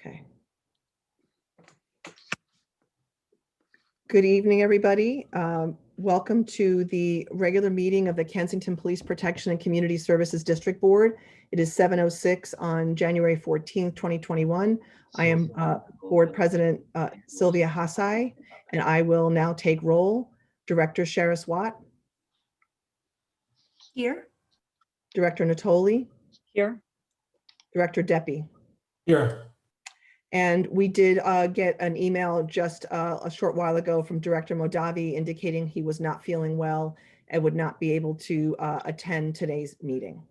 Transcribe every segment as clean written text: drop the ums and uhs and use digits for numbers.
Okay. Good evening, everybody. Welcome to the regular meeting of the Kensington Police Protection and Community Services District Board. It is 7:06 on January 14th, 2021. I am Board President Sylvia Hassai, and I will now take roll. Director Sharis Watt. Here. Director Natoli. Here. Director Deppie. Here. And we did get an email just a short while ago from Director Modavi indicating he was not feeling well and would not be able to attend today's meeting.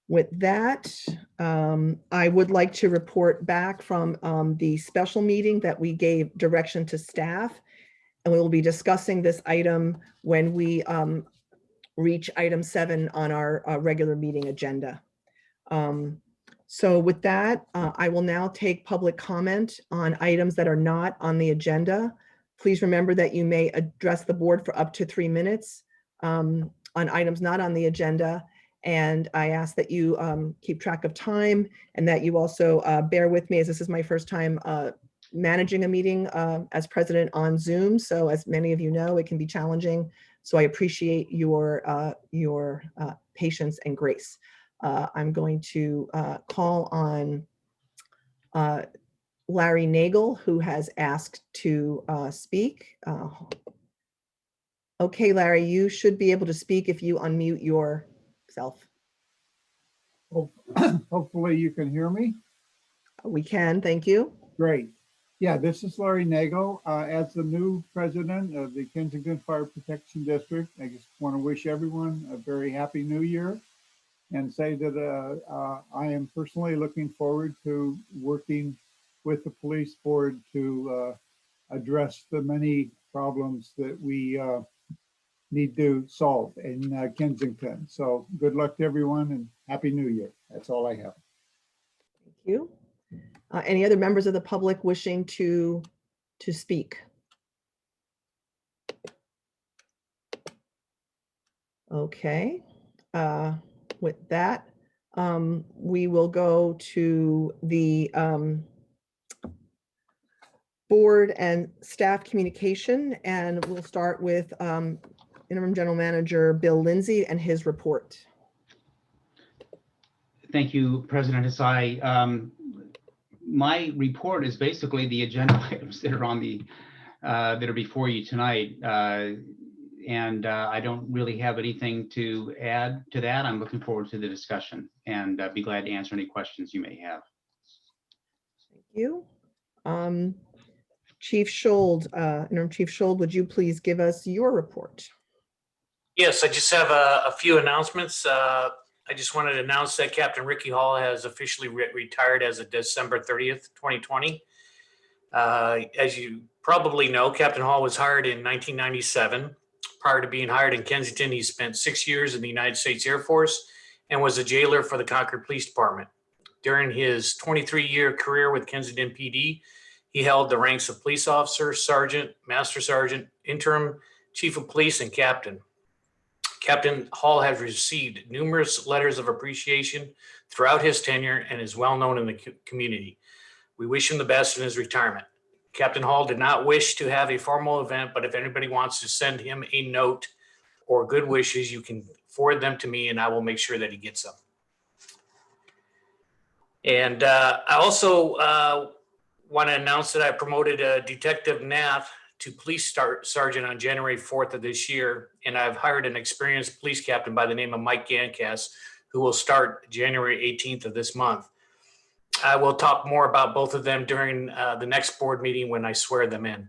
With that, I would like to report back from the special meeting that we gave direction to staff, and we will be discussing this item when we reach item 7 on our regular meeting agenda. So with that, I will now take public comment on items that are not on the agenda. Please remember that you may address the board for up to 3 minutes on items not on the agenda. And I ask that you keep track of time and that you also bear with me, as this is my first time managing a meeting as president on Zoom. So as many of you know, it can be challenging. So I appreciate your patience and grace. I'm going to call on Larry Nagel, who has asked to speak. Okay, Larry, you should be able to speak if you unmute yourself. Oh, hopefully you can hear me. We can, thank you. Great. Yeah, this is Larry Nagel. As the new president of the Kensington Fire Protection District, I just want to wish everyone a very happy new year and say that I am personally looking forward to working with the police board to address the many problems that we need to solve in Kensington. So good luck to everyone and happy new year. That's all I have. Thank you. Any other members of the public wishing to speak? Okay. With that, we will go to the board and staff communication, and we'll start with Interim General Manager Bill Lindsey and his report. Thank you, President Hassai. My report is basically the agenda items that are on the that are before you tonight. And I don't really have anything to add to that. I'm looking forward to the discussion and be glad to answer any questions you may have. Thank you. Chief Schold, Interim Chief Schold, would you please give us your report? Yes, I just have a few announcements. I just wanted to announce that Captain Ricky Hall has officially retired as of December 30th, 2020. As you probably know, Captain Hall was hired in 1997. Prior to being hired in Kensington, he spent 6 years in the United States Air Force and was a jailer for the Concord Police Department. During his 23-year career with Kensington PD, he held the ranks of police officer, sergeant, master sergeant, interim, chief of police, and captain. Captain Hall has received numerous letters of appreciation throughout his tenure and is well known in the community. We wish him the best in his retirement. Captain Hall did not wish to have a formal event, but if anybody wants to send him a note or good wishes, you can forward them to me and I will make sure that he gets them. And I also want to announce that I promoted Detective Nath to police sergeant on January 4th of this year. And I've hired an experienced police captain by the name of Mike Gankas, who will start January 18th of this month. I will talk more about both of them during the next board meeting when I swear them in.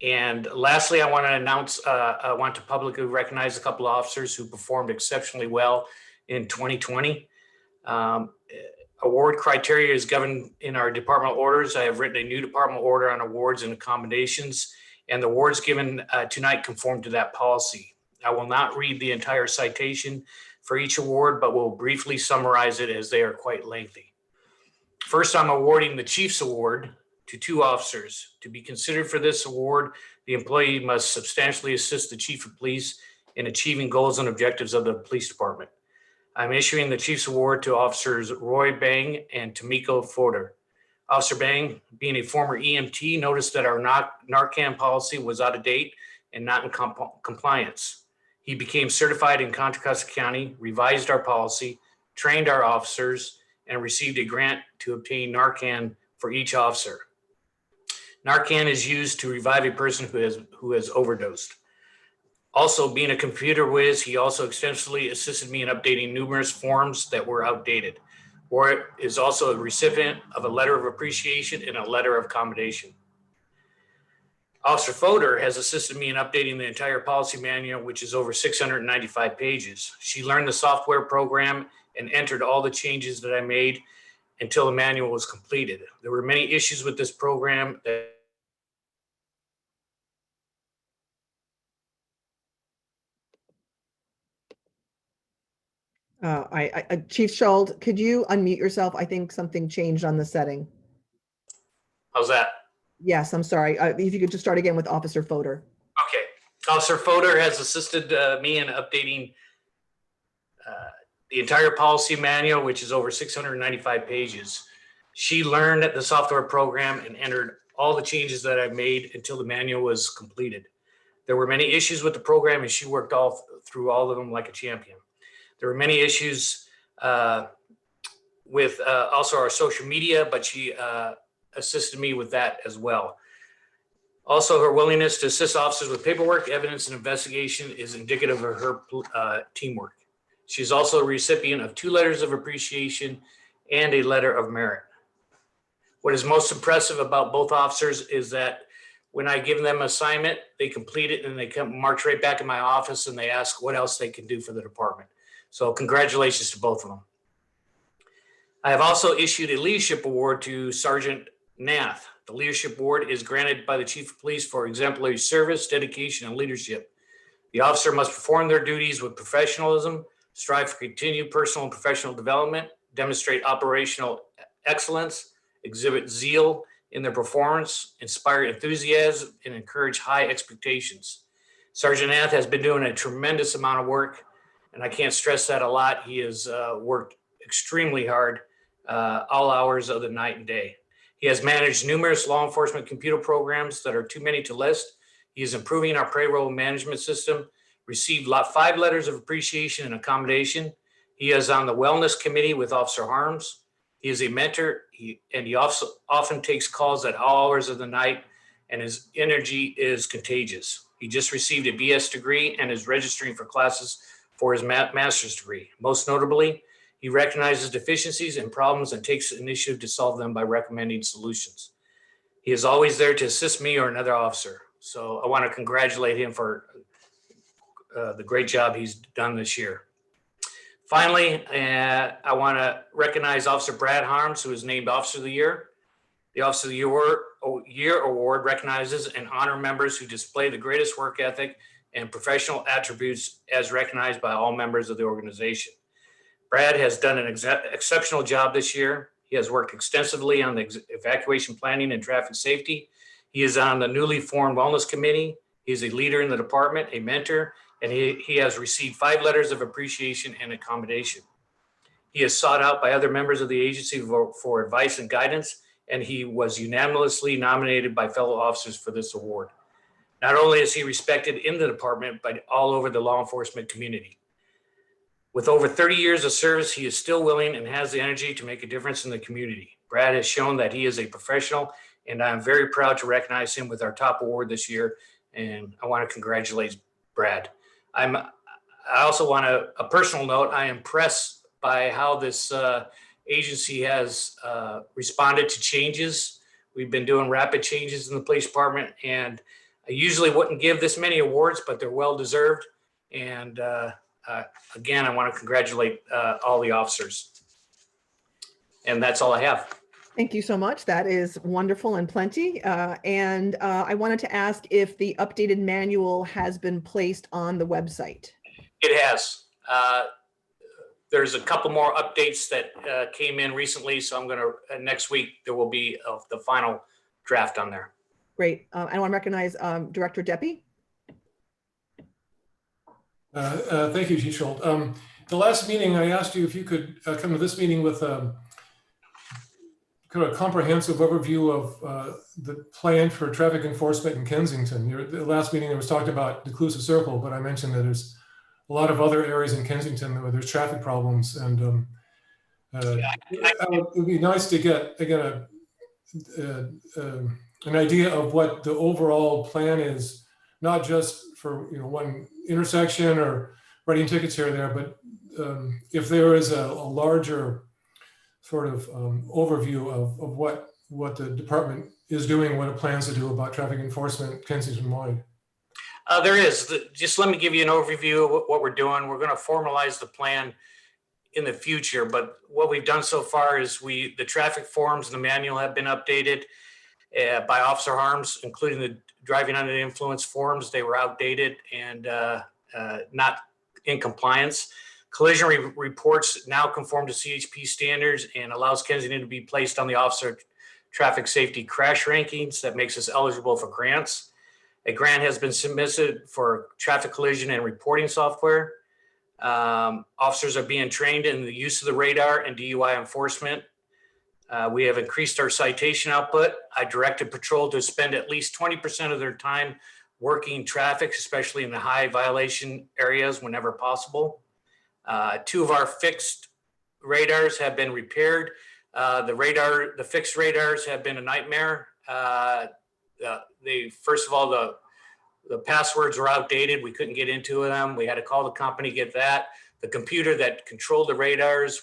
And lastly, I want to announce, I want to publicly recognize a couple of officers who performed exceptionally well in 2020. Award criteria is governed in our departmental orders. I have written a new departmental order on awards and accommodations, and the awards given tonight conform to that policy. I will not read the entire citation for each award, but will briefly summarize it as they are quite lengthy. First, I'm awarding the Chief's Award to 2 officers. To be considered for this award, the employee must substantially assist the Chief of Police in achieving goals and objectives of the police department. I'm issuing the Chief's Award to Officers Roy Bang and Tamiko Fodor. Officer Bang, being a former EMT, noticed that our Narcan policy was out of date and not in compliance. He became certified in Contra Costa County, revised our policy, trained our officers, and received a grant to obtain Narcan for each officer. Narcan is used to revive a person who has overdosed. Also, being a computer whiz, he also extensively assisted me in updating numerous forms that were outdated. Roy is also a recipient of a letter of appreciation and a letter of commendation. Officer Fodor has assisted me in updating the entire policy manual, which is over 695 pages. She learned the software program and entered all the changes that I made until the manual was completed. There were many issues with this program that Chief Schuld, could you unmute yourself? I think something changed on the setting. how's that? Yes, I'm sorry. If you could just start again with Officer Fodor. Okay. Officer Fodor has assisted me in updating the entire policy manual, which is over 695 pages. She learned the software program and entered all the changes that I've made until the manual was completed. There were many issues with the program, and she worked through all of them like a champion. There were many issues with also our social media, but she assisted me with that as well. Also, her willingness to assist officers with paperwork, evidence, and investigation is indicative of her teamwork. She's also a recipient of 2 letters of appreciation and a letter of merit. What is most impressive about both officers is that when I give them an assignment, they complete it and they march right back in my office and they ask what else they can do for the department. So congratulations to both of them. I have also issued a leadership award to Sergeant Nath. The leadership award is granted by the Chief of Police for exemplary service, dedication, and leadership. The officer must perform their duties with professionalism, strive for continued personal and professional development, demonstrate operational excellence, exhibit zeal in their performance, inspire enthusiasm, and encourage high expectations. Sergeant Nath has been doing a tremendous amount of work, and I can't stress that a lot. He has worked extremely hard all hours of the night and day. He has managed numerous law enforcement computer programs that are too many to list. He is improving our payroll management system, received 5 letters of appreciation and accommodation. He is on the wellness committee with Officer Harms. He is a mentor, and he also often takes calls at all hours of the night, and his energy is contagious. He just received a BS degree and is registering for classes for his master's degree. Most notably, he recognizes deficiencies and problems and takes initiative to solve them by recommending solutions. He is always there to assist me or another officer. So I want to congratulate him for the great job he's done this year. Finally, I want to recognize Officer Brad Harms, who was named Officer of the Year. The Officer of the Year Award recognizes and honors members who display the greatest work ethic and professional attributes as recognized by all members of the organization. Brad has done an exceptional job this year. He has worked extensively on the evacuation planning and traffic safety. He is on the newly formed wellness committee. He's a leader in the department, a mentor, and he has received 5 letters of appreciation and accommodation. He is sought out by other members of the agency for advice and guidance, and he was unanimously nominated by fellow officers for this award. Not only is he respected in the department, but all over the law enforcement community. With over 30 years of service, he is still willing and has the energy to make a difference in the community. Brad has shown that he is a professional, and I'm very proud to recognize him with our top award this year, and I want to congratulate Brad. I also want a personal note. I am impressed by how this agency has responded to changes. We've been doing rapid changes in the police department, and I usually wouldn't give this many awards, but they're well deserved. And again, I want to congratulate all the officers. And that's all I have. Thank you so much. That is wonderful and plenty. And I wanted to ask if the updated manual has been placed on the website. It has. There's a couple more updates that came in recently. So I'm going to, next week, there will be the final draft on there. Great. I want to recognize Director Deppie. Thank you, Chief Schuld. the last meeting, I asked you if you could come to this meeting with kind of a comprehensive overview of the plan for traffic enforcement in Kensington. The last meeting, I was talking about the Clusive Circle, but I mentioned that there's a lot of other areas in Kensington where there's traffic problems, and it would be nice to get again an idea of what the overall plan is, not just for one intersection or writing tickets here or there, but if there is a larger sort of overview of what the department is doing, what it plans to do about traffic enforcement Kensington-wide. There is. Just let me give you an overview of what we're doing. We're going to formalize the plan in the future, but what we've done so far is the traffic forms and the manual have been updated by Officer Harms, including the driving under the influence forms. They were outdated and not in compliance. Collision reports now conform to CHP standards and allows Kensington to be placed on the officer traffic safety crash rankings. That makes us eligible for grants. A grant has been submitted for traffic collision and reporting software. Officers are being trained in the use of the radar and DUI enforcement. We have increased our citation output. I directed patrol to spend at least 20% of their time working traffic, especially in the high violation areas whenever possible. 2 of our fixed radars have been repaired. The fixed radars have been a nightmare. First of all, the passwords were outdated. We couldn't get into them. We had to call the company to get that. The computer that controlled the radars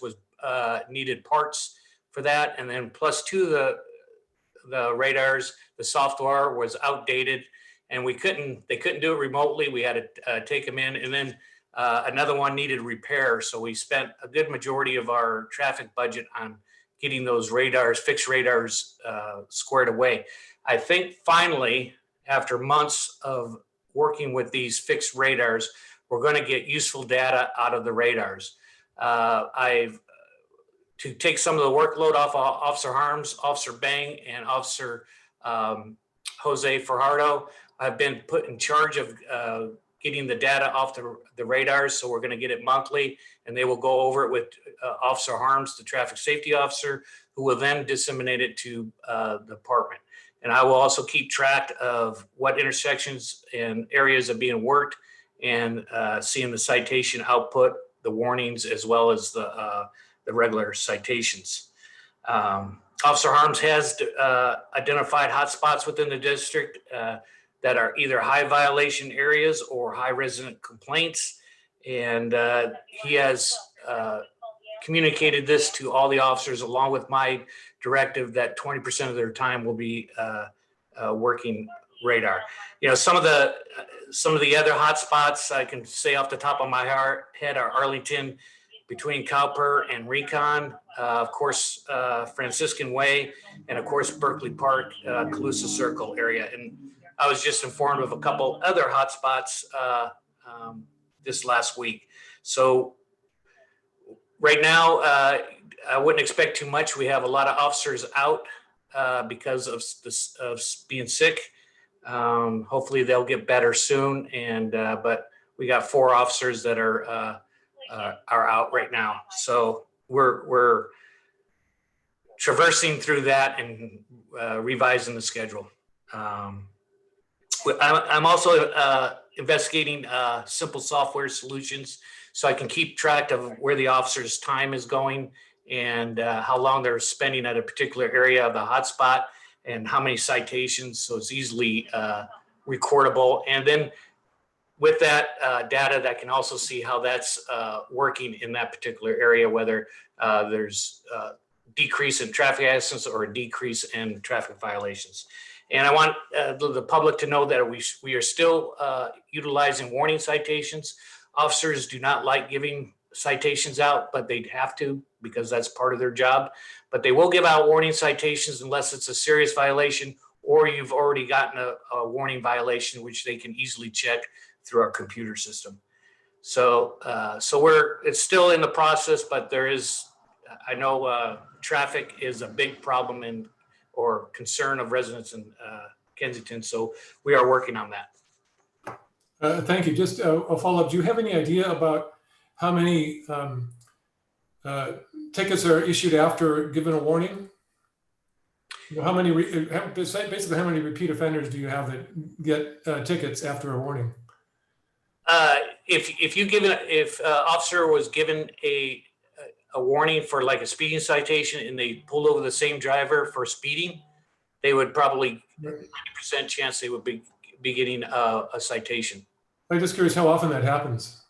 needed parts for that. And then plus 2 of the radars, the software was outdated and they couldn't do it remotely. We had to take them in, and then another one needed repair. So we spent a good majority of our traffic budget on getting those fixed radars squared away. I think finally, after months of working with these fixed radars, we're going to get useful data out of the radars. To take some of the workload off Officer Harms, Officer Bang, and Officer Jose Fajardo, I've been put in charge of getting the data off the radars. So we're going to get it monthly, and they will go over it with Officer Harms, the traffic safety officer, who will then disseminate it to the department. And I will also keep track of what intersections and areas are being worked, and seeing the citation output, the warnings, as well as the regular citations. Officer Harms has identified hotspots within the district that are either high violation areas or high resident complaints. And he has communicated this to all the officers, along with my directive that 20% of their time will be working radar. Some of the other hotspots I can say off the top of my head are Arlington, between Cowper and Recon, of course, Franciscan Way, and of course, Berkeley Park, Calusa Circle area. And I was just informed of a couple other hotspots this last week. So right now, I wouldn't expect too much. We have a lot of officers out because of being sick. Hopefully they'll get better soon. But we got 4 officers that are out right now. So we're traversing through that and revising the schedule. I'm also investigating simple software solutions so I can keep track of where the officer's time is going and how long they're spending at a particular area of the hotspot and how many citations, so it's easily recordable. And then with that data, that can also see how that's working in that particular area, whether there's a decrease in traffic accidents or a decrease in traffic violations. And I want the public to know that we are still utilizing warning citations. Officers do not like giving citations out, but they'd have to because that's part of their job. But they will give out warning citations unless it's a serious violation or you've already gotten a warning violation, which they can easily check through our computer system. So it's still in the process, but I know traffic is a big problem or concern of residents in Kensington. So we are working on that. Thank you. Just a follow-up. Do you have any idea about how many tickets are issued after given a warning? How many, basically, how many repeat offenders do you have that get tickets after a warning? If officer was given a warning for like a speeding citation and they pulled over the same driver for speeding, they would probably 90% chance they would be getting a citation. I'm just curious how often that happens.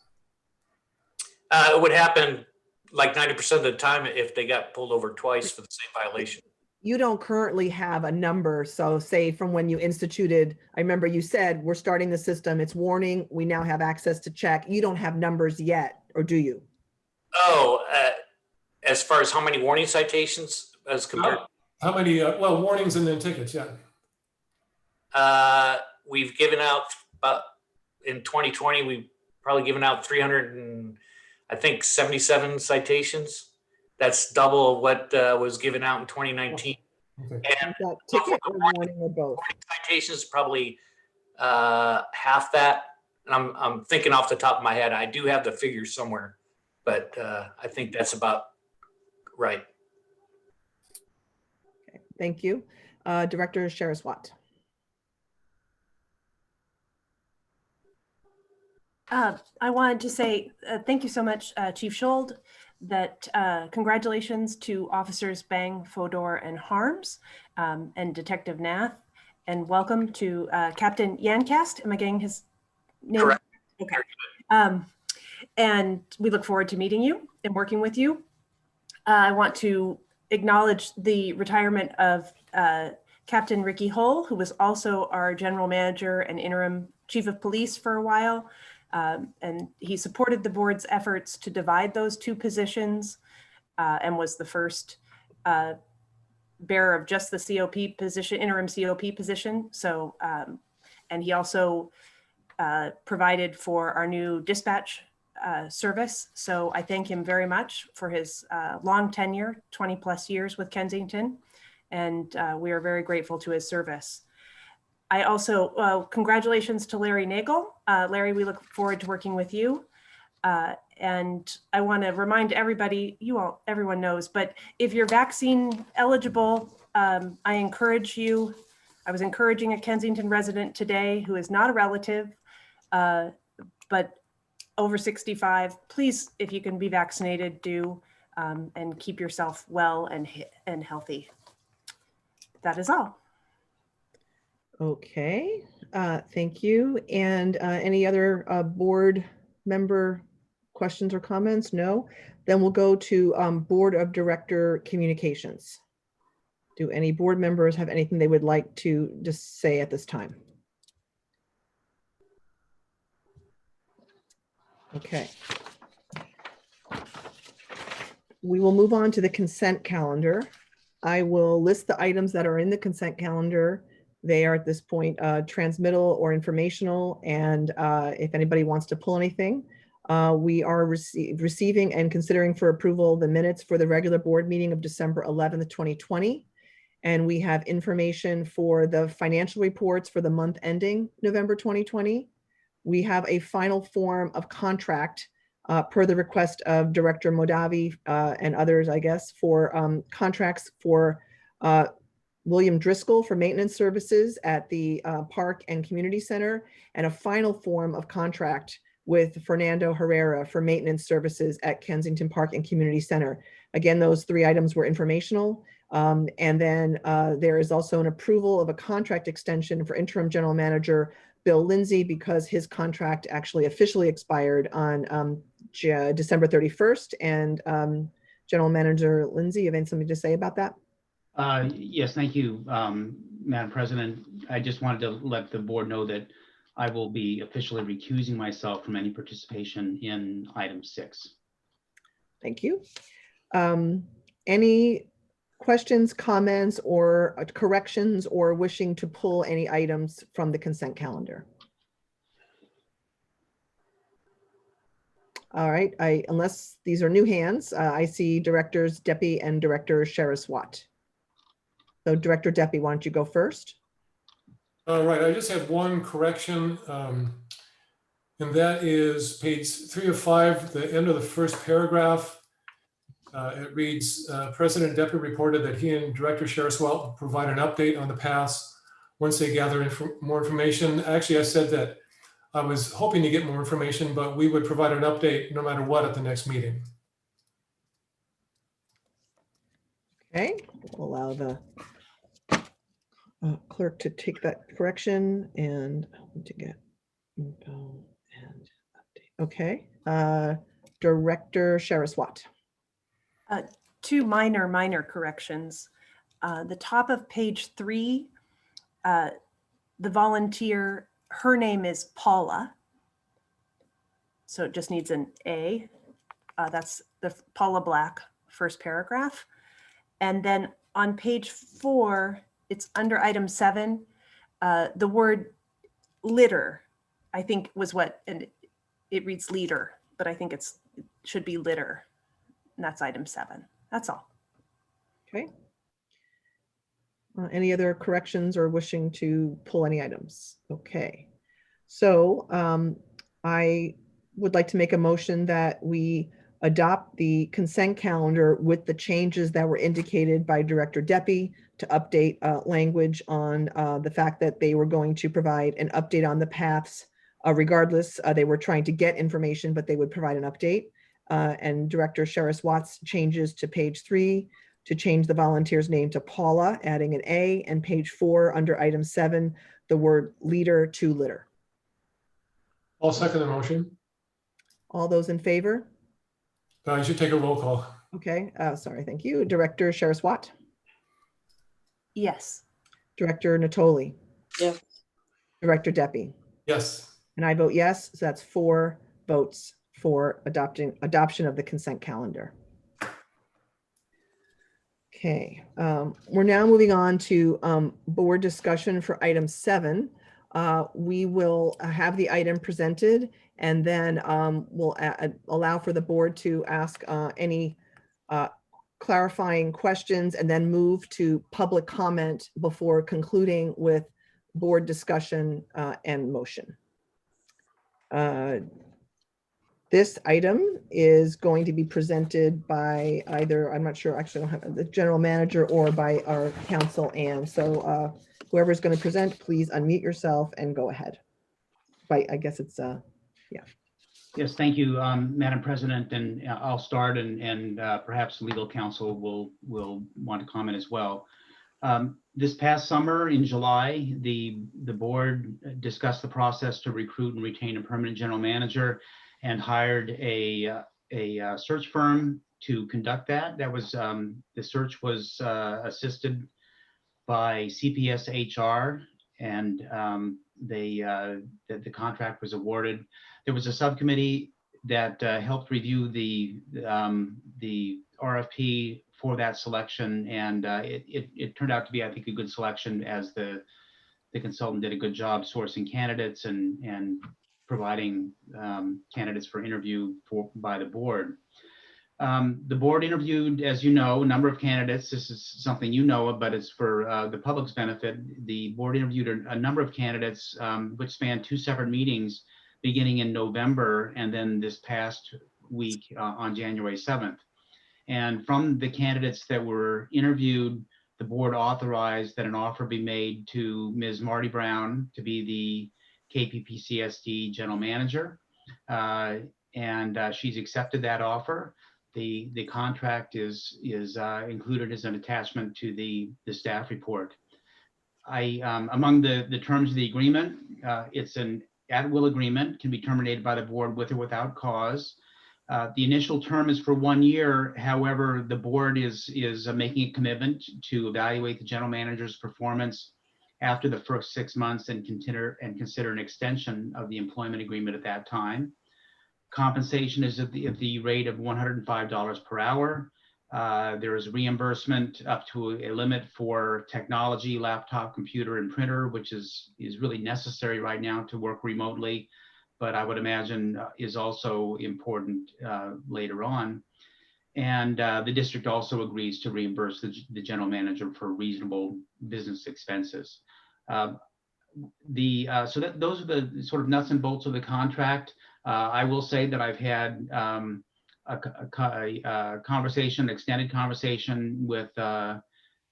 It would happen like 90% of the time if they got pulled over twice for the same violation. You don't currently have a number. So say from when you instituted, I remember you said, we're starting the system, it's warning, we now have access to check. You don't have numbers yet, or do you? Oh, as far as how many warning citations as compared? How many, well, warnings and then tickets, yeah. We've given out about, in 2020, we've probably given out 377 citations. That's double what was given out in 2019. Okay. And Ticket or warning or both? citations probably half that. And I'm thinking off the top of my head. I do have the figures somewhere, but I think that's about right. Okay, thank you. Director Sheriswat. I wanted to say thank you so much, Chief Schold, that congratulations to Officers Bang, Fodor, and Harms, and Detective Nath, and welcome to Captain Yancast. Am I getting his name? Correct. Okay. And we look forward to meeting you and working with you. I want to acknowledge the retirement of Captain Ricky Hull, who was also our General Manager and Interim Chief of Police for a while. And he supported the board's efforts to divide those two positions and was the first bearer of just the COP position, interim COP position. So, and he also provided for our new dispatch service. So I thank him very much for his long tenure, 20 plus years with Kensington. And we are very grateful to his service. I also, congratulations to Larry Nagel. Larry, we look forward to working with you. And I want to remind everybody, everyone knows, but if you're vaccine eligible, I was encouraging a Kensington resident today who is not a relative, but over 65, please, if you can be vaccinated, do, and keep yourself well and healthy. That is all. Okay, thank you. And any other board member questions or comments? No? Then we'll go to Board of Director Communications. Do any board members have anything they would like to just say at this time? Okay. We will move on to the consent calendar. I will list the items that are in the consent calendar. They are at this point transmittal or informational, and if anybody wants to pull anything, we are receiving and considering for approval the minutes for the regular board meeting of December 11th, 2020. And we have information for the financial reports for the month ending November 2020. We have a final form of contract per the request of Director Modavi and others, I guess, for contracts for William Driscoll for maintenance services at the Park and Community Center, and a final form of contract with Fernando Herrera for maintenance services at Kensington Park and Community Center. Again, those three items were informational. And then there is also an approval of a contract extension for Interim General Manager Bill Lindsey, because his contract actually officially expired on December 31st. And General Manager Lindsey, you have something to say about that? Yes, thank you, Madam President. I just wanted to let the board know that I will be officially recusing myself from any participation in item 6. Thank you. Any questions, comments, or corrections, or wishing to pull any items from the consent calendar? All right, unless these are new hands, I see Directors Deppy and Director Sheriswat. So Director Deppy, why don't you go first? All right, I just have one correction. And that is page 3 of 5, the end of the first paragraph. It reads, President Deppie reported that he and Director Sherswell will provide an update on the paths once they gather more information. Actually, I said that I was hoping to get more information, but we would provide an update no matter what at the next meeting. Okay, we'll allow the clerk to take that correction and to get info and update. Okay, Director Sherswat. Two minor corrections. The top of page 3, the volunteer, her name is Paula. So it just needs an A. That's the Paula Black, first paragraph. And then on page 4, it's under item 7, the word litter, I think was what, and it reads leader, but I think it should be litter. And that's item 7. That's all. Okay. Any other corrections or wishing to pull any items? Okay. So I would like to make a motion that we adopt the consent calendar with the changes that were indicated by Director Deppie to update language on the fact that they were going to provide an update on the paths. Regardless, they were trying to get information, but they would provide an update. And Director Sherswat's changes to page 3 to change the volunteer's name to Paula, adding an A, and page 4 under item 7, the word leader to litter. I'll second the motion. All those in favor? You should take a roll call. Okay, sorry, thank you. Director Sherswat, Yes. Director Natoli. Yes. Director Deppie. Yes. And I vote yes, so that's 4 votes for adoption of the consent calendar. Okay, we're now moving on to board discussion for item 7. We will have the item presented, and then we'll allow for the board to ask any clarifying questions, and then move to public comment before concluding with board discussion and motion. This item is going to be presented by either, I'm not sure, actually I don't have the general manager, or by our counsel, Ann. So whoever's going to present, please unmute yourself and go ahead. I guess it's, yeah. Yes, thank you, Madam President, and I'll start, and perhaps legal counsel will want to comment as well. This past summer in July, the board discussed the process to recruit and retain a permanent general manager, and hired a search firm to conduct that. That was the search was assisted by CPS HR, and the contract was awarded. There was a subcommittee that helped review the RFP for that selection, and it turned out to be, I think, a good selection, as the consultant did a good job sourcing candidates and providing candidates for interview by the board. The board interviewed, as you know, a number of candidates. This is something you know, but it's for the public's benefit. The board interviewed a number of candidates, which spanned 2 separate meetings, beginning in November and then this past week on January 7th. And from the candidates that were interviewed, the board authorized that an offer be made to Ms. Marty Brown to be the KPPCSD general manager, and she's accepted that offer. The contract is included as an attachment to the staff report. Among the terms of the agreement, it's an at-will agreement, can be terminated by the board with or without cause. The initial term is for 1 year. However, the board is making a commitment to evaluate the general manager's performance after the first 6 months and consider an extension of the employment agreement at that time. Compensation is at the rate of $105 per hour. There is reimbursement up to a limit for technology, laptop, computer, and printer, which is really necessary right now to work remotely, but I would imagine is also important later on. And the district also agrees to reimburse the general manager for reasonable business expenses. those are the sort of nuts and bolts of the contract. I will say that I've had a conversation, extended conversation with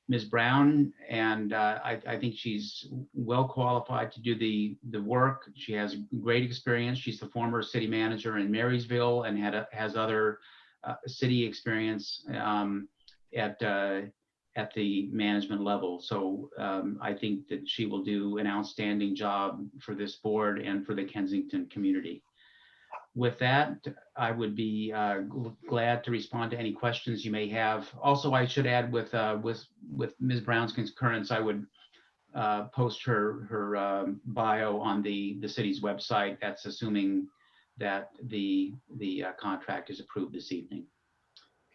Ms. Brown, and I think she's well qualified to do the work. She has great experience. She's the former city manager in Marysville and has other city experience at the management level. So I think that she will do an outstanding job for this board and for the Kensington community. With that, I would be glad to respond to any questions you may have. Also, I should add with Ms. Brown's concurrence, I would post her bio on the city's website. That's assuming that the contract is approved this evening.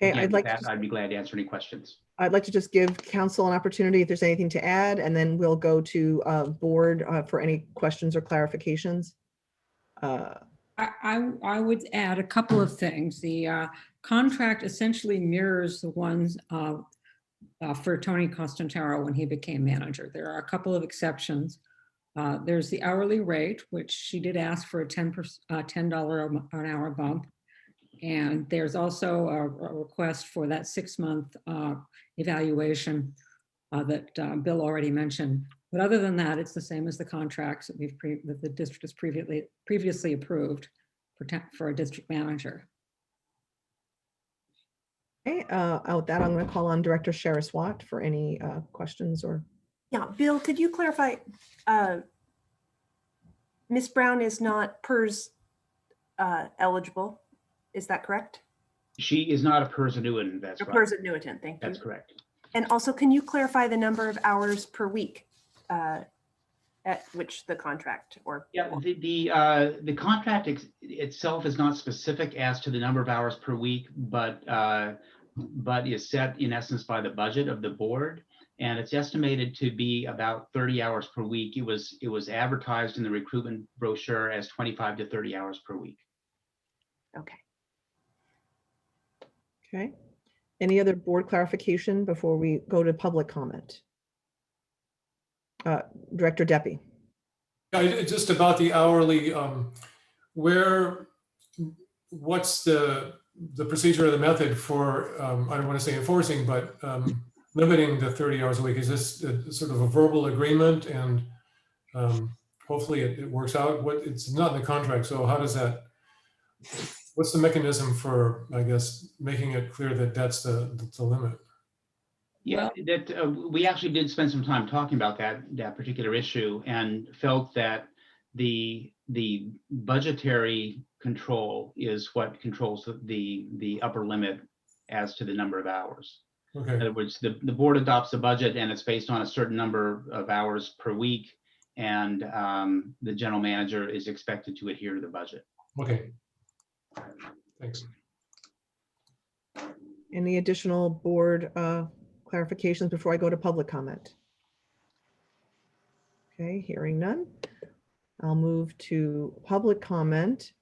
Okay, Again, with that, I'd be glad to answer any questions. I'd like to just give council an opportunity if there's anything to add, and then we'll go to board for any questions or clarifications. I would add a couple of things. The contract essentially mirrors the ones for Tony Costantaro when he became manager. There are a couple of exceptions. There's the hourly rate, which she did ask for a $10 an hour bump. And there's also a request for that 6-month evaluation that Bill already mentioned. But other than that, it's the same as the contracts that that the district has previously approved for a district manager. Okay, with that, I'm going to call on Director Sharis Watt for any questions or. Yeah, Bill, could you clarify? Ms. Brown is not PERS eligible. Is that correct? She is not a PERS annuitant, that's A right. PERS annuitant, thank you. That's correct. And also, can you clarify the number of hours per week at which the contract or? Yeah, the contract itself is not specific as to the number of hours per week, but is set in essence by the budget of the board, and it's estimated to be about 30 hours per week. It was advertised in the recruitment brochure as 25 to 30 hours per week. Okay. Okay. Any other board clarification before we go to public comment? Director Deppie. Just about the hourly, what's the procedure or the method for, I don't want to say enforcing, but limiting the 30 hours a week? Is this sort of a verbal agreement, and hopefully it works out? It's not in the contract, so how does that, what's the mechanism for, I guess, making it clear that that's the limit? Yeah, we actually did spend some time talking about that particular issue, and felt that the budgetary control is what controls the upper limit as to the number of hours. Okay. In other words, the board adopts a budget, and it's based on a certain number of hours per week, and the general manager is expected to adhere to the budget. Okay. Thanks. Any additional board clarifications before I go to public comment? Okay, hearing none. I'll move to public comment.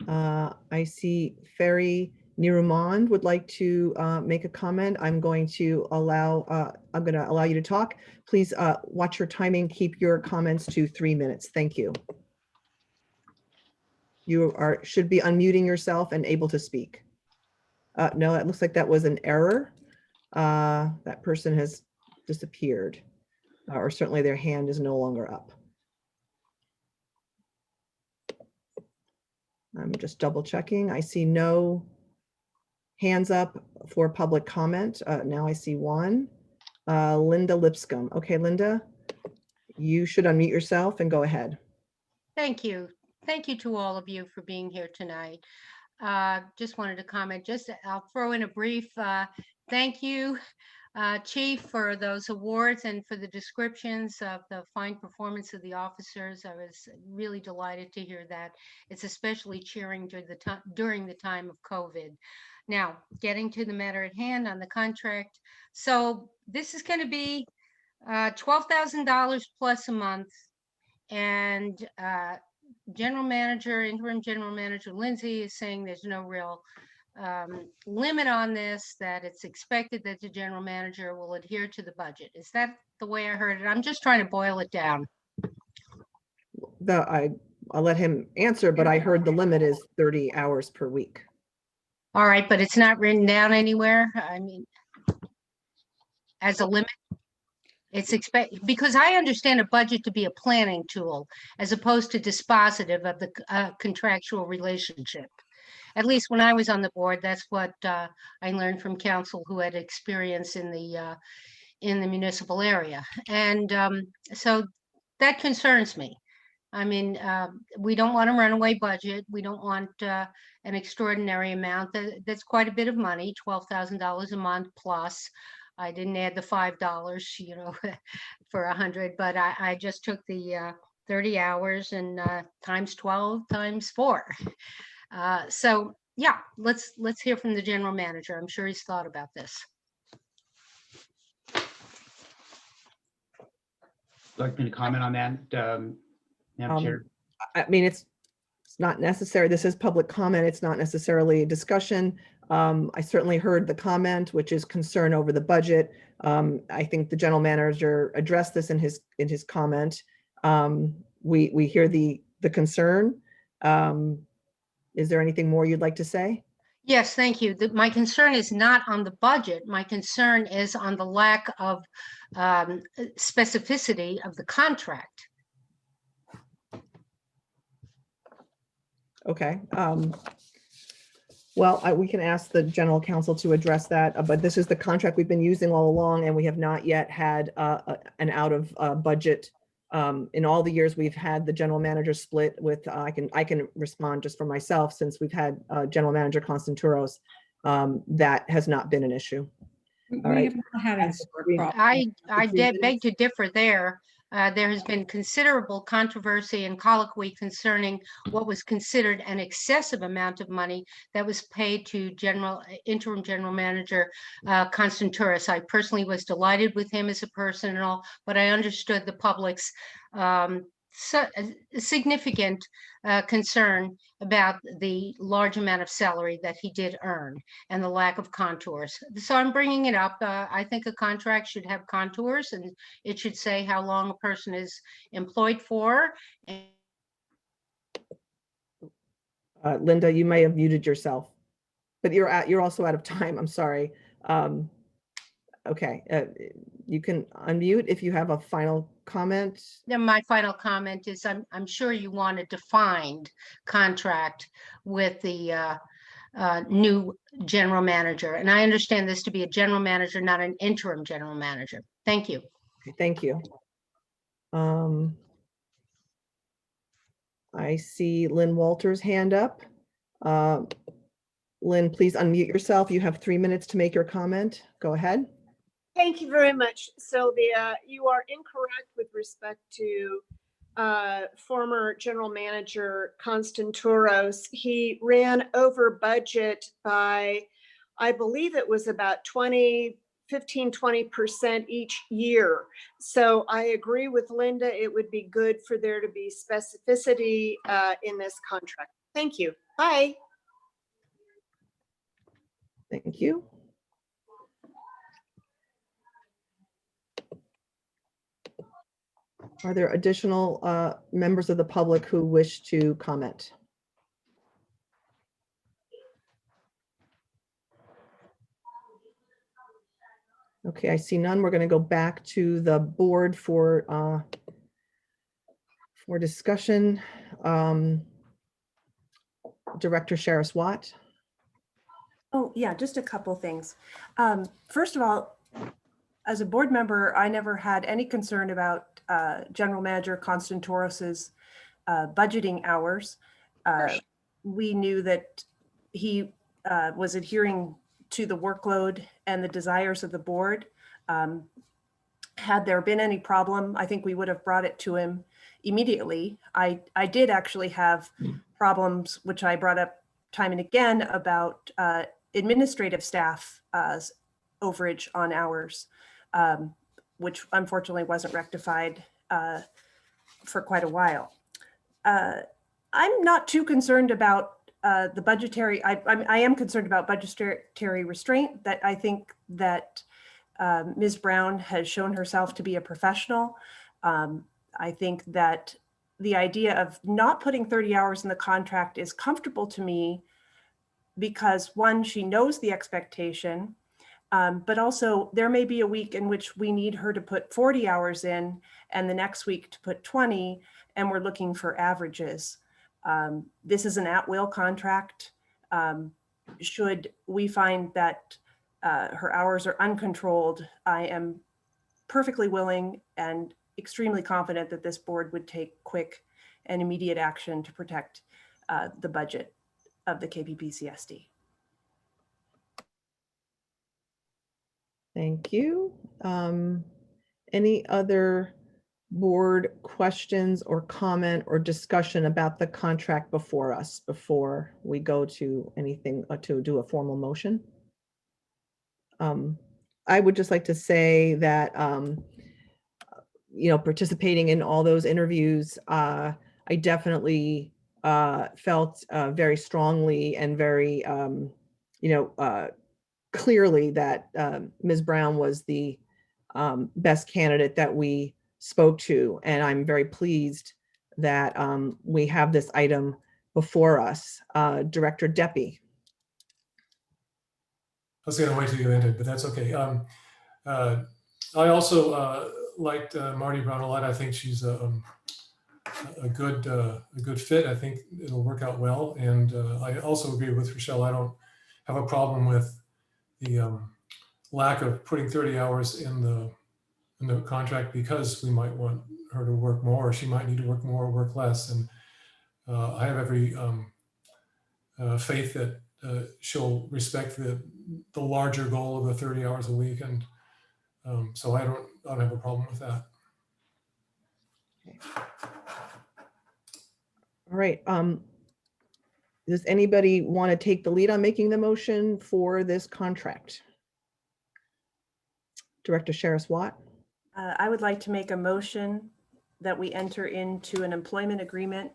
I see Ferry Nirumond would like to make a comment. I'm going to allow you to talk. Please watch your timing. Keep your comments to 3 minutes. Thank you. You should be unmuting yourself and able to speak. No, it looks like that was an error. That person has disappeared, or certainly their hand is no longer up. I'm just double checking. I see no hands up for public comment. Now I see one. Linda Lipscomb. Okay, Linda, you should unmute yourself and go ahead. Thank you. Thank you to all of you for being here tonight. Just wanted to comment, I'll throw in a brief thank you, Chief, for those awards and for the descriptions of the fine performance of the officers. I was really delighted to hear that. It's especially cheering during the time of COVID. Now, getting to the matter at hand on the contract. So this is going to be $12,000 plus a month, and interim general manager Lindsey is saying there's no real limit on this, that it's expected that the general manager will adhere to the budget. Is that the way I heard it? I'm just trying to boil it down. I'll let him answer, but I heard the limit is 30 hours per week. All right, but it's not written down anywhere. I mean, as a limit. It's because I understand a budget to be a planning tool as opposed to dispositive of the contractual relationship. At least when I was on the board, that's what I learned from counsel who had experience in the municipal area. And so that concerns me. I mean, we don't want a runaway budget. We don't want an extraordinary amount. That's quite a bit of money, $12,000 a month plus. I didn't add the $5, you know, for 100, but I just took the 30 hours and times 12 times 4. So yeah, let's hear from the general manager. I'm sure he's thought about this. Like me to comment on that, Madam Chair? I mean, it's not necessary. This is public comment. It's not necessarily a discussion. I certainly heard the comment, which is concern over the budget. I think the general manager addressed this in his comment. We hear the concern. Is there anything more you'd like to say? Yes, thank you. My concern is not on the budget. My concern is on the lack of specificity of the contract. Okay. Well, we can ask the general counsel to address that, but this is the contract we've been using all along, and we have not yet had an out of budget. In all the years we've had the general manager split with, I can respond just for myself, since we've had General Manager Constanturos, that has not been an issue. We All right. have not had any sort of problem. I beg to differ there. There has been considerable controversy and colloquy concerning what was considered an excessive amount of money that was paid to interim general manager Constanturos. I personally was delighted with him as a person and all, but I understood the public's significant concern about the large amount of salary that he did earn and the lack of contours. So I'm bringing it up. I think a contract should have contours, and it should say how long a person is employed for. Linda, you may have muted yourself, but you're also out of time. I'm sorry. Okay, you can unmute if you have a final comment. Then my final comment is I'm sure you want a defined contract with the new general manager. And I understand this to be a general manager, not an interim general manager. Thank you. Okay, thank you. I see Lynn Walters' hand up. Lynn, please unmute yourself. You have 3 minutes to make your comment. Go ahead. Thank you very much, Sylvia. You are incorrect with respect to former general manager Constanturos. He ran over budget by, I believe it was about 15-20% each year. So I agree with Linda. It would be good for there to be specificity in this contract. Thank you. Bye. Thank you. Are there additional members of the public who wish to comment? Okay, I see none. We're going to go back to the board for discussion. Director Sharis Watt. Oh, yeah, just a couple things. First of all, as a board member, I never had any concern about General Manager Constanturos's budgeting hours. We knew that he was adhering to the workload and the desires of the board. Had there been any problem, I think we would have brought it to him immediately. I did actually have problems, which I brought up time and again, about administrative staff overage on hours, which unfortunately wasn't rectified for quite a while. I'm not too concerned about the budgetary, I am concerned about budgetary restraint. That I think that Ms. Brown has shown herself to be a professional. I think that the idea of not putting 30 hours in the contract is comfortable to me because one, she knows the expectation, but also there may be a week in which we need her to put 40 hours in and the next week to put 20, and we're looking for averages. This is an at-will contract. Should we find that her hours are uncontrolled, I am perfectly willing and extremely confident that this board would take quick and immediate action to protect the budget of the KPPCSD. Thank you. Any other board questions or comment or discussion about the contract before us before we go to anything to do a formal motion? I would just like to say that, participating in all those interviews, I definitely felt very strongly and very, clearly that Ms. Brown was the best candidate that we spoke to. And I'm very pleased that we have this item before us. Director Deppie. I was going to wait till you ended, but that's okay. I also liked Marty Brown a lot. I think she's a good fit. I think it'll work out well. And I also agree with Rochelle. I don't have a problem with the lack of putting 30 hours in the contract because we might want her to work more, or she might need to work more or work less. And I have every faith that she'll respect the larger goal of the 30 hours a week. And so I don't have a problem with that. Okay. All right. Does anybody want to take the lead on making the motion for this contract? Director Sharis-Watt. I would like to make a motion that we enter into an employment agreement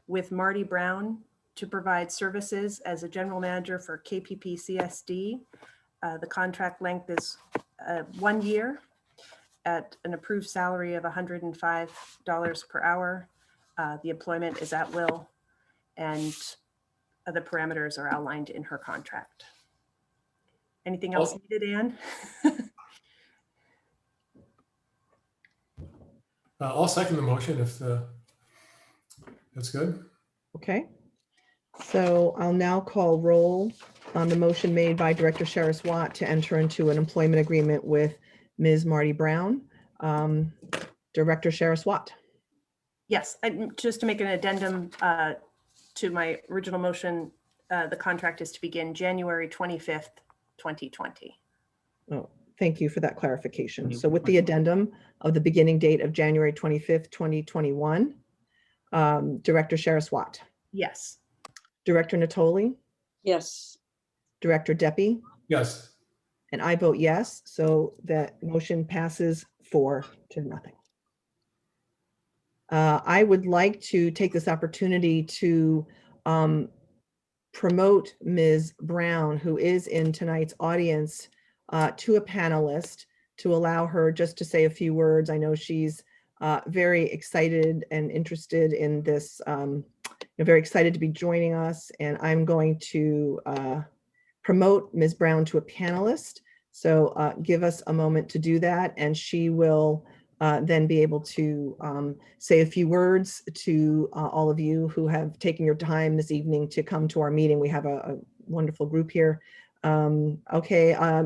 with Marty Brown to provide services as a general manager for KPPCSD. The contract length is 1 year at an approved salary of $105 per hour. The employment is at will, and the parameters are outlined in her contract. Anything else needed, Ann? I'll second the motion if that's good. Okay. So I'll now call roll on the motion made by Director Sharis-Watt to enter into an employment agreement with Ms. Marty Brown. Director Sharis-Watt. Yes, and just to make an addendum to my original motion, the contract is to begin January 25th, 2020. Oh, thank you for that clarification. So with the addendum of the beginning date of January 25th, 2021, Director Sharis-Watt. Yes. Director Natoli. Yes. Director Deppie. Yes. And I vote yes, so that motion passes 4-0. I would like to take this opportunity to promote Ms. Brown, who is in tonight's audience, to a panelist, to allow her just to say a few words. I know she's very excited and interested in this, very excited to be joining us, and I'm going to promote Ms. Brown to a panelist. So give us a moment to do that, and she will then be able to say a few words to all of you who have taken your time this evening to come to our meeting. We have a wonderful group here. Okay,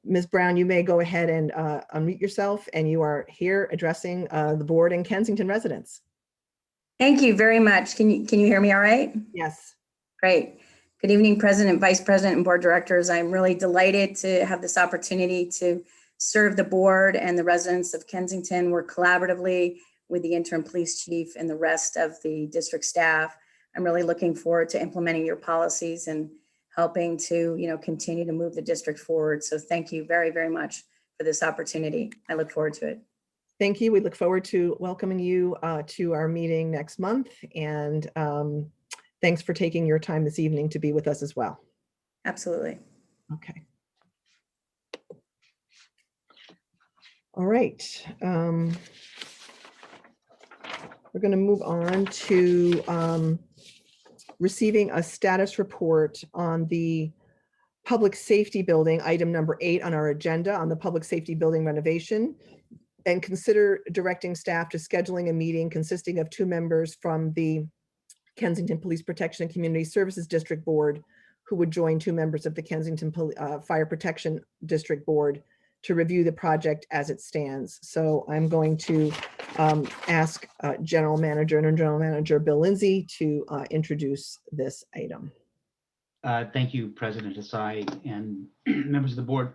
Ms. Brown, you may go ahead and unmute yourself, and you are here addressing the board and Kensington residents. Thank you very much. Can you hear me all right? Yes. Great. Good evening, President, Vice President, and board directors. I'm really delighted to have this opportunity to serve the board and the residents of Kensington. Work collaboratively with the interim police chief and the rest of the district staff. I'm really looking forward to implementing your policies and helping to, continue to move the district forward. So thank you very, very much for this opportunity. I look forward to it. Thank you. We look forward to welcoming you to our meeting next month. And thanks for taking your time this evening to be with us as well. Absolutely. Okay. All right. We're going to move on to receiving a status report on the public safety building, item number 8 on our agenda, on the public safety building renovation, and consider directing staff to scheduling a meeting consisting of 2 members from the Kensington Police Protection and Community Services District Board, who would join 2 members of the Kensington Fire Protection District Board to review the project as it stands. So I'm going to ask General Manager, Interim General Manager Bill Lindsey to introduce this item. Thank you, President Desai and members of the board.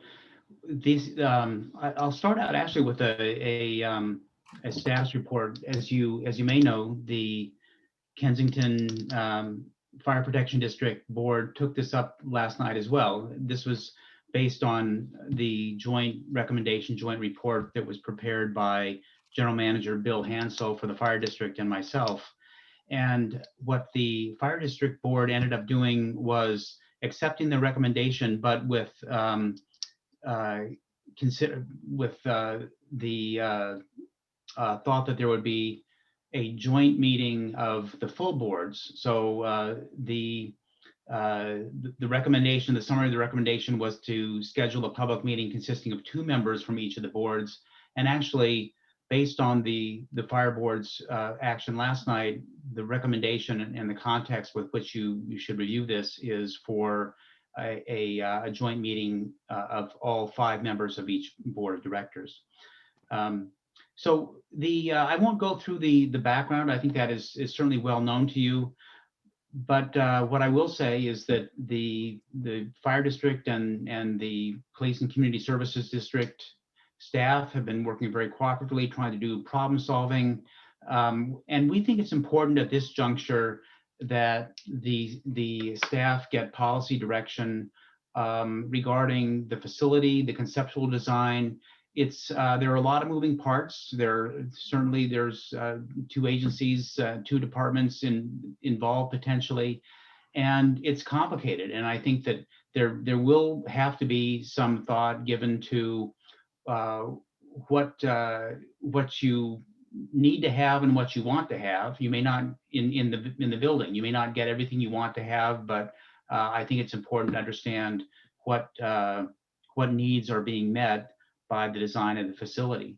I'll start out actually with a status report. As you may know, the Kensington Fire Protection District Board took this up last night as well. This was based on the joint recommendation, joint report that was prepared by General Manager Bill Hansel for the Fire District and myself. And what the Fire District Board ended up doing was accepting the recommendation, but with the thought that there would be a joint meeting of the full boards. So the recommendation, the summary of the recommendation was to schedule a public meeting consisting of 2 members from each of the boards. And actually, based on the fire board's action last night, the recommendation and the context with which you should review this is for a joint meeting of all 5 members of each board of directors. So I won't go through the background. I think that is certainly well known to you. But what I will say is that the fire district and the police and community services district staff have been working very cooperatively, trying to do problem solving. And we think it's important at this juncture that the staff get policy direction regarding the facility, the conceptual design. There are a lot of moving parts. There's 2 agencies, 2 departments involved potentially, and it's complicated. And I think that there will have to be some thought given to what you need to have and what you want to have. You may not in the building. You may not get everything you want to have, but I think it's important to understand what needs are being met by the design of the facility.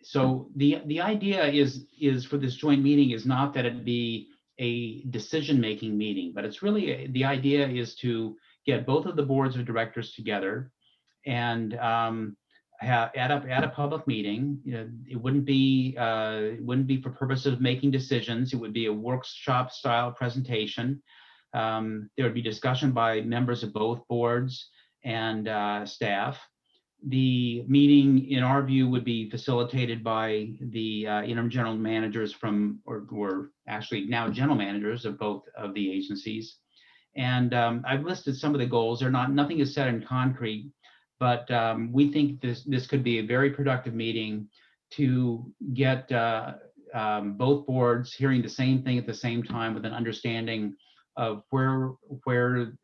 So the idea is for this joint meeting is not that it be a decision-making meeting, but it's really the idea is to get both of the boards of directors together and at a public meeting. It wouldn't be for purposes of making decisions. It would be a workshop style presentation. There would be discussion by members of both boards and staff. The meeting, in our view, would be facilitated by the interim general managers from, or actually now general managers of both of the agencies. And I've listed some of the goals. Nothing is set in concrete, but we think this could be a very productive meeting to get both boards hearing the same thing at the same time with an understanding of where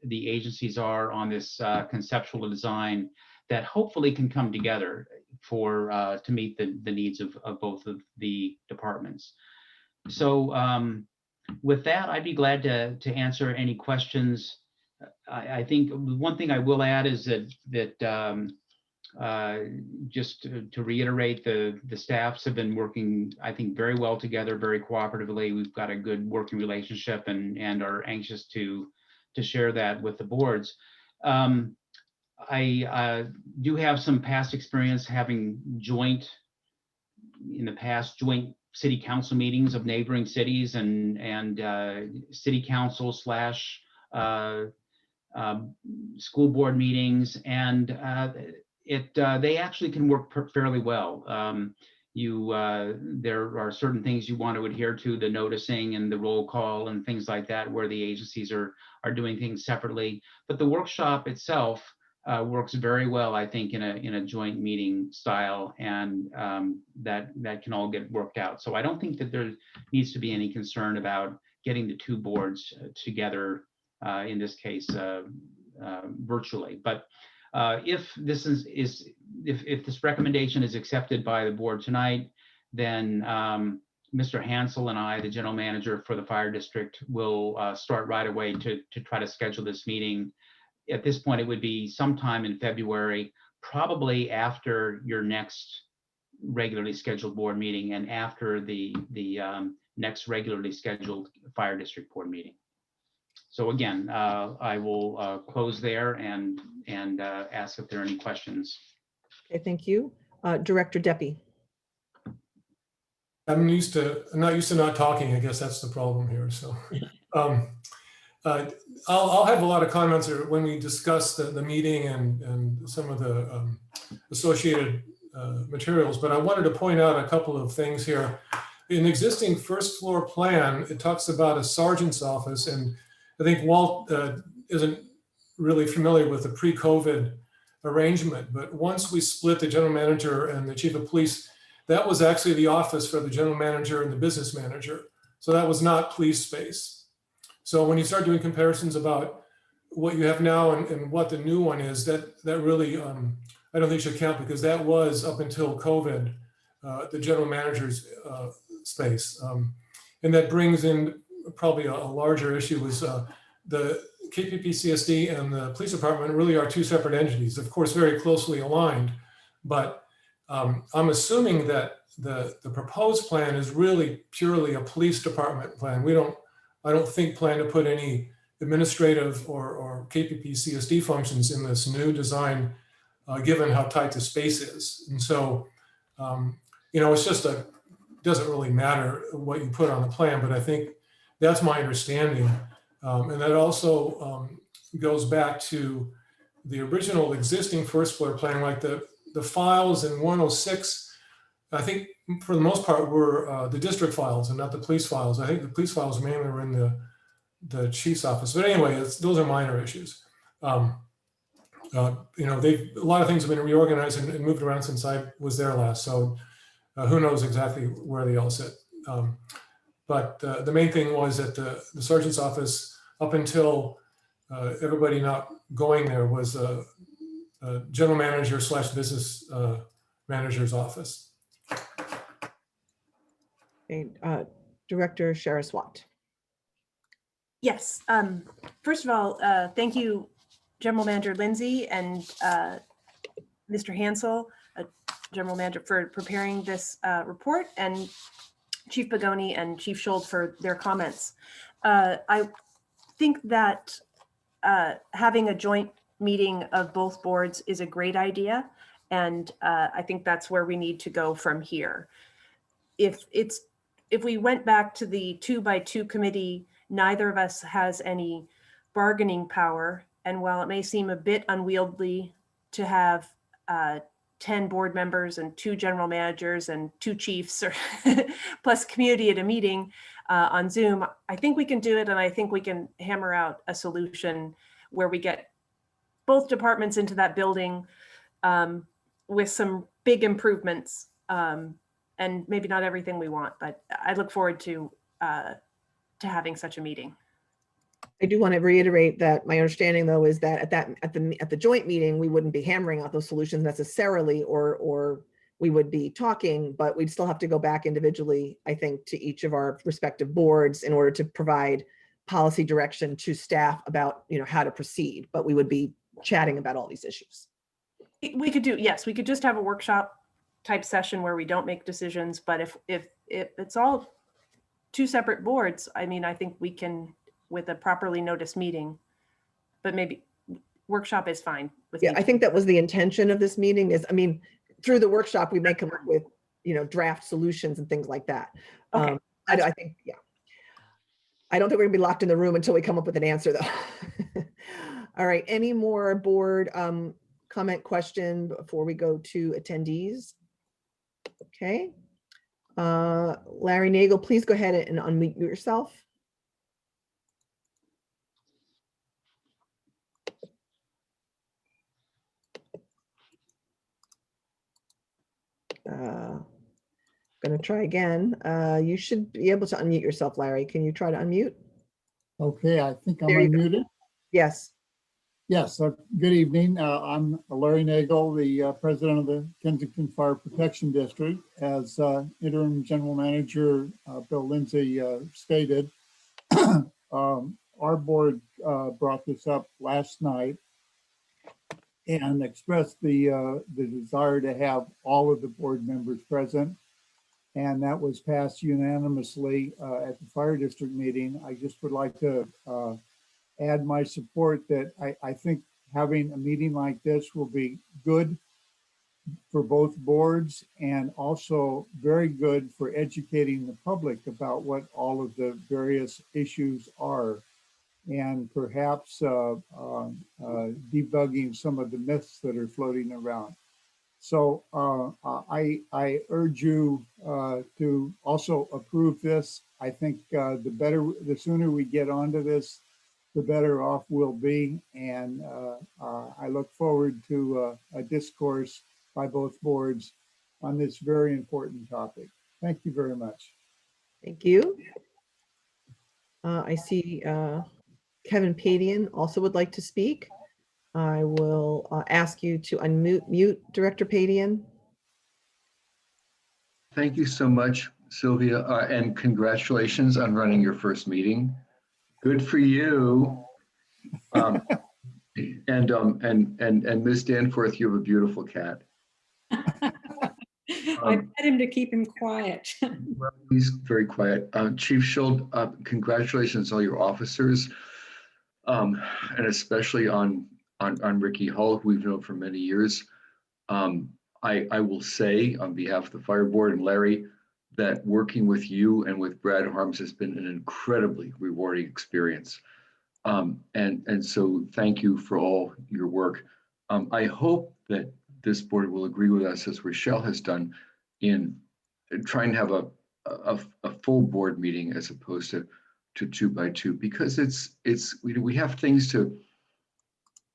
the agencies are on this conceptual design that hopefully can come together to meet the needs of both of the departments. So with that, I'd be glad to answer any questions. I think one thing I will add is that just to reiterate, the staffs have been working, I think, very well together, very cooperatively. We've got a good working relationship and are anxious to share that with the boards. I do have some past experience having joint city council meetings of neighboring cities and city council / school board meetings, and they actually can work fairly well. There are certain things you want to adhere to, the noticing and the roll call and things like that, where the agencies are doing things separately. But the workshop itself works very well, I think, in a joint meeting style, and that can all get worked out. So I don't think that there needs to be any concern about getting the 2 boards together, in this case, virtually. But if this recommendation is accepted by the board tonight, then Mr. Hansel and I, the general manager for the fire district, will start right away to try to schedule this meeting. At this point, it would be sometime in February, probably after your next regularly scheduled board meeting and after the next regularly scheduled fire district board meeting. So again, I will close there and ask if there are any questions. Okay, thank you. Director Deppie. I'm not used to not talking. I guess that's the problem here. So I'll have a lot of comments when we discuss the meeting and some of the associated materials, but I wanted to point out a couple of things here. In the existing first floor plan, it talks about a sergeant's office, and I think Walt isn't really familiar with the pre-COVID arrangement, but once we split the general manager and the chief of police, that was actually the office for the general manager and the business manager. So that was not police space. So when you start doing comparisons about what you have now and what the new one is, that really, I don't think should count, because that was up until COVID, the general manager's space. And that brings in probably a larger issue is the KPPCSD and the police department really are two separate entities, of course, very closely aligned, but I'm assuming that the proposed plan is really purely a police department plan. I don't think plan to put any administrative or KPPCSD functions in this new design, given how tight the space is. And so, it's just doesn't really matter what you put on the plan, but I think that's my understanding. And that also goes back to the original existing first floor plan, like the files in 106, I think for the most part were the district files and not the police files. I think the police files mainly were in the chief's office. But anyway, those are minor issues. A lot of things have been reorganized and moved around since I was there last. So who knows exactly where they all sit. But the main thing was that the sergeant's office, up until everybody not going there, was a general manager / business manager's office. Okay, Director Saraswat. Yes. First of all, thank you, General Manager Lindsey and Mr. Hansel, General Manager, for preparing this report, and Chief Pagoni and Chief Schold for their comments. I think that having a joint meeting of both boards is a great idea, and I think that's where we need to go from here. If we went back to the 2x2 committee, neither of us has any bargaining power, and while it may seem a bit unwieldy to have 10 board members and 2 general managers and 2 chiefs or plus community at a meeting on Zoom, I think we can do it, and I think we can hammer out a solution where we get both departments into that building with some big improvements, and maybe not everything we want, but I look forward to having such a meeting. I do want to reiterate that my understanding, though, is that at the joint meeting, we wouldn't be hammering out those solutions necessarily, or we would be talking, but we'd still have to go back individually, I think, to each of our respective boards in order to provide policy direction to staff about, how to proceed. But we would be chatting about all these issues. We could we could just have a workshop type session where we don't make decisions. But if it's all 2 separate boards, I mean, I think we can, with a properly noticed meeting, but maybe workshop is fine with me. I think that was the intention of this meeting through the workshop, we may come up with, draft solutions and things like that. Okay. I think, I don't think we're gonna be locked in the room until we come up with an answer, though. All right, any more board comment, question before we go to attendees? Okay. Larry Nagel, please go ahead and unmute yourself. Going to try again. You should be able to unmute yourself, Larry. Can you try to unmute? Okay, I think I'm There you go. unmuted. Yes. Yes, good evening. I'm Larry Nagel, the president of the Kensington Fire Protection District. As interim general manager, Bill Lindsey stated, our board brought this up last night and expressed the desire to have all of the board members present. And that was passed unanimously at the fire district meeting. I just would like to add my support that I think having a meeting like this will be good for both boards and also very good for educating the public about what all of the various issues are, and perhaps debugging some of the myths that are floating around. So I urge you to also approve this. I think the sooner we get onto this, the better off we'll be. And I look forward to a discourse by both boards on this very important topic. Thank you very much. Thank you. I see Kevin Padian also would like to speak. I will ask you to unmute Director Padian. Thank you so much, Sylvia, and congratulations on running your first meeting. Good for you. And Ms. Danforth, you have a beautiful cat. I bet him to keep him quiet. Well, he's very quiet. Chief Schuld, congratulations to all your officers, and especially on Ricky Hull, who we've known for many years. I will say on behalf of the fire board and Larry that working with you and with Brad Harms has been an incredibly rewarding experience. And so thank you for all your work. I hope that this board will agree with us, as Rochelle has done, in trying to have a full board meeting as opposed to 2 by 2, because we have things to.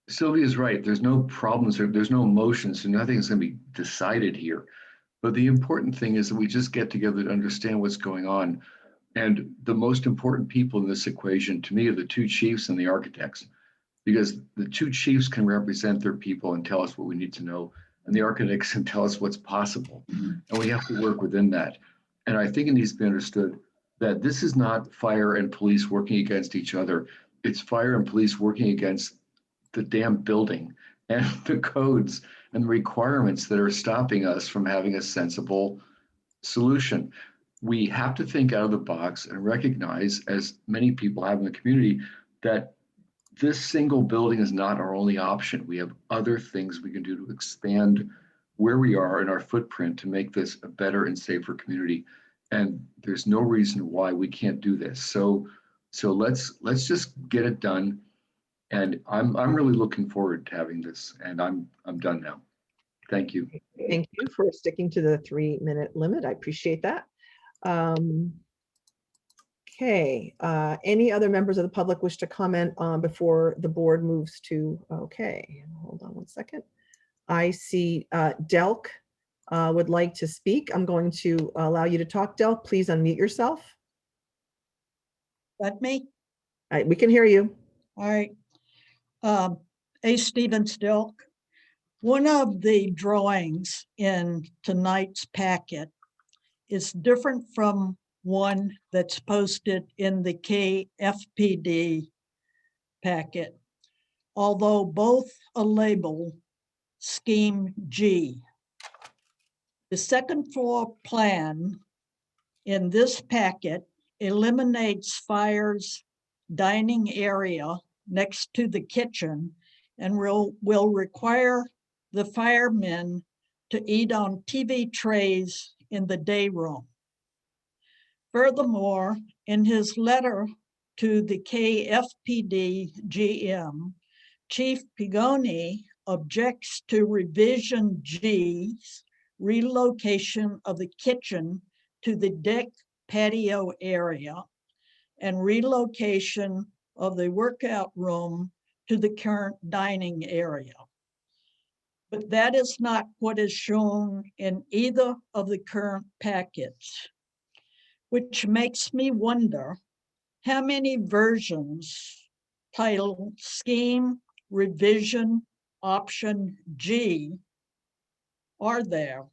Sylvia's right. There's no problems or there's no emotions, so nothing's going to be decided here. But the important thing is that we just get together to understand what's going on. And the most important people in this equation to me are the 2 chiefs and the architects, because the 2 chiefs can represent their people and tell us what we need to know, and the architects can tell us what's possible. And we have to work within that. And I think it needs to be understood that this is not fire and police working against each other. It's fire and police working against the damn building and the codes and the requirements that are stopping us from having a sensible solution. We have to think out of the box and recognize, as many people have in the community, that this single building is not our only option. We have other things we can do to expand where we are in our footprint to make this a better and safer community. And there's no reason why we can't do this. So let's just get it done. And I'm really looking forward to having this. And I'm done now. Thank you. Thank you for sticking to the 3-minute limit. I appreciate that. Okay, any other members of the public wish to comment on before the board moves to, okay, hold on one second. I see Delk would like to speak. I'm going to allow you to talk, Delk. Please unmute yourself. That me? We can hear you. All right. A. Stevens Delk. One of the drawings in tonight's packet is different from one that's posted in the KPPCSD packet, although both are labeled Scheme G. The second floor plan in this packet eliminates fire's dining area next to the kitchen and will require the firemen to eat on TV trays in the day room. Furthermore, in his letter to the KPPCSD GM, Chief Pigoni objects to revision G's relocation of the kitchen to the deck patio area and relocation of the workout room to the current dining area. But that is not what is shown in either of the current packets, which makes me wonder how many versions titled Scheme revision option G are there?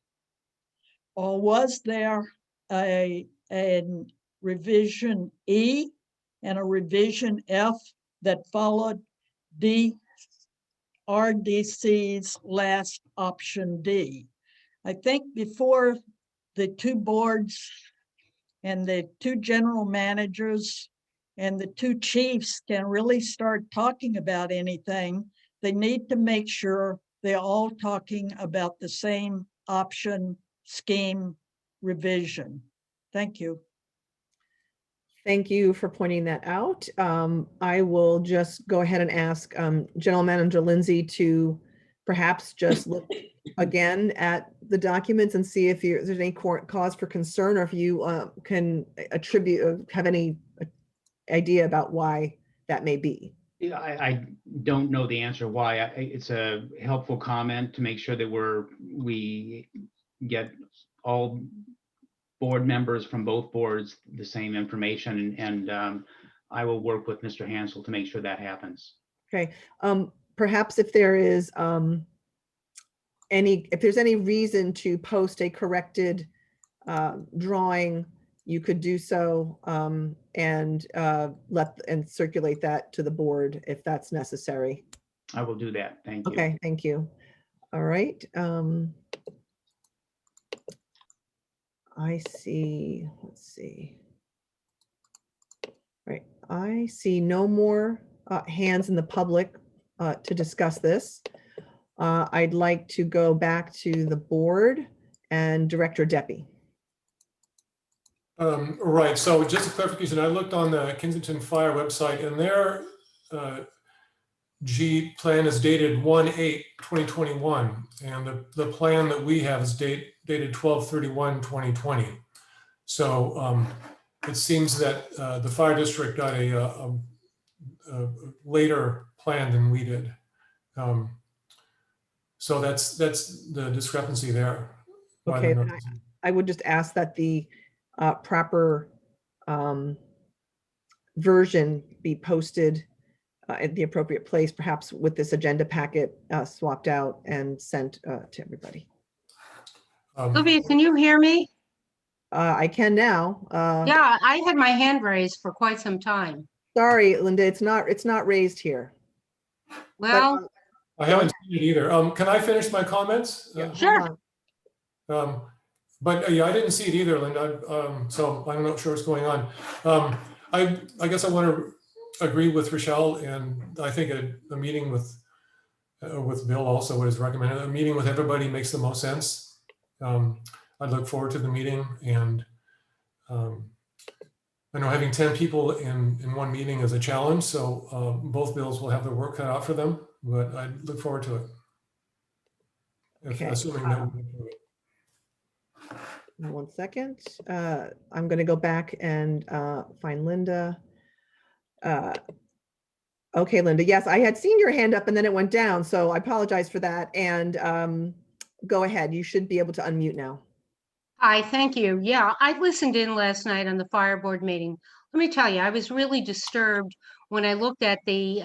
Or was there a revision E and a revision F that followed RDC's last option D? I think before the two boards and the two general managers and the two chiefs can really start talking about anything, they need to make sure they're all talking about the same option scheme revision. Thank you. Thank you for pointing that out. I will just go ahead and ask General Manager Lindsey to perhaps just look again at the documents and see if there's any cause for concern, or if you can have any idea about why that may be. Yeah, I don't know the answer why. It's a helpful comment to make sure that we get all board members from both boards the same information, and I will work with Mr. Hansel to make sure that happens. Okay. Perhaps if there is if there's any reason to post a corrected drawing, you could do so and circulate that to the board if that's necessary. I will do that. Thank you. Okay, thank you. All right. I see, let's see. Right, I see no more hands in the public to discuss this. I'd like to go back to the board and Director Deppie. Right, so just a clarification, I looked on the Kensington Fire website, and their G plan is dated 1/8/2021, and the plan that we have is dated 12/31/2020. So it seems that the fire district got a later plan than we did. So that's the discrepancy there. Okay, I would just ask that the proper version be posted at the appropriate place, perhaps with this agenda packet swapped out and sent to everybody. Sylvia, can you hear me? I can now. Yeah, I had my hand raised for quite some time. Sorry, Linda, it's not raised here. Well, I haven't seen it either. Can I finish my comments? sure. But yeah, I didn't see it either, Linda. So I'm not sure what's going on. I guess I want to agree with Rochelle, and I think a meeting with Bill also is recommended. A meeting with everybody makes the most sense. I look forward to the meeting, and I know having 10 people in one meeting is a challenge, so both bills will have their work cut out for them, but I look forward to it. Okay. Assuming that we approve it. 1 second. I'm going to go back and find Linda. Okay, Linda. Yes, I had seen your hand up and then it went down, so I apologize for that. And go ahead. You should be able to unmute now. Hi, thank you. Yeah, I listened in last night on the fire board meeting. Let me tell you, I was really disturbed when I looked at the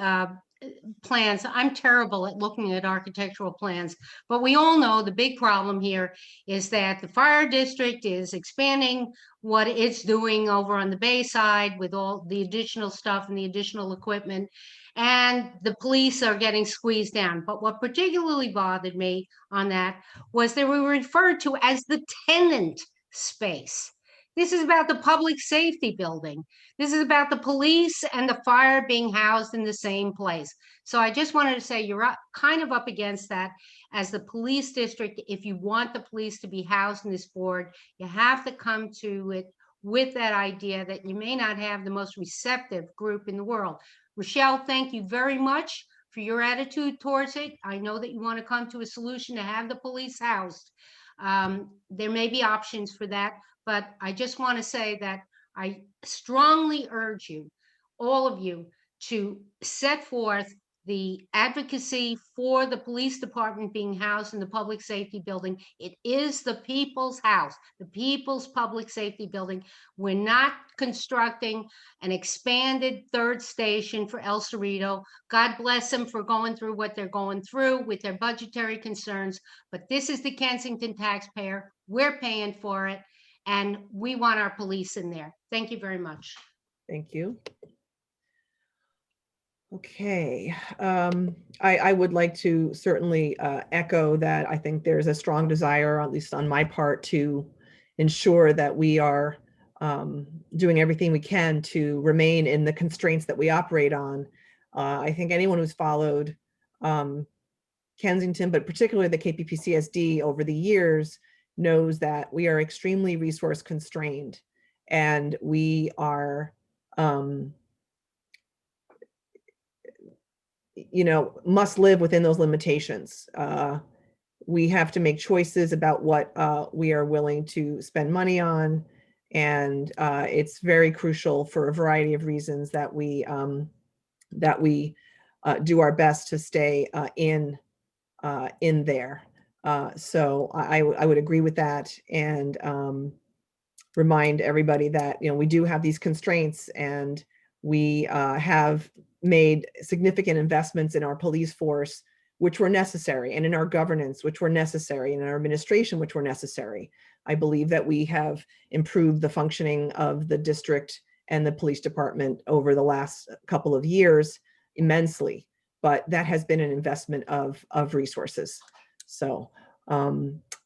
plans. I'm terrible at looking at architectural plans, but we all know the big problem here is that the fire district is expanding what it's doing over on the Bay side with all the additional stuff and the additional equipment, and the police are getting squeezed down. But what particularly bothered me on that was they were referred to as the tenant space. This is about the public safety building. This is about the police and the fire being housed in the same place. So I just wanted to say you're kind of up against that as the police district. If you want the police to be housed in this board, you have to come to it with that idea that you may not have the most receptive group in the world. Rochelle, thank you very much for your attitude towards it. I know that you want to come to a solution to have the police housed. There may be options for that, but I just want to say that I strongly urge you, all of you, to set forth the advocacy for the police department being housed in the public safety building. It is the people's house, the people's public safety building. We're not constructing an expanded third station for El Cerrito. God bless them for going through what they're going through with their budgetary concerns, but this is the Kensington taxpayer. We're paying for it, and we want our police in there. Thank you very much. Thank you. Okay, I would like to certainly echo that. I think there's a strong desire, at least on my part, to ensure that we are doing everything we can to remain in the constraints that we operate on. I think anyone who's followed Kensington, but particularly the KPPCSD over the years, knows that we are extremely resource constrained, and we are must live within those limitations. We have to make choices about what we are willing to spend money on. And it's very crucial for a variety of reasons that we do our best to stay in there. So I would agree with that, and remind everybody that, we do have these constraints, and we have made significant investments in our police force, which were necessary, and in our governance, which were necessary, and in our administration, which were necessary. I believe that we have improved the functioning of the district and the police department over the last couple of years immensely, but that has been an investment of resources. So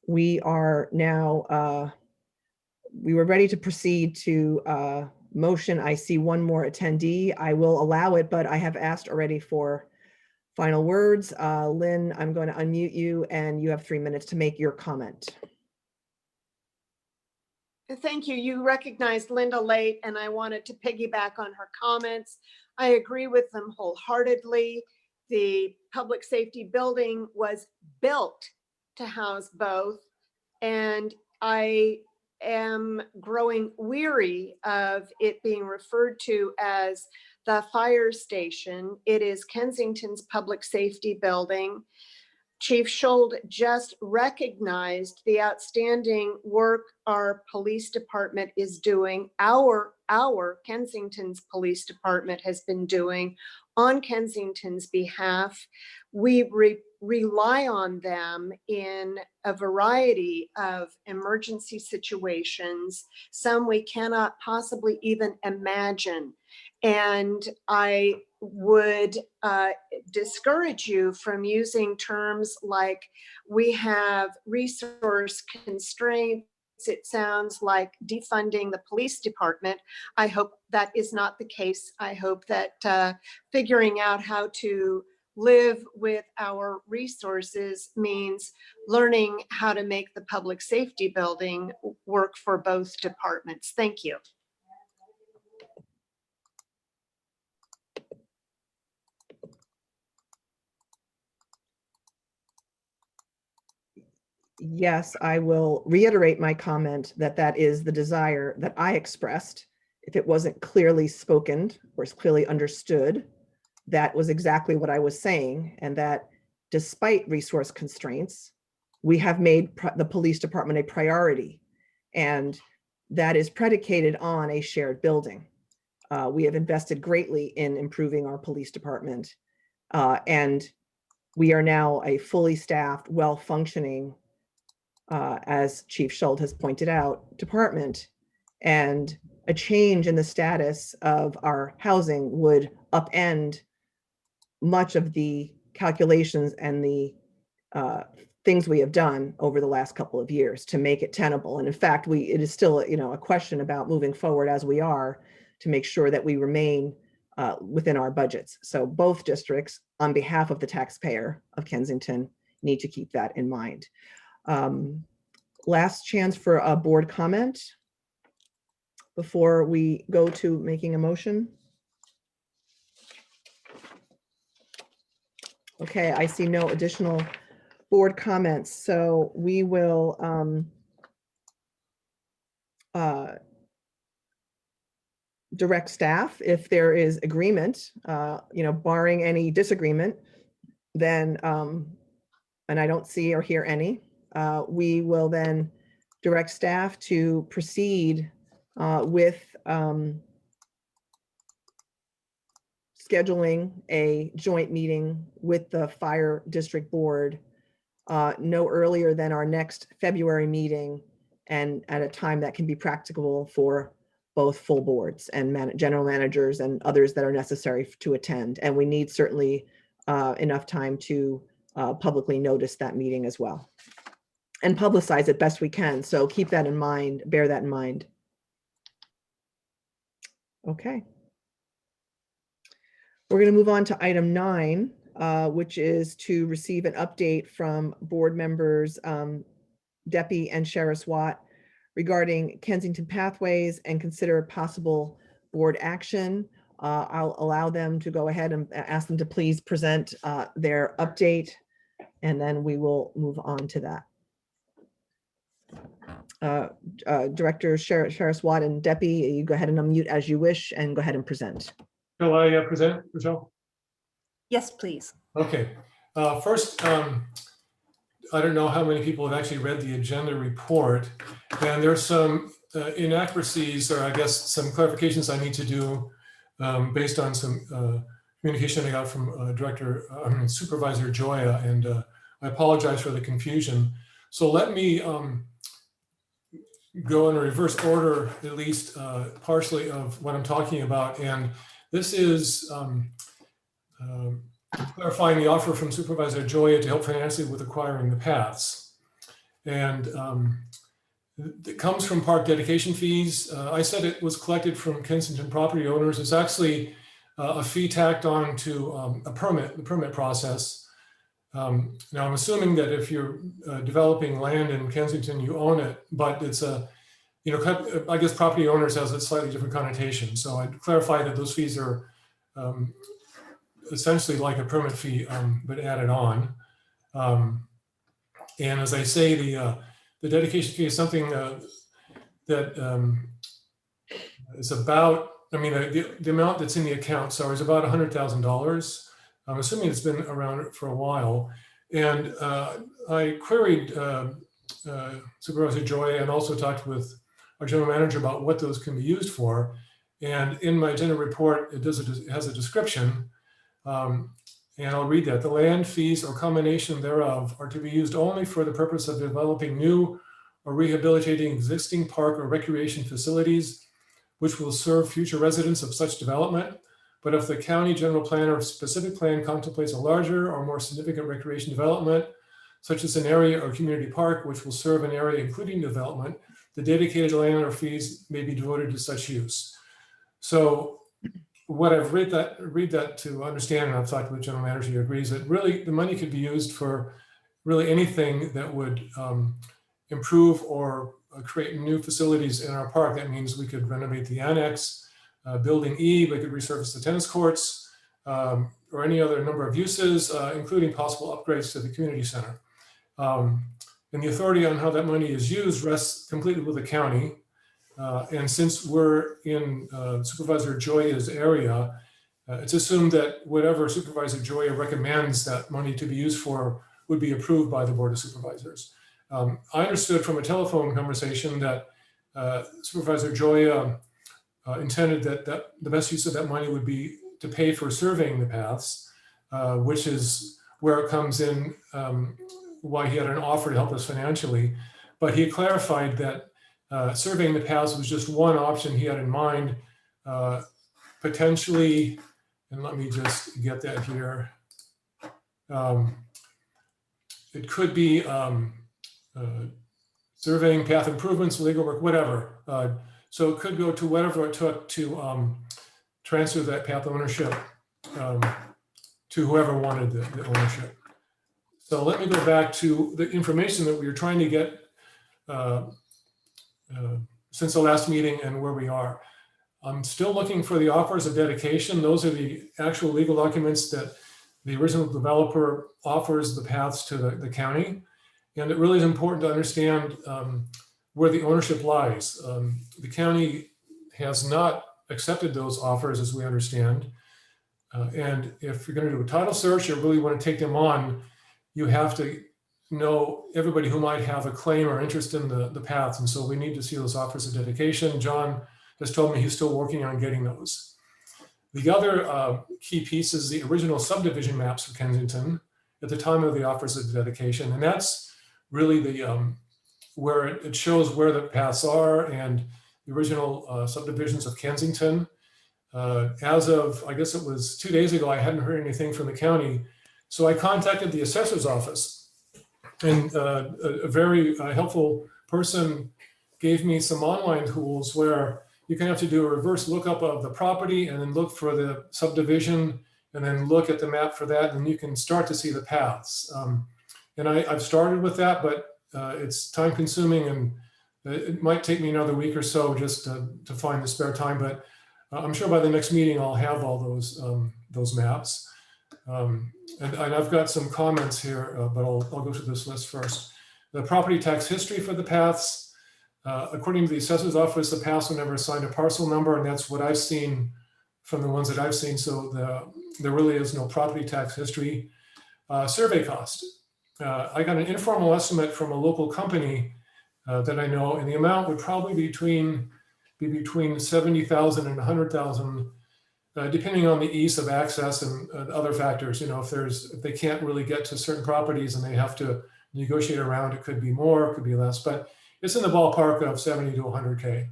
we are now, we were ready to proceed to motion. I see one more attendee. I will allow it, but I have asked already for final words. Lynn, I'm going to unmute you, and you have 3 minutes to make your comment. Thank you. You recognized Linda late, and I wanted to piggyback on her comments. I agree with them wholeheartedly. The public safety building was built to house both, and I am growing weary of it being referred to as the fire station. It is Kensington's public safety building. Chief Schold just recognized the outstanding work our police department is doing. Our Kensington's police department has been doing on Kensington's behalf. We rely on them in a variety of emergency situations, some we cannot possibly even imagine. And I would discourage you from using terms like we have resource constraints. It sounds like defunding the police department. I hope that is not the case. I hope that figuring out how to live with our resources means learning how to make the public safety building work for both departments. Thank you. Yes, I will reiterate my comment that that is the desire that I expressed. If it wasn't clearly spoken or clearly understood, that was exactly what I was saying, and that despite resource constraints, we have made the police department a priority, and that is predicated on a shared building. We have invested greatly in improving our police department, and we are now a fully staffed, well-functioning, as Chief Schold has pointed out, department, and a change in the status of our housing would upend much of the calculations and the things we have done over the last couple of years to make it tenable. And in fact, it is still, a question about moving forward as we are to make sure that we remain within our budgets. So both districts, on behalf of the taxpayer of Kensington, need to keep that in mind. Last chance for a board comment before we go to making a motion. Okay, I see no additional board comments, so we will direct staff, if there is agreement, barring any disagreement, then, and I don't see or hear any, we will then direct staff to proceed with scheduling a joint meeting with the Fire District Board no earlier than our next February meeting, and at a time that can be practicable for both full boards and general managers and others that are necessary to attend. And we need certainly enough time to publicly notice that meeting as well and publicize it best we can. So keep that in mind, bear that in mind. Okay. We're going to move on to item 9, which is to receive an update from board members Deppie and Sheriff Watt regarding Kensington pathways and consider possible board action. I'll allow them to go ahead and ask them to please present their update, and then we will move on to that. Director Sheriff Watt and Deppie, you go ahead and unmute as you wish and go ahead and present. Shall I present, Rochelle? Yes, please. Okay. First, I don't know how many people have actually read the agenda report, and there's some inaccuracies, or I guess some clarifications I need to do based on some communication I got from Supervisor Joya, and I apologize for the confusion. So let me go in a reverse order, at least partially, of what I'm talking about. And this is clarifying the offer from Supervisor Joya to help financially with acquiring the paths. And it comes from park dedication fees. I said it was collected from Kensington property owners. It's actually a fee tacked on to the permit process. Now I'm assuming that if you're developing land in Kensington, you own it, but it's a, I guess property owners has a slightly different connotation. So I'd clarify that those fees are essentially like a permit fee, but added on. And as I say, the dedication fee is something that is about, the amount that's in the account, so it's about $100,000. I'm assuming it's been around for a while. And I queried Supervisor Joy and also talked with our general manager about what those can be used for. And in my general report, it has a description. And I'll read that. The land fees or combination thereof are to be used only for the purpose of developing new or rehabilitating existing park or recreation facilities, which will serve future residents of such development. But if the county general plan or specific plan contemplates a larger or more significant recreation development, such as an area or community park, which will serve an area including development, the dedicated land or fees may be devoted to such use. So what I've read that to understand, and I've talked with the general manager, he agrees that really the money could be used for really anything that would improve or create new facilities in our park. That means we could renovate the annex, building E, we could resurface the tennis courts, or any other number of uses, including possible upgrades to the community center. And the authority on how that money is used rests completely with the county. And since we're in Supervisor Joya's area, it's assumed that whatever Supervisor Joya recommends that money to be used for would be approved by the Board of Supervisors. I understood from a telephone conversation that Supervisor Joya intended that the best use of that money would be to pay for surveying the paths, which is where it comes in, why he had an offer to help us financially. But he clarified that surveying the paths was just one option he had in mind, potentially, and let me just get that here. It could be surveying, path improvements, legal work, whatever. So it could go to whatever it took to transfer that path ownership to whoever wanted the ownership. So let me go back to the information that we were trying to get since the last meeting and where we are. I'm still looking for the offers of dedication. Those are the actual legal documents that the original developer offers the paths to the county. And it really is important to understand where the ownership lies. The county has not accepted those offers, as we understand. And if you're going to do a title search or really want to take them on, you have to know everybody who might have a claim or interest in the paths. And so we need to see those offers of dedication. John has told me he's still working on getting those. The other key piece is the original subdivision maps for Kensington at the time of the offers of dedication. And that's really the where it shows where the paths are and the original subdivisions of Kensington. As of, I guess it was 2 days ago, I hadn't heard anything from the county. So I contacted the assessor's office, and a very helpful person gave me some online tools where you can have to do a reverse lookup of the property and then look for the subdivision and then look at the map for that, and you can start to see the paths. And I've started with that, but it's time consuming, and it might take me another week or so just to find the spare time, but I'm sure by the next meeting I'll have all those maps. And I've got some comments here, but I'll go through this list first. The property tax history for the paths. According to the assessor's office, the paths were never assigned a parcel number, and that's what I've seen from the ones that I've seen. So there really is no property tax history. Survey cost. I got an informal estimate from a local company that I know, and the amount would probably be between 70,000 and 100,000, depending on the ease of access and other factors. You know, if they can't really get to certain properties and they have to negotiate around, it could be more, it could be less, but it's in the ballpark of 70 to 100K.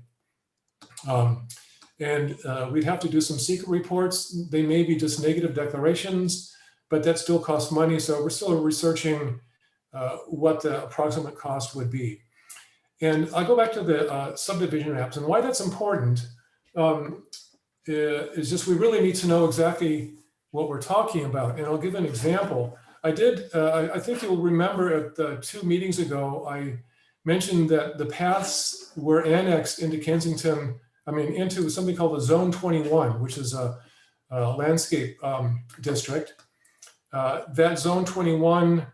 And we'd have to do some secret reports. They may be just negative declarations, but that still costs money. So we're still researching what the approximate cost would be. And I'll go back to the subdivision maps, and why that's important is just we really need to know exactly what we're talking about. And I'll give an example. I think you'll remember at 2 meetings ago, I mentioned that the paths were annexed into Kensington, into something called the Zone 21, which is a landscape district. That Zone 21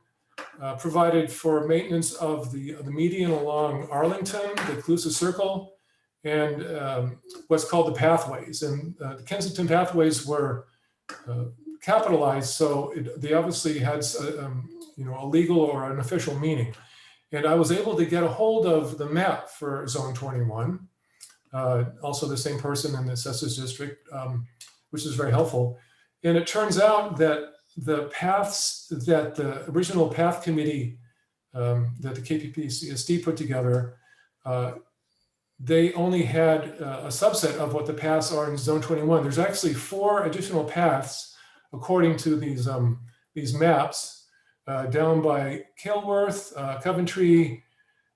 provided for maintenance of the median along Arlington, the Calusa Circle, and what's called the pathways. And the Kensington pathways were capitalized, so they obviously had a legal or an official meaning. And I was able to get a hold of the map for Zone 21, also the same person in the Assessors District, which is very helpful. And it turns out that the paths that the original path committee that the KPPCSD put together, they only had a subset of what the paths are in Zone 21. There's actually 4 additional paths according to these maps down by Kenilworth, Coventry,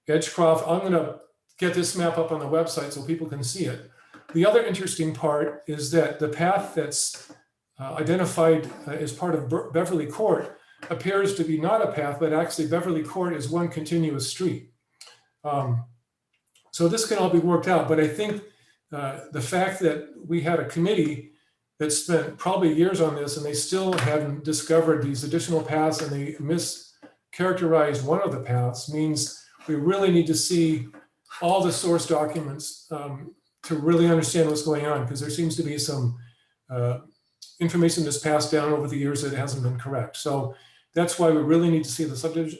Edgecroft. I'm going to get this map up on the website so people can see it. The other interesting part is that the path that's identified as part of Beverly Court appears to be not a path, but actually Beverly Court is one continuous street. So this can all be worked out, but I think the fact that we had a committee that spent probably years on this and they still hadn't discovered these additional paths and they mischaracterized one of the paths means we really need to see all the source documents to really understand what's going on, because there seems to be some information that's passed down over the years that hasn't been correct. So that's why we really need to see the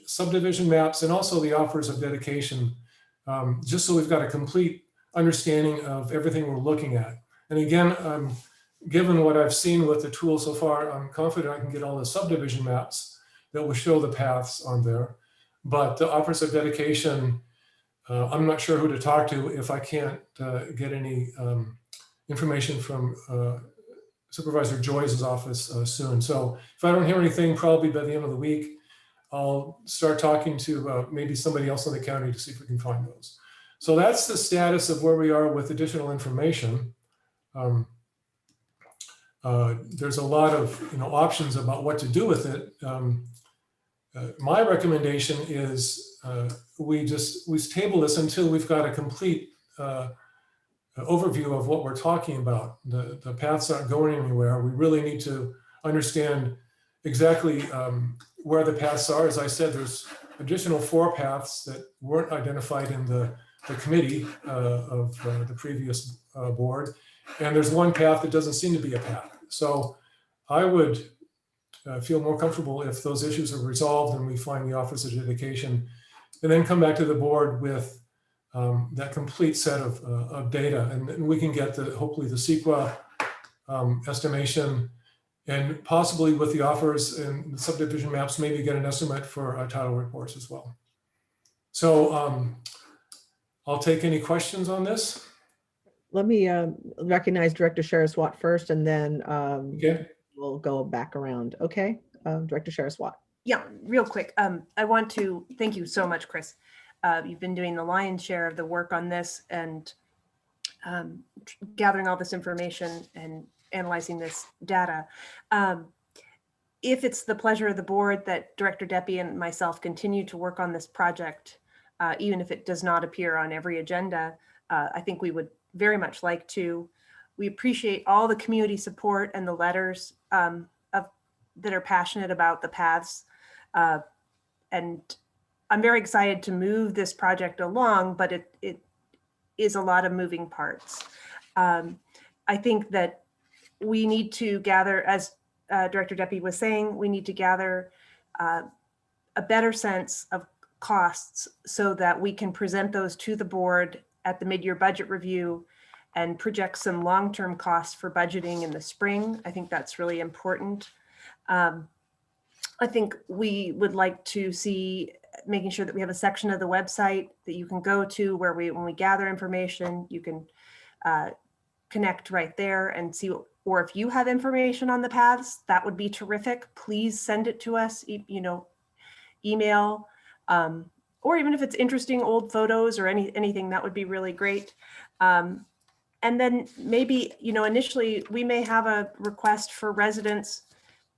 subdivision maps and also the offers of dedication, just so we've got a complete understanding of everything we're looking at. And again, given what I've seen with the tool so far, I'm confident I can get all the subdivision maps that will show the paths on there. But the offers of dedication, I'm not sure who to talk to if I can't get any information from Supervisor Joyce's office soon. So if I don't hear anything, probably by the end of the week, I'll start talking to maybe somebody else in the county to see if we can find those. So that's the status of where we are with additional information. There's a lot of options about what to do with it. My recommendation is we table this until we've got a complete overview of what we're talking about. The paths aren't going anywhere. We really need to understand exactly where the paths are. As I said, there's additional 4 paths that weren't identified in the committee of the previous board. and there's one path that doesn't seem to be a path. So I would feel more comfortable if those issues are resolved and we find the Office of Dedication, and then come back to the board with that complete set of data, and we can get hopefully the CEQA estimation, and possibly with the offers and the subdivision maps, maybe get an estimate for title reports as well. So I'll take any questions on this. Let me recognize Director Saraswat first, and then Okay. we'll go back around. Okay, Director Saraswat. Yeah, real quick. I want to thank you so much, Chris. You've been doing the lion's share of the work on this and gathering all this information and analyzing this data. If it's the pleasure of the board that Director Deppie and myself continue to work on this project, even if it does not appear on every agenda, I think we would very much like to. We appreciate all the community support and the letters that are passionate about the paths. And I'm very excited to move this project along, but it is a lot of moving parts. I think that we need to gather, as Director Deppie was saying, we need to gather a better sense of costs so that we can present those to the board at the mid-year budget review and project some long-term costs for budgeting in the spring. I think that's really important. I think we would like to see making sure that we have a section of the website that you can go to where when we gather information, you can connect right there and see, or if you have information on the paths, that would be terrific. Please send it to us, email, or even if it's interesting old photos or anything, that would be really great. And then maybe, initially we may have a request for residents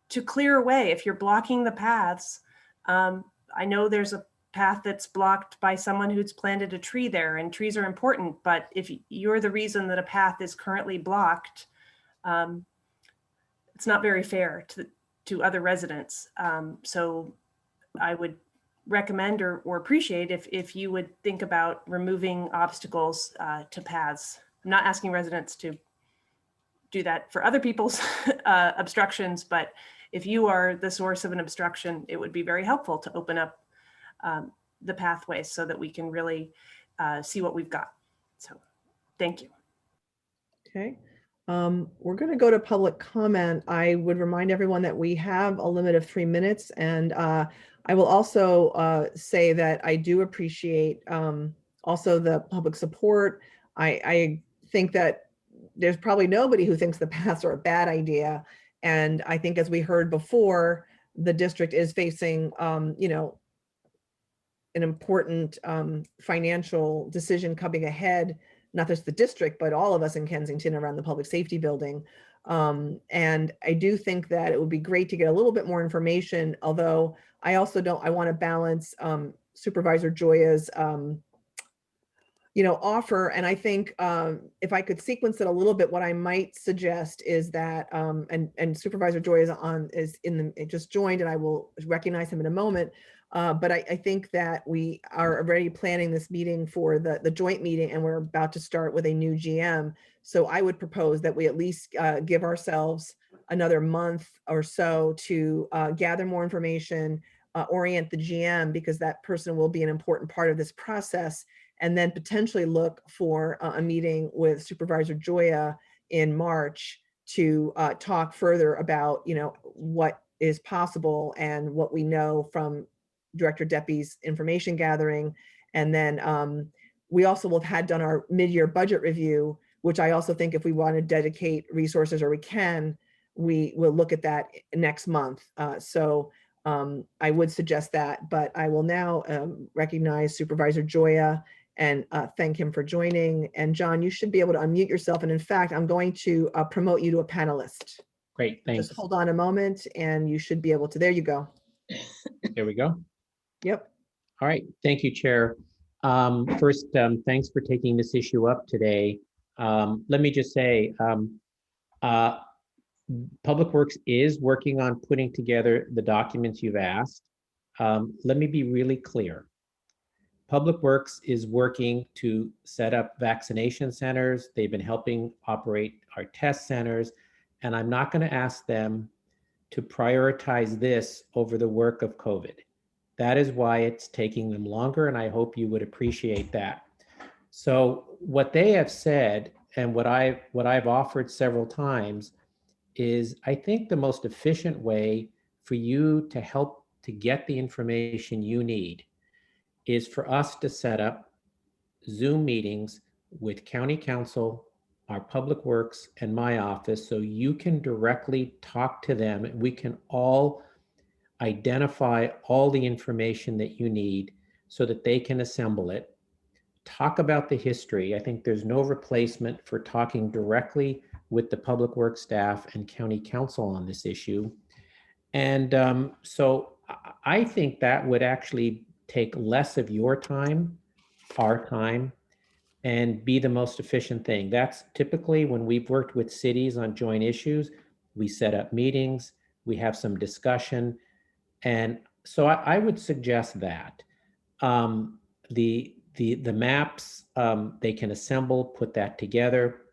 to clear away if you're blocking the paths. I know there's a path that's blocked by someone who's planted a tree there, and trees are important, but if you're the reason that a path is currently blocked, it's not very fair to other residents. So I would recommend or appreciate if you would think about removing obstacles to paths. I'm not asking residents to do that for other people's obstructions, but if you are the source of an obstruction, it would be very helpful to open up the pathways so that we can really see what we've got. So thank you. Okay. We're going to go to public comment. I would remind everyone that we have a limit of 3 minutes, and I will also say that I do appreciate also the public support. I think that there's probably nobody who thinks the paths are a bad idea. And I think, as we heard before, the district is facing, an important financial decision coming ahead, not just the district, but all of us in Kensington around the public safety building. And I do think that it would be great to get a little bit more information, although I also I want to balance Supervisor Joya's offer. And I think if I could sequence it a little bit, what I might suggest is that, and Supervisor Joy just joined, and I will recognize him in a moment. But I think that we are already planning this meeting for the joint meeting, and we're about to start with a new GM. So I would propose that we at least give ourselves another month or so to gather more information, orient the GM, because that person will be an important part of this process, and then potentially look for a meeting with Supervisor Joya in March to talk further about, what is possible and what we know from Director Deppie's information gathering. And then we also will have had done our mid-year budget review, which I also think if we want to dedicate resources, or we will look at that next month. So I would suggest that, but I will now recognize Supervisor Joya and thank him for joining. And John, you should be able to unmute yourself. And in fact, I'm going to promote you to a panelist. Great, thanks. Just hold on a moment and you should be able to, there you go. There we go. Yep. All right, thank you, Chair. First, thanks for taking this issue up today. Let me just say, Public Works is working on putting together the documents you've asked. Let me be really clear. Public Works is working to set up vaccination centers. They've been helping operate our test centers, and I'm not going to ask them to prioritize this over the work of COVID. That is why it's taking them longer, and I hope you would appreciate that. So what they have said, and what I've offered several times, is I think the most efficient way for you to help to get the information you need is for us to set up Zoom meetings with County Council, our Public Works, and my office, so you can directly talk to them. We can all identify all the information that you need so that they can assemble it. Talk about the history. I think there's no replacement for talking directly with the Public Works staff and County Council on this issue. And so I think that would actually take less of your time, our time, and be the most efficient thing. That's typically when we've worked with cities on joint issues, we set up meetings, we have some discussion. And so I would suggest that. The maps, they can assemble, put that together.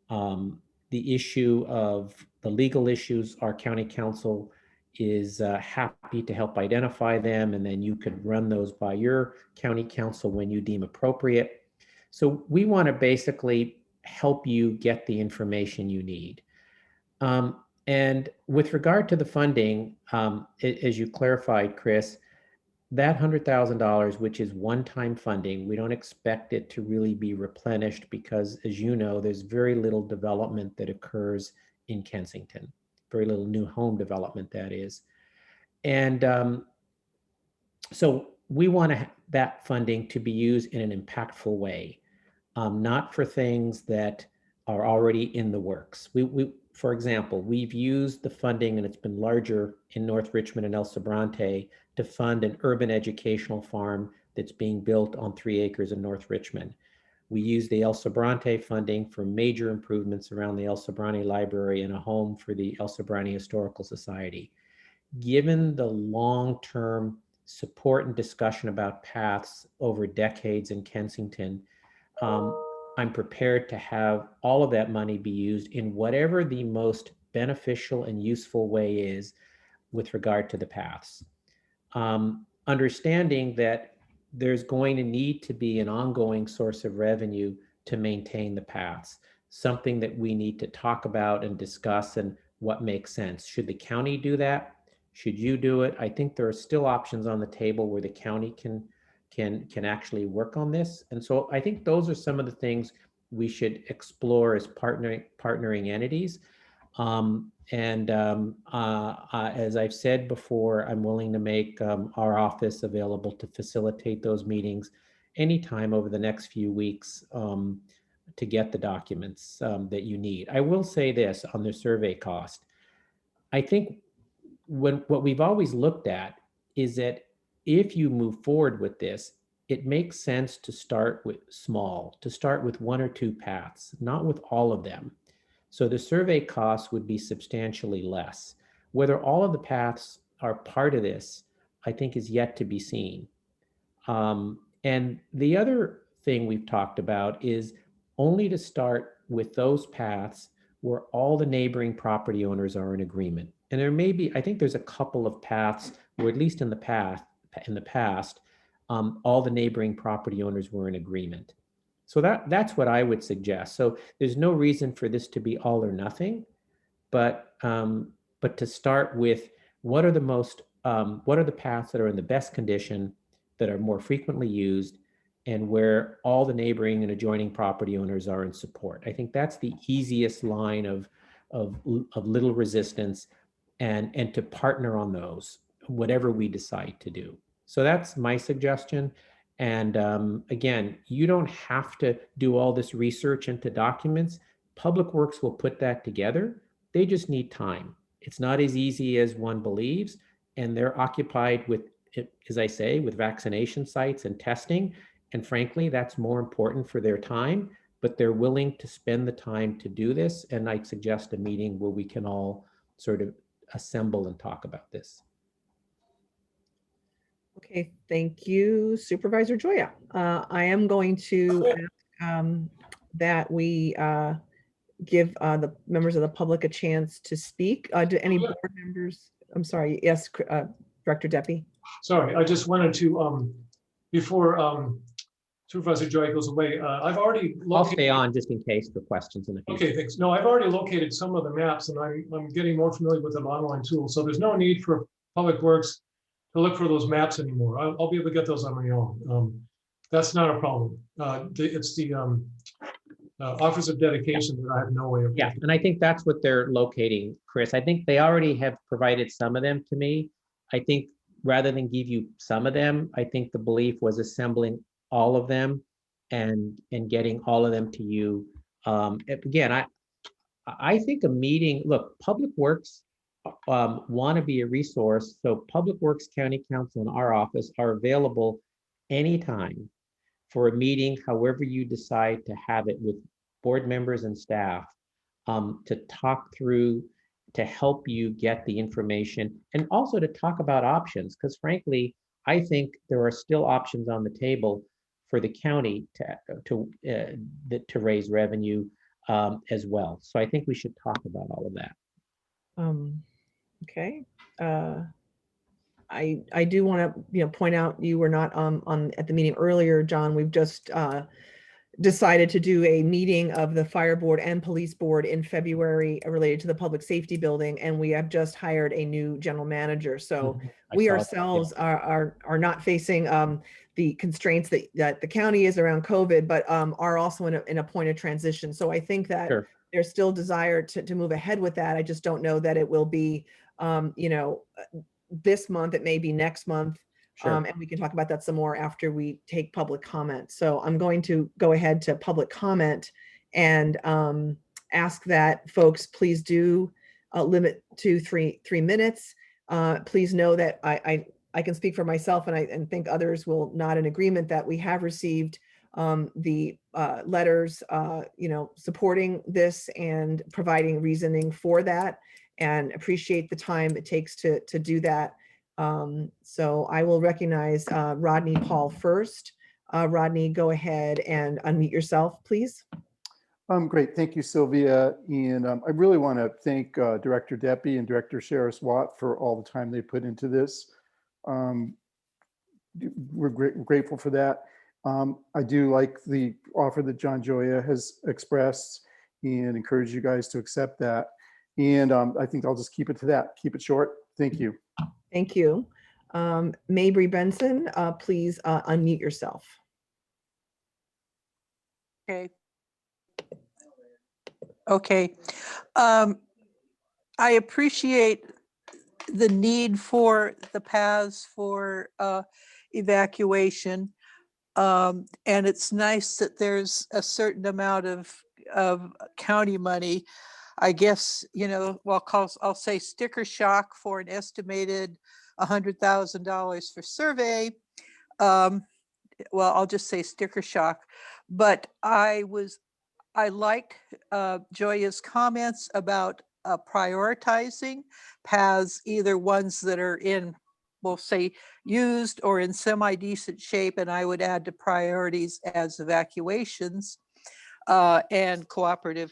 The issue of the legal issues, our county council is happy to help identify them, and then you could run those by your county council when you deem appropriate. So we want to basically help you get the information you need. And with regard to the funding, as you clarified, Chris, that $100,000, which is one-time funding, we don't expect it to really be replenished because, as you know, there's very little development that occurs in Kensington, very little new home development, that is. And so we want that funding to be used in an impactful way, not for things that are already in the works. For example, we've used the funding, and it's been larger in North Richmond and El Sobrante, to fund an urban educational farm that's being built on 3 acres in North Richmond. We use the El Sobrante funding for major improvements around the El Sobrante Library and a home for the El Sobrante Historical Society. Given the long-term support and discussion about paths over decades in Kensington, I'm prepared to have all of that money be used in whatever the most beneficial and useful way is with regard to the paths. Understanding that there's going to need to be an ongoing source of revenue to maintain the paths, something that we need to talk about and discuss and what makes sense. Should the county do that? Should you do it? I think there are still options on the table where the county can actually work on this. And so I think those are some of the things we should explore as partnering entities. As I've said before, I'm willing to make our office available to facilitate those meetings anytime over the next few weeks to get the documents that you need. I will say this on the survey cost. I think what we've always looked at is that if you move forward with this, it makes sense to start with small, to start with 1 or 2 paths, not with all of them. So the survey costs would be substantially less. Whether all of the paths are part of this, I think, is yet to be seen. And the other thing we've talked about is only to start with those paths where all the neighboring property owners are in agreement. And there may be, I think there's a couple of paths where, at least in the past, all the neighboring property owners were in agreement. So that's what I would suggest. So there's no reason for this to be all or nothing, but to start with what are the paths that are in the best condition, that are more frequently used, and where all the neighboring and adjoining property owners are in support. I think that's the easiest line of little resistance, and to partner on those, whatever we decide to do. So that's my suggestion. And again, you don't have to do all this research into documents. Public Works will put that together. They just need time. It's not as easy as one believes, and they're occupied with, as I say, with vaccination sites and testing. And frankly, that's more important for their time, but they're willing to spend the time to do this. And I'd suggest a meeting where we can all sort of assemble and talk about this. Okay, thank you, Supervisor Joya. I am going to ask that we give the members of the public a chance to speak. Do any board members, I'm sorry, yes, Director Deppie? Sorry, I just wanted to, before Supervisor Joy goes away, I've already I'll stay located. on just in case for questions in the future. Okay, thanks. No, I've already located some of the maps and I'm getting more familiar with an online tool. So there's no need for Public Works to look for those maps anymore. I'll be able to get those on my own. That's not a problem. It's the Office of Dedication that I have no way of. Yeah, and I think that's what they're locating, Chris. I think they already have provided some of them to me. I think rather than give you some of them, I think the belief was assembling all of them and getting all of them to you. Again, I think a meeting, look, Public Works want to be a resource. So Public Works, County Council, and our office are available anytime for a meeting, however you decide to have it with board members and staff, to talk through, to help you get the information, and also to talk about options. Because frankly, I think there are still options on the table for the county to raise revenue as well. So I think we should talk about all of that. Okay. I do want to point out you were not at the meeting earlier, John. We've just decided to do a meeting of the fire board and police board in February related to the public safety building, and we have just hired a new general manager. So we ourselves are not facing the constraints that the county is around COVID, but are also in a point of transition. So I think that there's still desire to move ahead with that. I just don't know that it will be this month. It may be next month. And we can talk about that some more after we take public comment. So I'm going to go ahead to public comment and ask that folks please do limit to three minutes. Please know that I can speak for myself, and think others will nod in agreement that we have received the letters, supporting this and providing reasoning for that, and appreciate the time it takes to do that. So I will recognize Rodney Paul first. Rodney, go ahead and unmute yourself, please. Great. Thank you, Sylvia. And I really want to thank Director Deppie and Director Sharis-Watt for all the time they put into this. We're grateful for that. I do like the offer that John Joya has expressed and encourage you guys to accept that. And I think I'll just keep it to that. Keep it short. Thank you. Thank you. Mabry Benson, please unmute yourself. Okay. I appreciate the need for the paths for evacuation. And it's nice that there's a certain amount of county money. I guess, well, I'll say sticker shock for an estimated $100,000 for survey. Well, I'll just say sticker shock. But I liked Joya's comments about prioritizing paths, either ones that are in, we'll say, used or in semi-decent shape, and I would add to priorities as evacuations and cooperative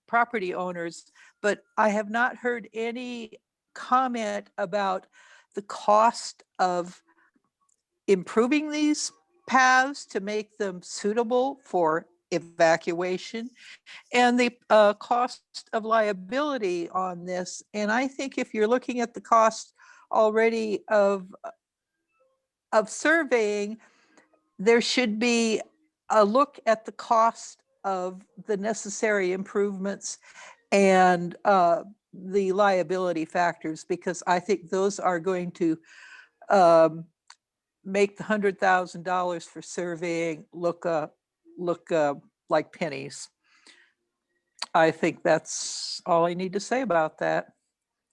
property owners. But I have not heard any comment about the cost of improving these paths to make them suitable for evacuation and the cost of liability on this. And I think if you're looking at the cost already of surveying, there should be a look at the cost of the necessary improvements and the liability factors, because I think those are going to make the $100,000 for surveying look like pennies. I think that's all I need to say about that.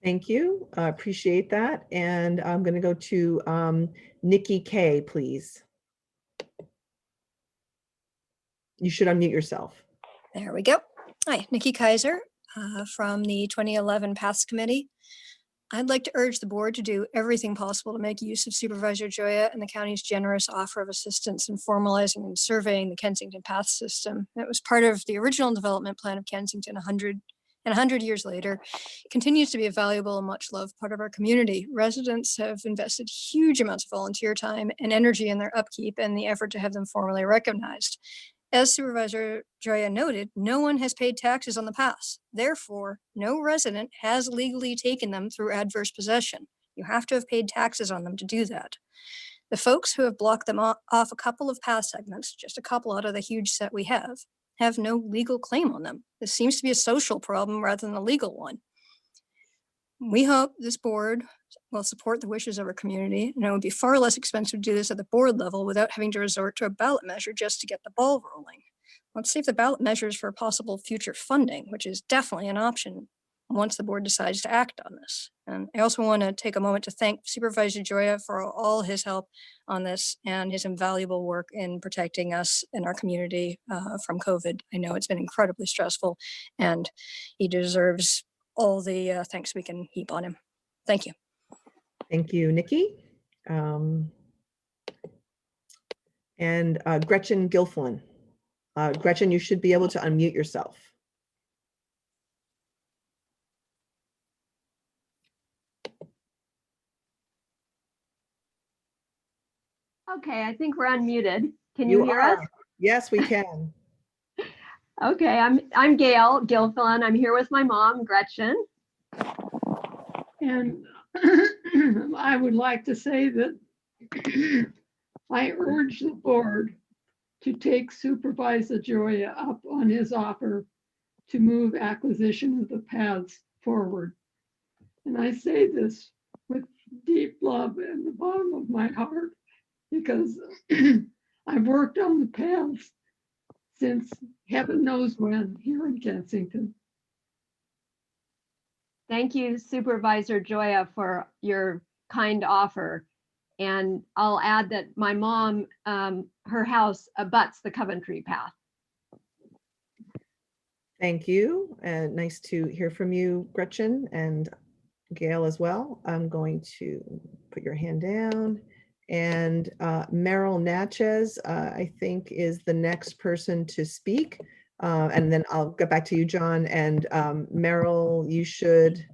Thank you. I appreciate that. And I'm going to go to Nikki K, please. You should unmute yourself. There we go. Hi, Nikki Kaiser from the 2011 Paths Committee. I'd like to urge the board to do everything possible to make use of Supervisor Joya and the county's generous offer of assistance in formalizing and surveying the Kensington Path System. That was part of the original development plan of Kensington 100 years later. It continues to be a valuable and much loved part of our community. Residents have invested huge amounts of volunteer time and energy in their upkeep and the effort to have them formally recognized. As Supervisor Joya noted, no one has paid taxes on the paths. Therefore, no resident has legally taken them through adverse possession. You have to have paid taxes on them to do that. The folks who have blocked them off a couple of path segments, just a couple out of the huge set we have no legal claim on them. This seems to be a social problem rather than a legal one. We hope this board will support the wishes of our community, and it would be far less expensive to do this at the board level without having to resort to a ballot measure just to get the ball rolling. Let's save the ballot measures for possible future funding, which is definitely an option once the board decides to act on this. And I also want to take a moment to thank Supervisor Joya for all his help on this and his invaluable work in protecting us and our community from COVID. I know it's been incredibly stressful, and he deserves all the thanks we can heap on him. Thank you. Thank you, Nikki. And Gretchen Gilflin. Gretchen, you should be able to unmute yourself. Okay, I think we're unmuted. Can you hear us? Yes, we can. Okay, I'm Gail Gilfillan. I'm here with my mom, Gretchen. And I would like to say that I urge the board to take Supervisor Joya up on his offer to move acquisition of the paths forward. And I say this with deep love in the bottom of my heart, because I've worked on the paths since heaven knows when here in Kensington. Thank you, Supervisor Joya, for your kind offer. And I'll add that my mom, her house abuts the Coventry path. Thank you. And nice to hear from you, Gretchen, and Gail as well. I'm going to put your hand down. And Meryl Natchez, I think, is the next person to speak. And then I'll get back to you, John. And Meryl, you should,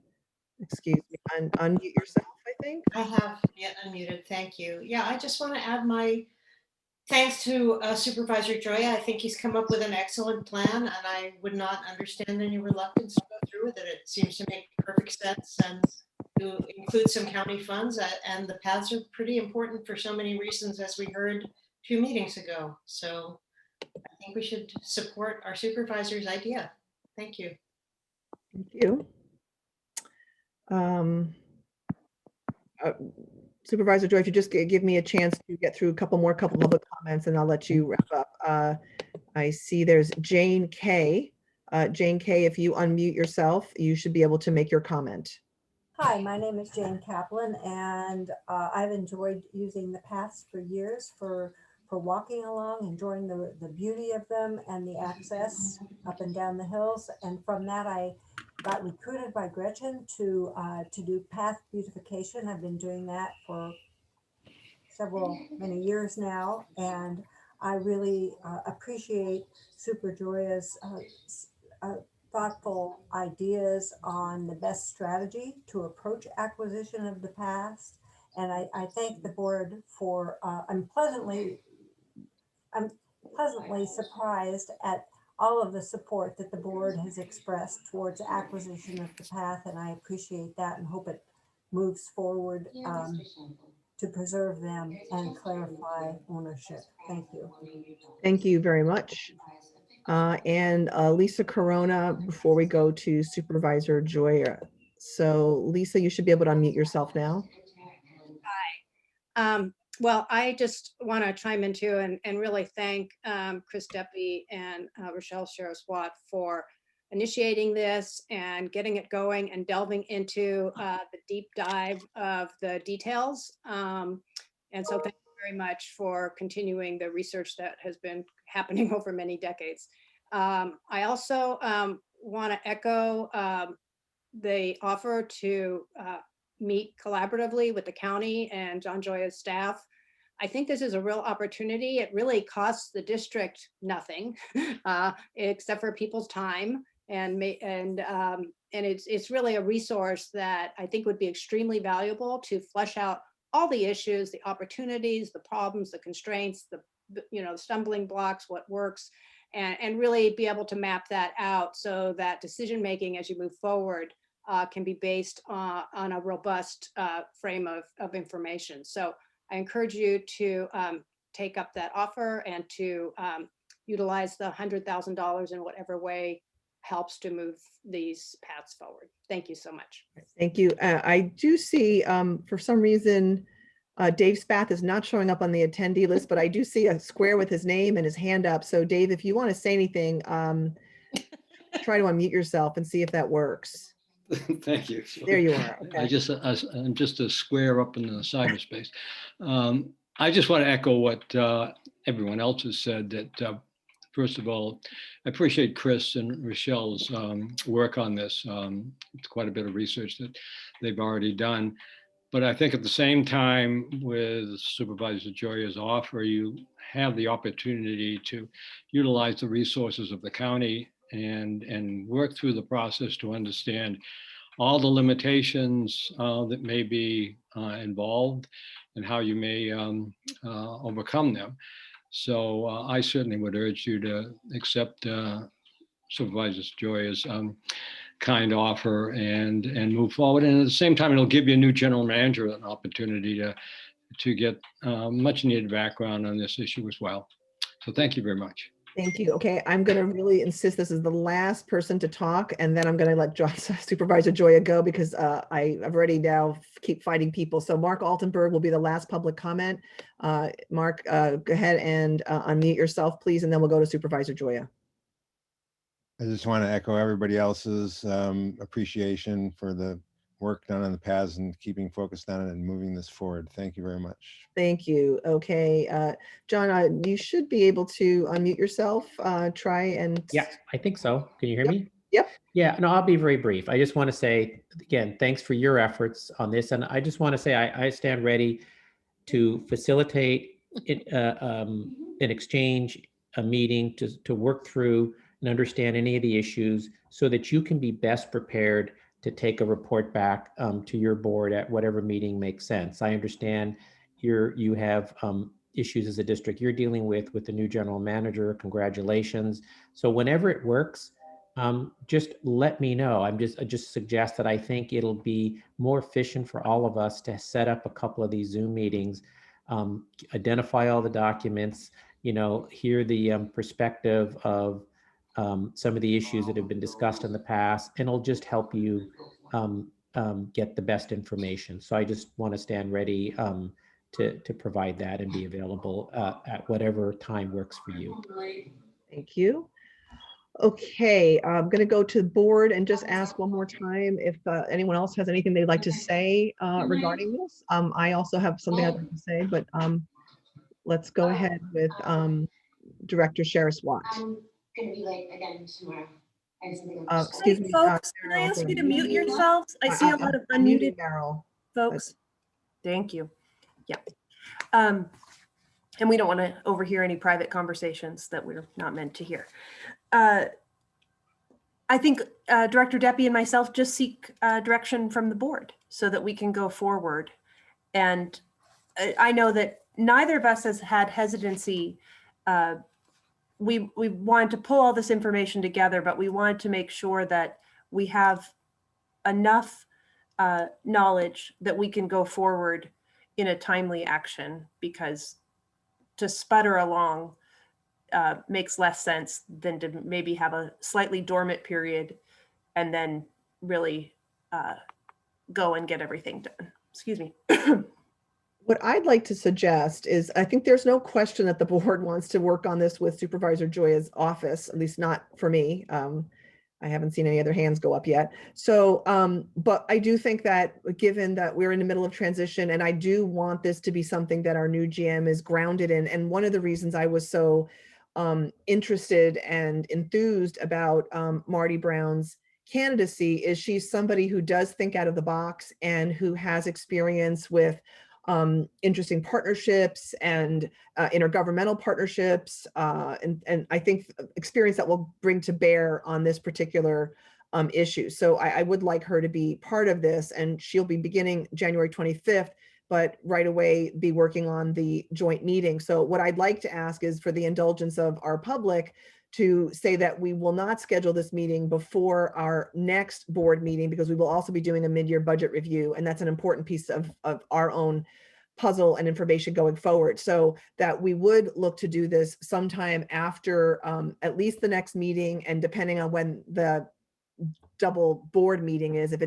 excuse me, unmute yourself, I think. I have yet unmuted. Thank you. Yeah, I just want to add my thanks to Supervisor Joya. I think he's come up with an excellent plan, and I would not understand any reluctance to go through with it. It seems to make perfect sense and to include some county funds, and the paths are pretty important for so many reasons, as we heard 2 meetings ago. So I think we should support our supervisor's idea. Thank you. Thank you. Supervisor Joy, if you just give me a chance to get through a couple of public comments, and I'll let you wrap up. I see there's Jane K. Jane K, if you unmute yourself, you should be able to make your comment. Hi, my name is Jane Kaplan, and I've enjoyed using the paths for years for walking along, enjoying the beauty of them and the access up and down the hills. And from that, I got recruited by Gretchen to do path beautification. I've been doing that for many years now, and I really appreciate Super Joya's thoughtful ideas on the best strategy to approach acquisition of the paths. And I thank the board for, I'm pleasantly surprised at all of the support that the board has expressed towards acquisition of the path. And I appreciate that and hope it moves forward to preserve them and clarify ownership. Thank you. Thank you very much. And Lisa Corona, before we go to Supervisor Joya. So Lisa, you should be able to unmute yourself now. Hi. Well, I just want to chime in too and really thank Chris Deppie and Rochelle Sherris-Watt for initiating this and getting it going and delving into the deep dive of the details. And so thank you very much for continuing the research that has been happening over many decades. I also want to echo the offer to meet collaboratively with the county and John Joya's staff. I think this is a real opportunity. It really costs the district nothing, except for people's time. And it's really a resource that I think would be extremely valuable to flesh out all the issues, the opportunities, the problems, the constraints, the stumbling blocks, what works, and really be able to map that out so that decision making as you move forward can be based on a robust frame of information. So I encourage you to take up that offer and to utilize the $100,000 in whatever way helps to move these paths forward. Thank you so much. Thank you. I do see, for some reason, Dave Spath is not showing up on the attendee list, but I do see a square with his name and his hand up. So Dave, if you want to say anything, try to unmute yourself and see if that works. Thank you. There you are. Okay. I'm just a square up in the cyberspace. I just want to echo what everyone else has said, that first of all, I appreciate Chris and Rochelle's work on this. It's quite a bit of research that they've already done. But I think at the same time, with Supervisor Joya's offer, you have the opportunity to utilize the resources of the county and work through the process to understand all the limitations that may be involved and how you may overcome them. So I certainly would urge you to accept Supervisor Joya's kind offer and move forward. And at the same time, it'll give you a new general manager an opportunity to get much needed background on this issue as well. So thank you very much. Thank you. Okay, I'm going to really insist this is the last person to talk, and then I'm going to let Supervisor Joya go because I've already now keep fighting people. So Mark Altenberg will be the last public comment. Mark, go ahead and unmute yourself, please, and then we'll go to Supervisor Joya. I just want to echo everybody else's appreciation for the work done on the paths and keeping focused on it and moving this forward. Thank you very much. Thank you. Okay, John, you should be able to unmute yourself. Try and. Yeah, I think so. Can you hear me? Yep. Yeah, no, I'll be very brief. I just want to say, again, thanks for your efforts on this. And I just want to say I stand ready to facilitate an exchange, a meeting to work through and understand any of the issues so that you can be best prepared to take a report back to your board at whatever meeting makes sense. I understand you have issues as a district you're dealing with the new general manager. Congratulations. So whenever it works, just let me know. I just suggest that I think it'll be more efficient for all of us to set up a couple of these Zoom meetings, identify all the documents, hear the perspective of some of the issues that have been discussed in the past, and it'll just help you get the best information. So I just want to stand ready to provide that and be available at whatever time works for you. Thank you. Okay, I'm going to go to the board and just ask one more time if anyone else has anything they'd like to say regarding this. I also have something I'd like to say, but let's go ahead with Director Shara-Swat. Going to be late again tomorrow. Excuse me, folks, can I ask you to mute yourselves? I see a lot of unmuted folks. Thank you. Yeah. And we don't want to overhear any private conversations that we're not meant to hear. I think Director Deppie and myself just seek direction from the board so that we can go forward. And I know that neither of us has had hesitancy. We wanted to pull all this information together, but we wanted to make sure that we have enough knowledge that we can go forward in a timely action, because to sputter along makes less sense than to maybe have a slightly dormant period and then really go and get everything done. Excuse me. What I'd like to suggest is, I think there's no question that the board wants to work on this with Supervisor Joya's office, at least not for me. I haven't seen any other hands go up yet. So, but I do think that given that we're in the middle of transition, and I do want this to be something that our new GM is grounded in. And one of the reasons I was so interested and enthused about Marty Brown's candidacy is she's somebody who does think out of the box and who has experience with interesting partnerships and intergovernmental partnerships, and I think experience that will bring to bear on this particular issue. So I would like her to be part of this, and she'll be beginning January 25th, but right away be working on the joint meeting. So what I'd like to ask is for the indulgence of our public to say that we will not schedule this meeting before our next board meeting, because we will also be doing a mid-year budget review, and that's an important piece of our own puzzle and information going forward. So that we would look to do this sometime after at least the next meeting, and depending on when the double board meeting is, if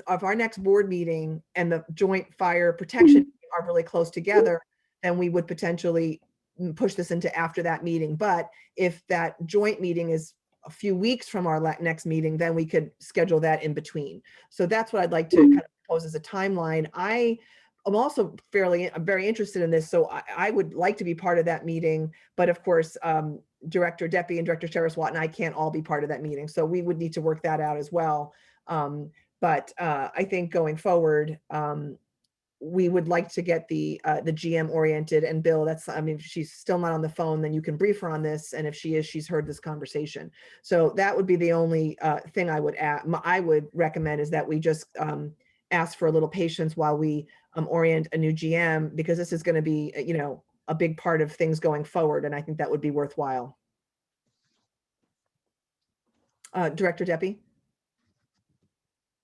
our next board meeting and the joint fire protection are really close together, then we would potentially push this into after that meeting. But if that joint meeting is a few weeks from our next meeting, then we could schedule that in between. So that's what I'd like to kind of propose as a timeline. I am also very interested in this, so I would like to be part of that meeting. But of course, Director Deppie and Director Sheriff-Watt and I can't all be part of that meeting, so we would need to work that out as well. But I think going forward, we would like to get the GM oriented, and Bill, I mean, if she's still not on the phone, then you can brief her on this. And if she is, she's heard this conversation. So that would be the only thing I would recommend, is that we just ask for a little patience while we orient a new GM, because this is going to be, a big part of things going forward. And I think that would be worthwhile. Director Deppie?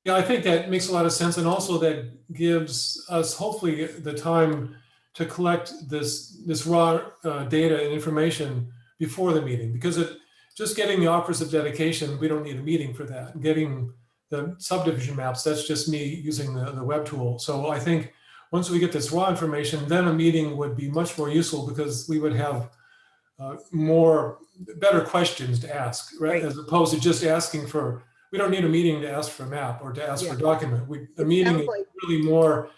Yeah, I think that makes a lot of sense. And also that gives us hopefully the time to collect this raw data and information before the meeting, because just getting the offers of dedication, we don't need a meeting for that. Getting the subdivision maps, that's just me using the web tool. So I think once we get this raw information, then a meeting would be much more useful, because we would have better questions to ask, right? As opposed to just asking for, we don't need a meeting to ask for a map or to ask for a document. The meeting is really more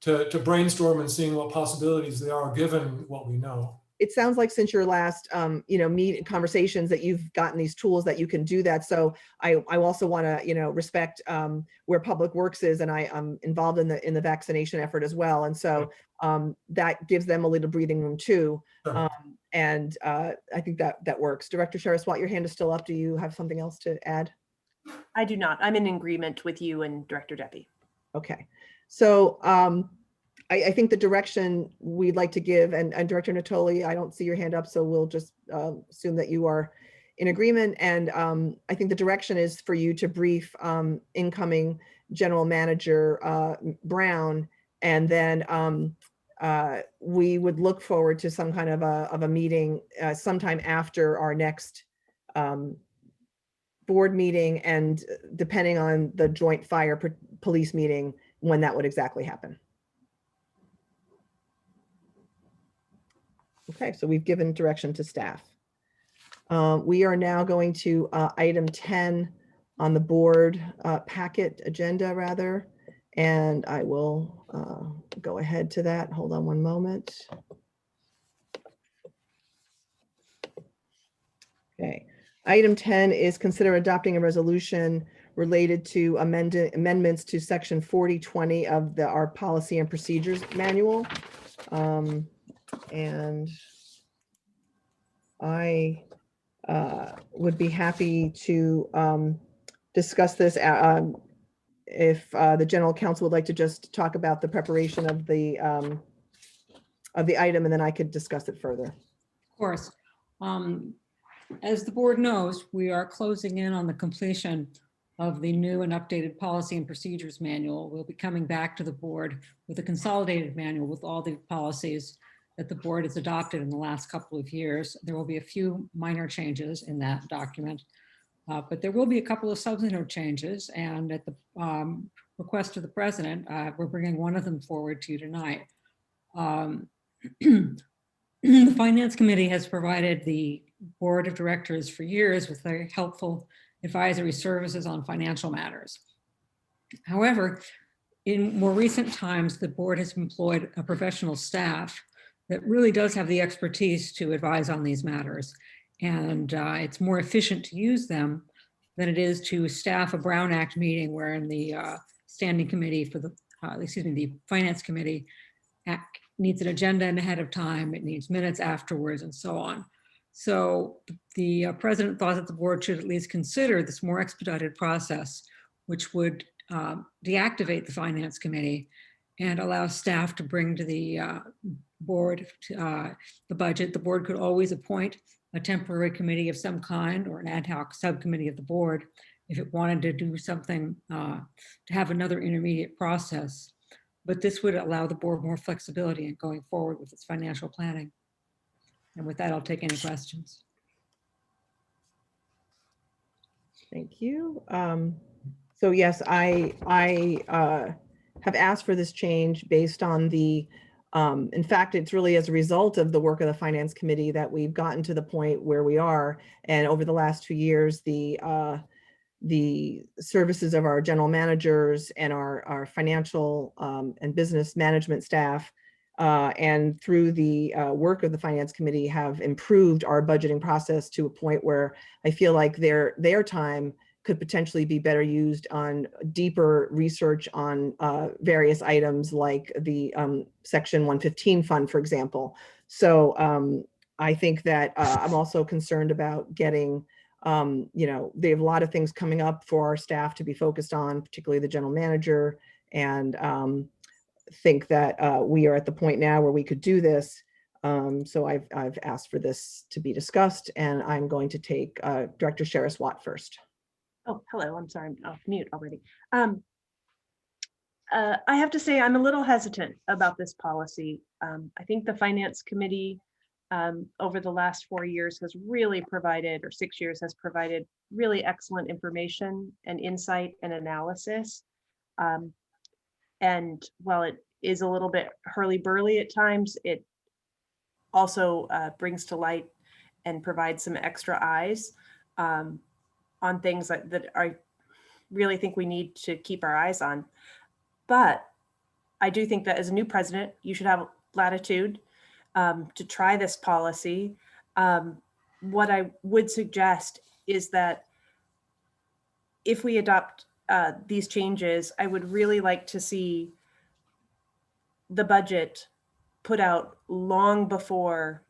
to brainstorm and seeing what possibilities there are given what we know. It sounds like since your last, meet conversations, that you've gotten these tools that you can do that. So I also want to, respect where Public Works is, and I'm involved in the vaccination effort as well. And so that gives them a little breathing room too. And I think that works. Director Sheriff-Watt, your hand is still up. Do you have something else to add? I do not. I'm in agreement with you and Director Deppie. Okay. So I think the direction we'd like to give, and Director Natoli, I don't see your hand up, so we'll just assume that you are in agreement. And I think the direction is for you to brief incoming General Manager Brown, and then we would look forward to some kind of a meeting sometime after our next board meeting, and depending on the joint fire police meeting, when that would exactly happen. Okay, so we've given direction to staff. We are now going to item 10 on the board packet agenda, rather, and I will go ahead to that. Hold on one moment. Okay. Item 10 is consider adopting a resolution related to amendments to section 4020 of our policy and procedures manual. And I would be happy to discuss this if the general counsel would like to just talk about the preparation of the item, and then I could discuss it further. Of course. As the board knows, we are closing in on the completion of the new and updated policy and procedures manual. We'll be coming back to the board with a consolidated manual with all the policies that the board has adopted in the last couple of years. There will be a few minor changes in that document, but there will be a couple of substantive changes, and at the request of the president, we're bringing one of them forward to you tonight. The Finance Committee has provided the Board of Directors for years with very helpful advisory services on financial matters. However, in more recent times, the board has employed a professional staff that really does have the expertise to advise on these matters. And it's more efficient to use them than it is to staff a Brown Act meeting wherein the standing committee for the, the finance committee needs an agenda ahead of time, it needs minutes afterwards, and so on. So the president thought that the board should at least consider this more expedited process, which would deactivate the finance committee and allow staff to bring to the board the budget. The board could always appoint a temporary committee of some kind or an ad hoc subcommittee of the board if it wanted to do something, to have another intermediate process. But this would allow the board more flexibility in going forward with its financial planning. And with that, I'll take any questions. Thank you. So yes, I have asked for this change based on the, in fact, it's really as a result of the work of the Finance Committee that we've gotten to the point where we are. And over the last 2 years, the services of our general managers and our financial and business management staff and through the work of the Finance Committee have improved our budgeting process to a point where I feel like their time could potentially be better used on deeper research on various items like the Section 115 fund, for example. So I think that I'm also concerned about getting, they have a lot of things coming up for our staff to be focused on, particularly the general manager, and think that we are at the point now where we could do this. So I've asked for this to be discussed, and I'm going to take Director Sharis-Watt first. Oh, hello, I'm sorry, I'm off mute already. I have to say I'm a little hesitant about this policy. I think the Finance Committee over the last 4 years has really provided, or 6 years has provided really excellent information and insight and analysis. And while it is a little bit hurly-burly at times, it also brings to light and provides some extra eyes on things that I really think we need to keep our eyes on. But I do think that as a new president, you should have latitude to try this policy. What I would suggest is that if we adopt these changes, I would really like to see the budget put out long before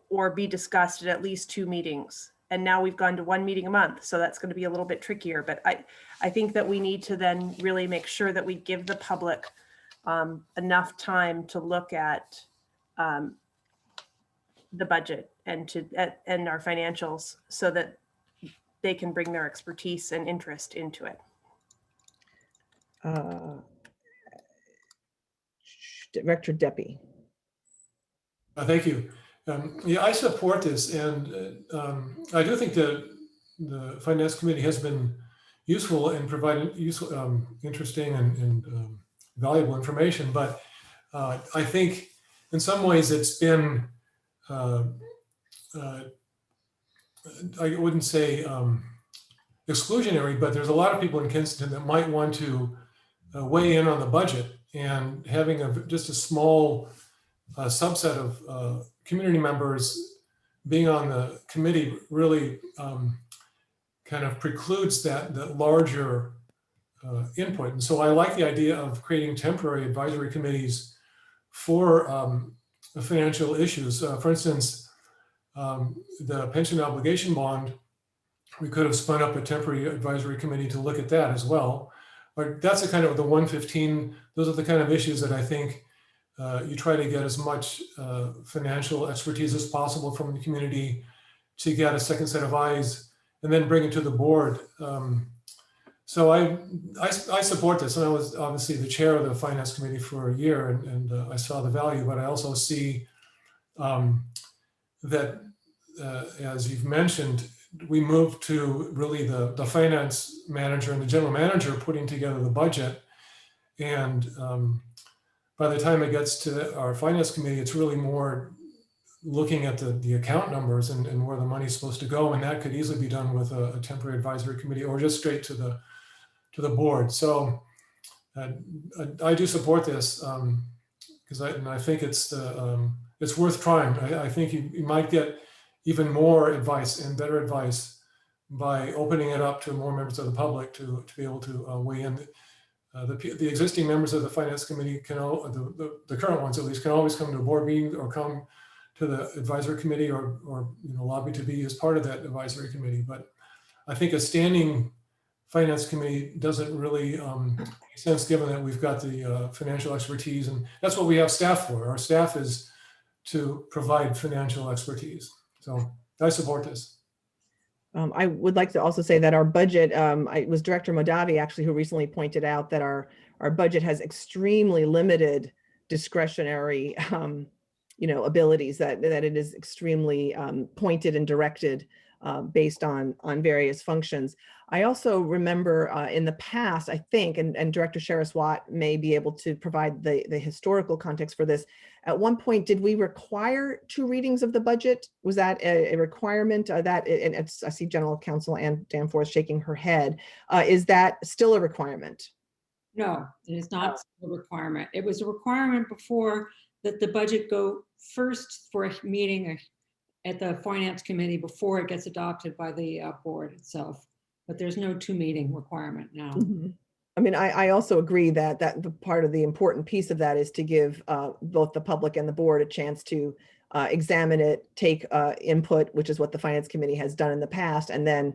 or be discussed at least 2 meetings. And now we've gone to 1 meeting a month. So that's going to be a little bit trickier. But I think that we need to then really make sure that we give the public enough time to look at the budget and our financials so that they can bring their expertise and interest into it. Director Deppie. Thank you. Yeah, I support this, and I do think that the Finance Committee has been useful in providing useful, interesting and valuable information. But I think in some ways it's been, I wouldn't say exclusionary, but there's a lot of people in Kensington that might want to weigh in on the budget, and having just a small subset of community members being on the committee really kind of precludes that larger input. And so I like the idea of creating temporary advisory committees for the financial issues. For instance, the pension obligation bond, we could have spun up a temporary advisory committee to look at that as well. But that's the kind of the 115, those are the kind of issues that I think you try to get as much financial expertise as possible from the community to get a second set of eyes and then bring it to the board. So I support this, and I was obviously the chair of the Finance Committee for a year, and I saw the value, but I also see that, as you've mentioned, we moved to really the finance manager and the general manager putting together the budget. And by the time it gets to our Finance Committee, it's really more looking at the account numbers and where the money's supposed to go. And that could easily be done with a temporary advisory committee or just straight to the board. So I do support this because I think it's worth trying. I think you might get even more advice and better advice by opening it up to more members of the public to be able to weigh in. The existing members of the finance committee can, the current ones at least, can always come to a board meeting or come to the advisory committee or lobby to be as part of that advisory committee. But I think a standing finance committee doesn't really make sense, given that we've got the financial expertise, and that's what we have staff for. Our staff is to provide financial expertise. So I support this. I would like to also say that our budget, it was Director Modavi actually who recently pointed out that our budget has extremely limited discretionary, abilities, that it is extremely pointed and directed based on various functions. I also remember in the past, I think, and Director Sharis-Watt may be able to provide the historical context for this. At one point, did we require 2 readings of the budget? Was that a requirement? And I see General Counsel Ann Danforth shaking her head. Is that still a requirement? No, it is not a requirement. It was a requirement before that the budget go first for a meeting at the finance committee before it gets adopted by the board itself. But there's no 2 meeting requirement now. Mm-hmm. I mean, I also agree that the part of the important piece of that is to give both the public and the board a chance to examine it, take input, which is what the finance committee has done in the past, and then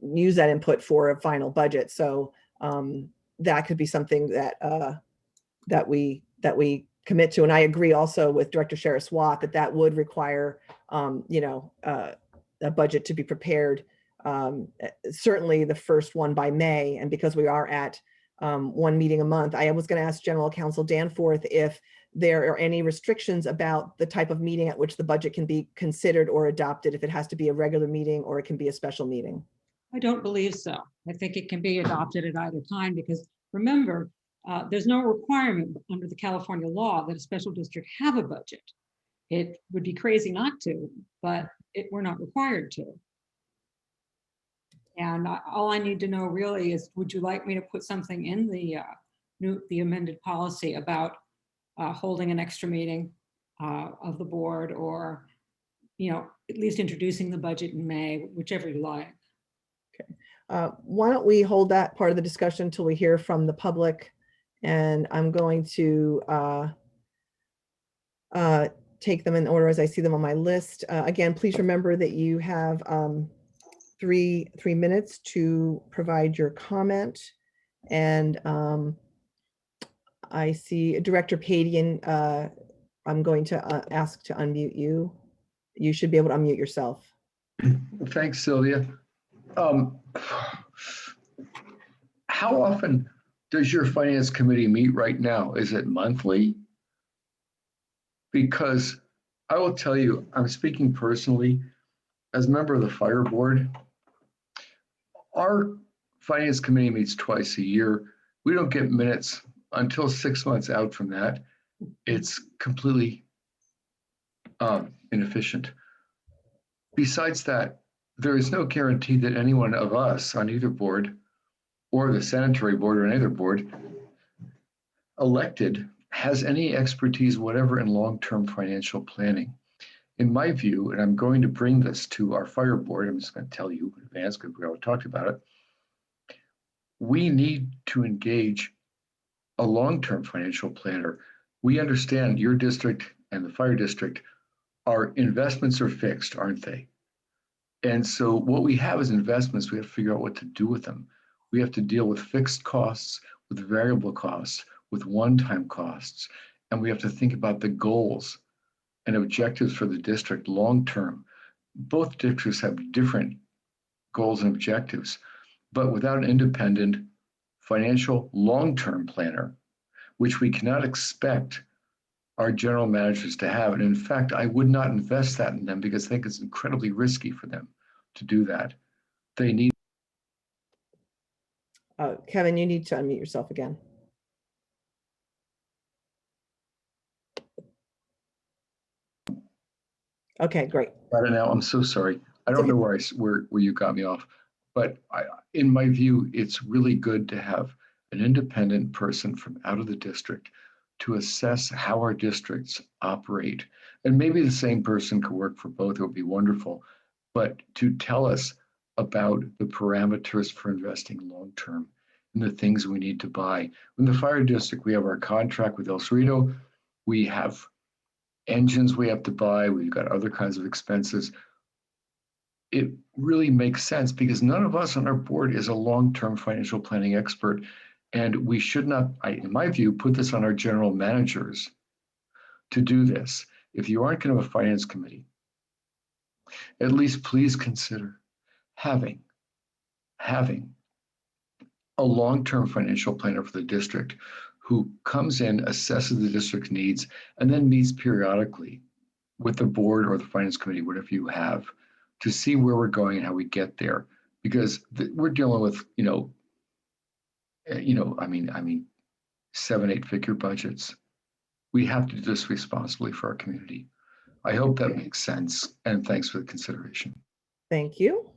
use that input for a final budget. So that could be something that we commit to. And I agree also with Director Sharis-Watt that would require a budget to be prepared. Certainly the first one by May, and because we are at 1 meeting a month, I was going to ask General Counsel Danforth if there are any restrictions about the type of meeting at which the budget can be considered or adopted, if it has to be a regular meeting or it can be a special meeting. I don't believe so. I think it can be adopted at either time, because remember, there's no requirement under the California law that a special district have a budget. It would be crazy not to, but we're not required to. And all I need to know really is, would you like me to put something in the amended policy about holding an extra meeting of the board, or at least introducing the budget in May, whichever you like. Okay. Why don't we hold that part of the discussion until we hear from the public? And I'm going to take them in order as I see them on my list. Again, please remember that you have 3 minutes to provide your comment. And I see Director Padian. I'm going to ask to unmute you. You should be able to unmute yourself. Thanks, Sylvia. How often does your finance committee meet right now? Is it monthly? Because I will tell you, I'm speaking personally, as a member of the fire board, our finance committee meets twice a year. We don't get minutes until 6 months out from that. It's completely inefficient. Besides that, there is no guarantee that any one of us on either board, or the sanitary board or any other board elected, has any expertise whatever in long-term financial planning. In my view, and I'm going to bring this to our fire board, I'm just going to tell you in advance because we already talked about it, we need to engage a long-term financial planner. We understand your district and the fire district, our investments are fixed, aren't they? And so what we have is investments. We have to figure out what to do with them. We have to deal with fixed costs, with variable costs, with one-time costs, and we have to think about the goals and objectives for the district long-term. Both districts have different goals and objectives, but without an independent financial long-term planner, which we cannot expect our general managers to have. And in fact, I would not invest that in them because I think it's incredibly risky for them to do that. They need. Kevin, you need to unmute yourself again. Okay, great. Got it now. I'm so sorry. I don't know where you got me off, but in my view, it's really good to have an independent person from out of the district to assess how our districts operate. And maybe the same person could work for both. It would be wonderful. But to tell us about the parameters for investing long-term and the things we need to buy. In the fire district, we have our contract with El Cerrito. We have engines we have to buy. We've got other kinds of expenses. It really makes sense because none of us on our board is a long-term financial planning expert. And we should not, in my view, put this on our general managers to do this. If you aren't going to have a finance committee, at least please consider having a long-term financial planner for the district who comes in, assesses the district's needs, and then meets periodically with the board or the finance committee, whatever you have, to see where we're going and how we get there. Because we're dealing with, I mean, 7-8 figure budgets. We have to do this responsibly for our community. I hope that makes sense. And thanks for the consideration. Thank you.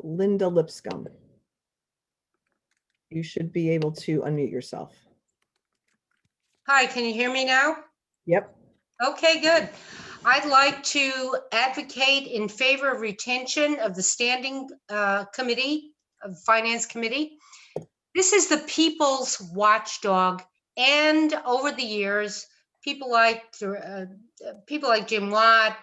Linda Lipscomb. You should be able to unmute yourself. Hi, can you hear me now? Yep. Okay, good. I'd like to advocate in favor of retention of the standing committee, of the Finance Committee. This is the people's watchdog, and over the years, people like Jim Watt,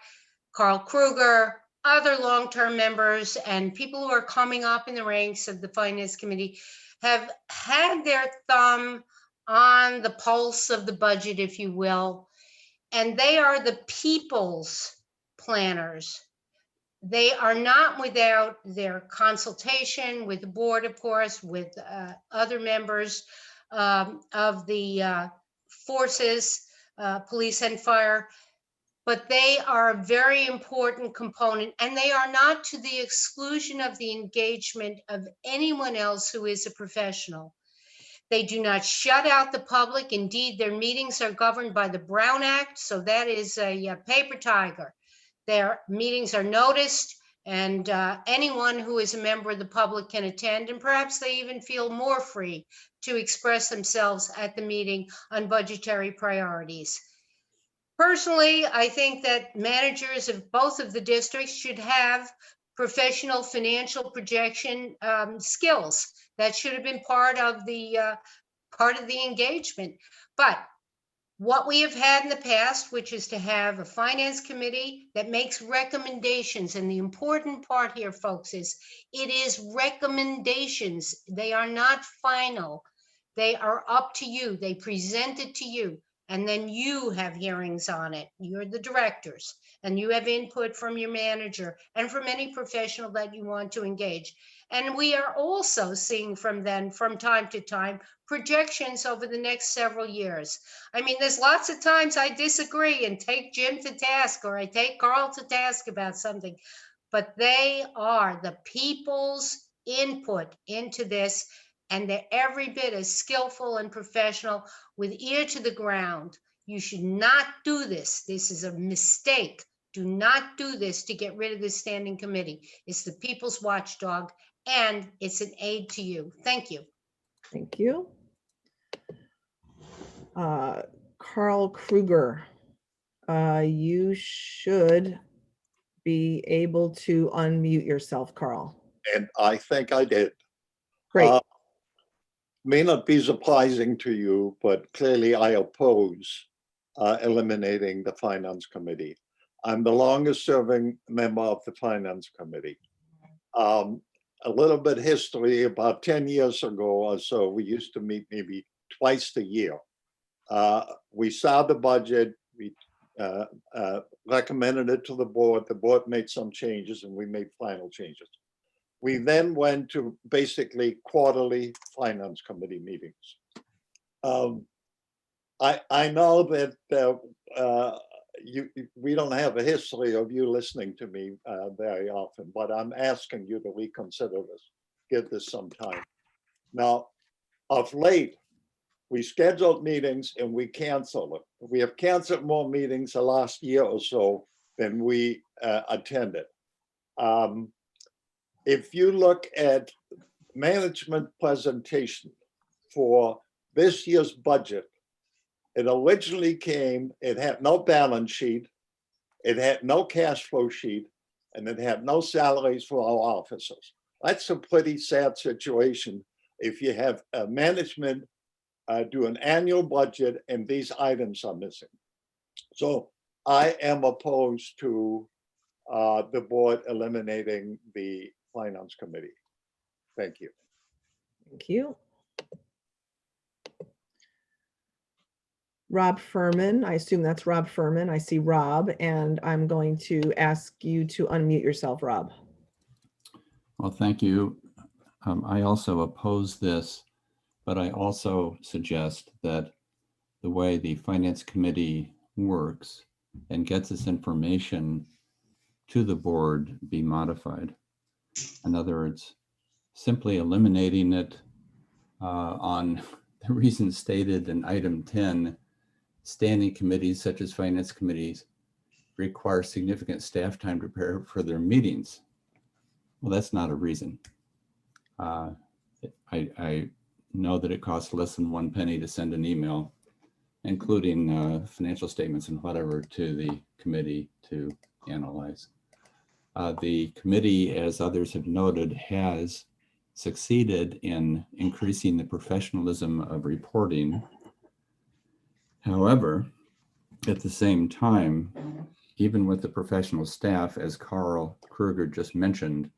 Carl Kruger, other long-term members, and people who are coming up in the ranks of the Finance Committee have had their thumb on the pulse of the budget, if you will, and they are the people's planners. They are not without their consultation with the board, of course, with other members of the forces, police and fire, but they are a very important component, and they are not to the exclusion of the engagement of anyone else who is a professional. They do not shut out the public. Indeed, their meetings are governed by the Brown Act, so that is a paper tiger. Their meetings are noticed, and anyone who is a member of the public can attend, and perhaps they even feel more free to express themselves at the meeting on budgetary priorities. Personally, I think that managers of both of the districts should have professional financial projection skills. That should have been part of the engagement. But what we have had in the past, which is to have a finance committee that makes recommendations, and the important part here, folks, is it is recommendations. They are not final. They are up to you. They present it to you, and then you have hearings on it. You're the directors, and you have input from your manager and from any professional that you want to engage. And we are also seeing from them, from time to time, projections over the next several years. I mean, there's lots of times I disagree and take Jim to task, or I take Carl to task about something, but they are the people's input into this, and they're every bit as skillful and professional with ear to the ground. You should not do this. This is a mistake. Do not do this to get rid of this standing committee. It's the people's watchdog, and it's an aid to you. Thank you. Thank you. Carl Kruger, you should be able to unmute yourself, Carl. And I think I did. Great. May not be surprising to you, but clearly I oppose eliminating the Finance Committee. I'm the longest serving member of the Finance Committee. A little bit history, about 10 years ago or so, we used to meet maybe twice a year. We saw the budget, we recommended it to the board made some changes, and we made final changes. We then went to basically quarterly Finance Committee meetings. I know that we don't have a history of you listening to me very often, but I'm asking you to reconsider this, give this some time. Now, of late, we scheduled meetings and we canceled them. We have canceled more meetings the last year or so than we attended. If you look at management presentation for this year's budget, it originally came, it had no balance sheet. It had no cash flow sheet, and it had no salaries for our officers. That's a pretty sad situation if you have management do an annual budget and these items are missing. So I am opposed to the board eliminating the finance committee. Thank you. Thank you. Rob Furman, I assume that's Rob Furman. I see Rob, and I'm going to ask you to unmute yourself, Rob. Well, thank you. I also oppose this, but I also suggest that the way the Finance Committee works and gets its information to the board be modified. In other words, simply eliminating it on the reasons stated in item 10, standing committees such as finance committees require significant staff time to prepare for their meetings. Well, that's not a reason. I know that it costs less than 1 penny to send an email, including financial statements and whatever, to the committee to analyze. The committee, as others have noted, has succeeded in increasing the professionalism of reporting. However, at the same time, even with the professional staff, as Carl Kruger just mentioned,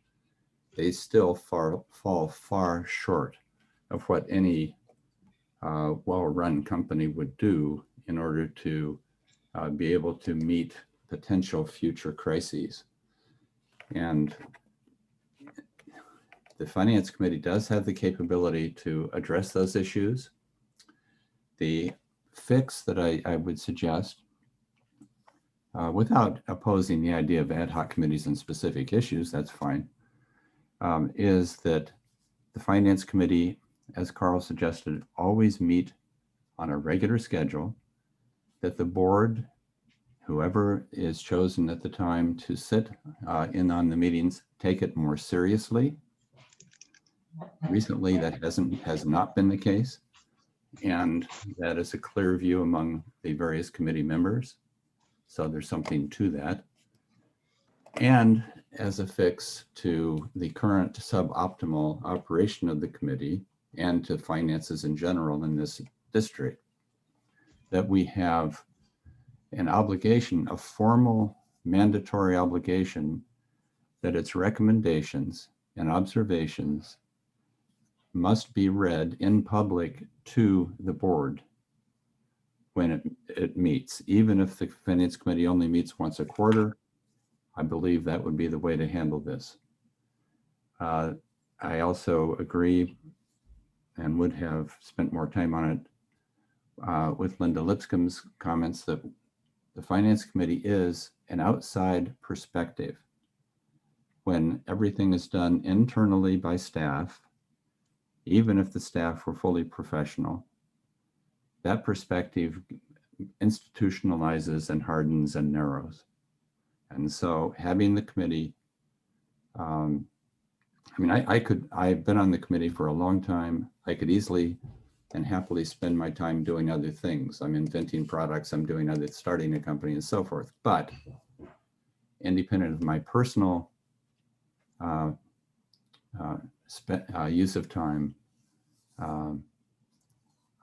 they still fall far short of what any well-run company would do in order to be able to meet potential future crises. And the Finance Committee does have the capability to address those issues. The fix that I would suggest, without opposing the idea of ad hoc committees on specific issues, that's fine, is that the Finance Committee, as Carl suggested, always meet on a regular schedule, that the board, whoever is chosen at the time to sit in on the meetings, take it more seriously. Recently, that has not been the case, and that is a clear view among the various committee members. So there's something to that. And as a fix to the current suboptimal operation of the committee and to finances in general in this district, that we have an obligation, a formal mandatory obligation, that its recommendations and observations must be read in public to the board when it meets. Even if the Finance Committee only meets once a quarter, I believe that would be the way to handle this. I also agree and would have spent more time on it with Linda Lipscomb's comments that the Finance Committee is an outside perspective. When everything is done internally by staff, even if the staff were fully professional, that perspective institutionalizes and hardens and narrows. And so having the committee, I've been on the committee for a long time. I could easily and happily spend my time doing other things. I'm inventing products, I'm doing other, starting a company and so forth. But independent of my personal use of time,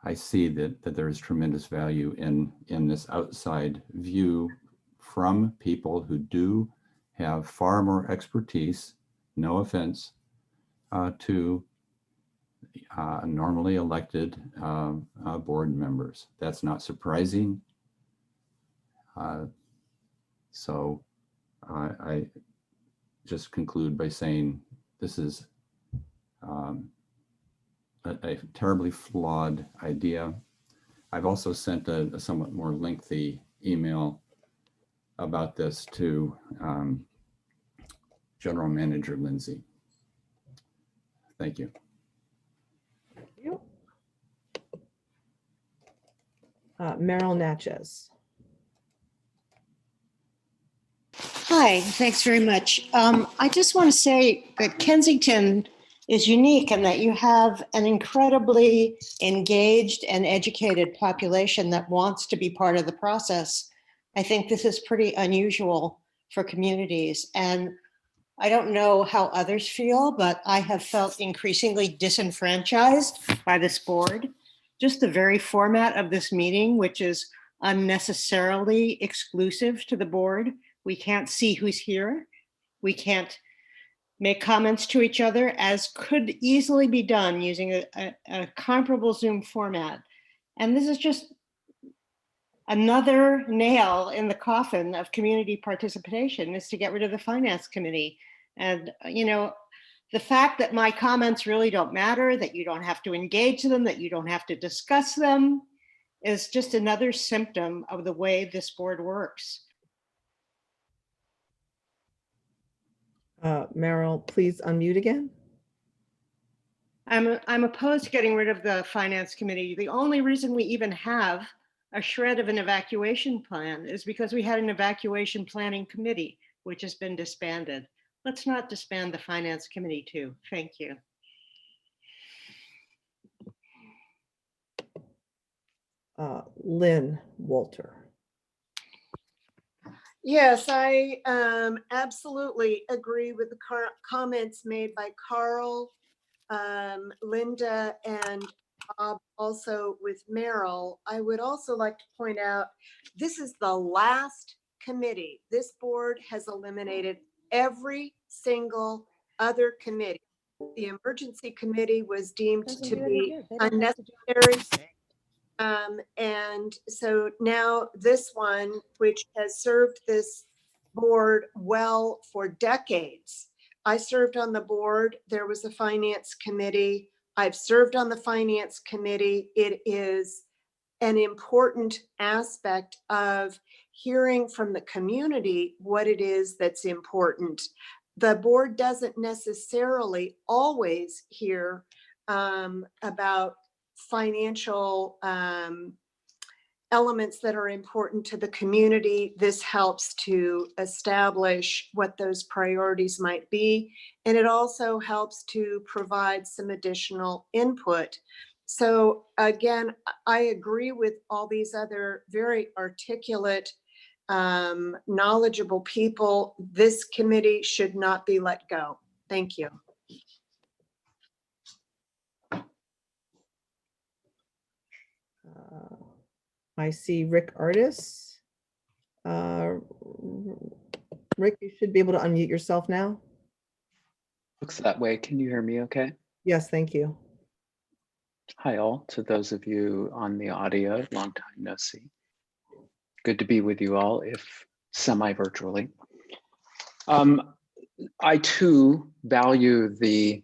I see that there is tremendous value in this outside view from people who do have far more expertise, no offense, to normally elected board members. That's not surprising. So I just conclude by saying this is a terribly flawed idea. I've also sent a somewhat more lengthy email about this to General Manager Lindsey. Thank you. Thank you. Meryl Natchez. Hi, thanks very much. I just want to say that Kensington is unique in that you have an incredibly engaged and educated population that wants to be part of the process, I think this is pretty unusual for communities. And I don't know how others feel, but I have felt increasingly disenfranchised by this board. Just the very format of this meeting, which is unnecessarily exclusive to the board. We can't see who's here. We can't make comments to each other, as could easily be done using a comparable Zoom format. And this is just another nail in the coffin of community participation, is to get rid of the finance committee. And, you know, the fact that my comments really don't matter, that you don't have to engage them, that you don't have to discuss them, is just another symptom of the way this board works. Meryl, please unmute again. I'm opposed to getting rid of the finance committee. The only reason we even have a shred of an evacuation plan is because we had an evacuation planning committee, which has been disbanded. Let's not disband the finance committee too. Thank you. Lynn Walter. Yes, I absolutely agree with the comments made by Carl, Linda, and Bob, also with Meryl. I would also like to point out, this is the last committee. This board has eliminated every single other committee. The emergency committee was deemed to be unnecessary. And so now this one, which has served this board well for decades. I served on the board. There was a finance committee. I've served on the finance committee. It is an important aspect of hearing from the community what it is that's important. The board doesn't necessarily always hear about financial elements that are important to the community. This helps to establish what those priorities might be. And it also helps to provide some additional input. So again, I agree with all these other very articulate, knowledgeable people. This committee should not be let go. Thank you. I see Rick Artis. Rick, you should be able to unmute yourself now. Looks that way. Can you hear me okay? Yes, thank you. Hi all, to those of you on the audio, long time no see. Good to be with you all, if semi-virtually. I too value the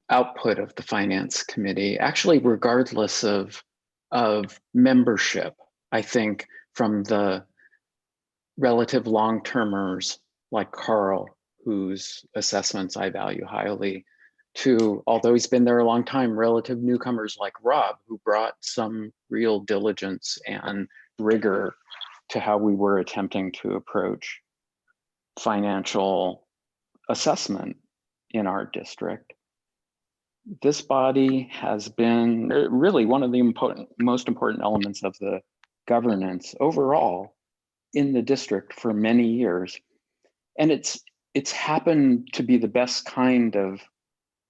output of the Finance Committee, actually regardless of membership. I think from the relative long-termers like Carl, whose assessments I value highly, to, although he's been there a long time, relative newcomers like Rob, who brought some real diligence and rigor to how we were attempting to approach financial assessment in our district. This body has been really one of the most important elements of the governance overall in the district for many years. And it's happened to be the best kind of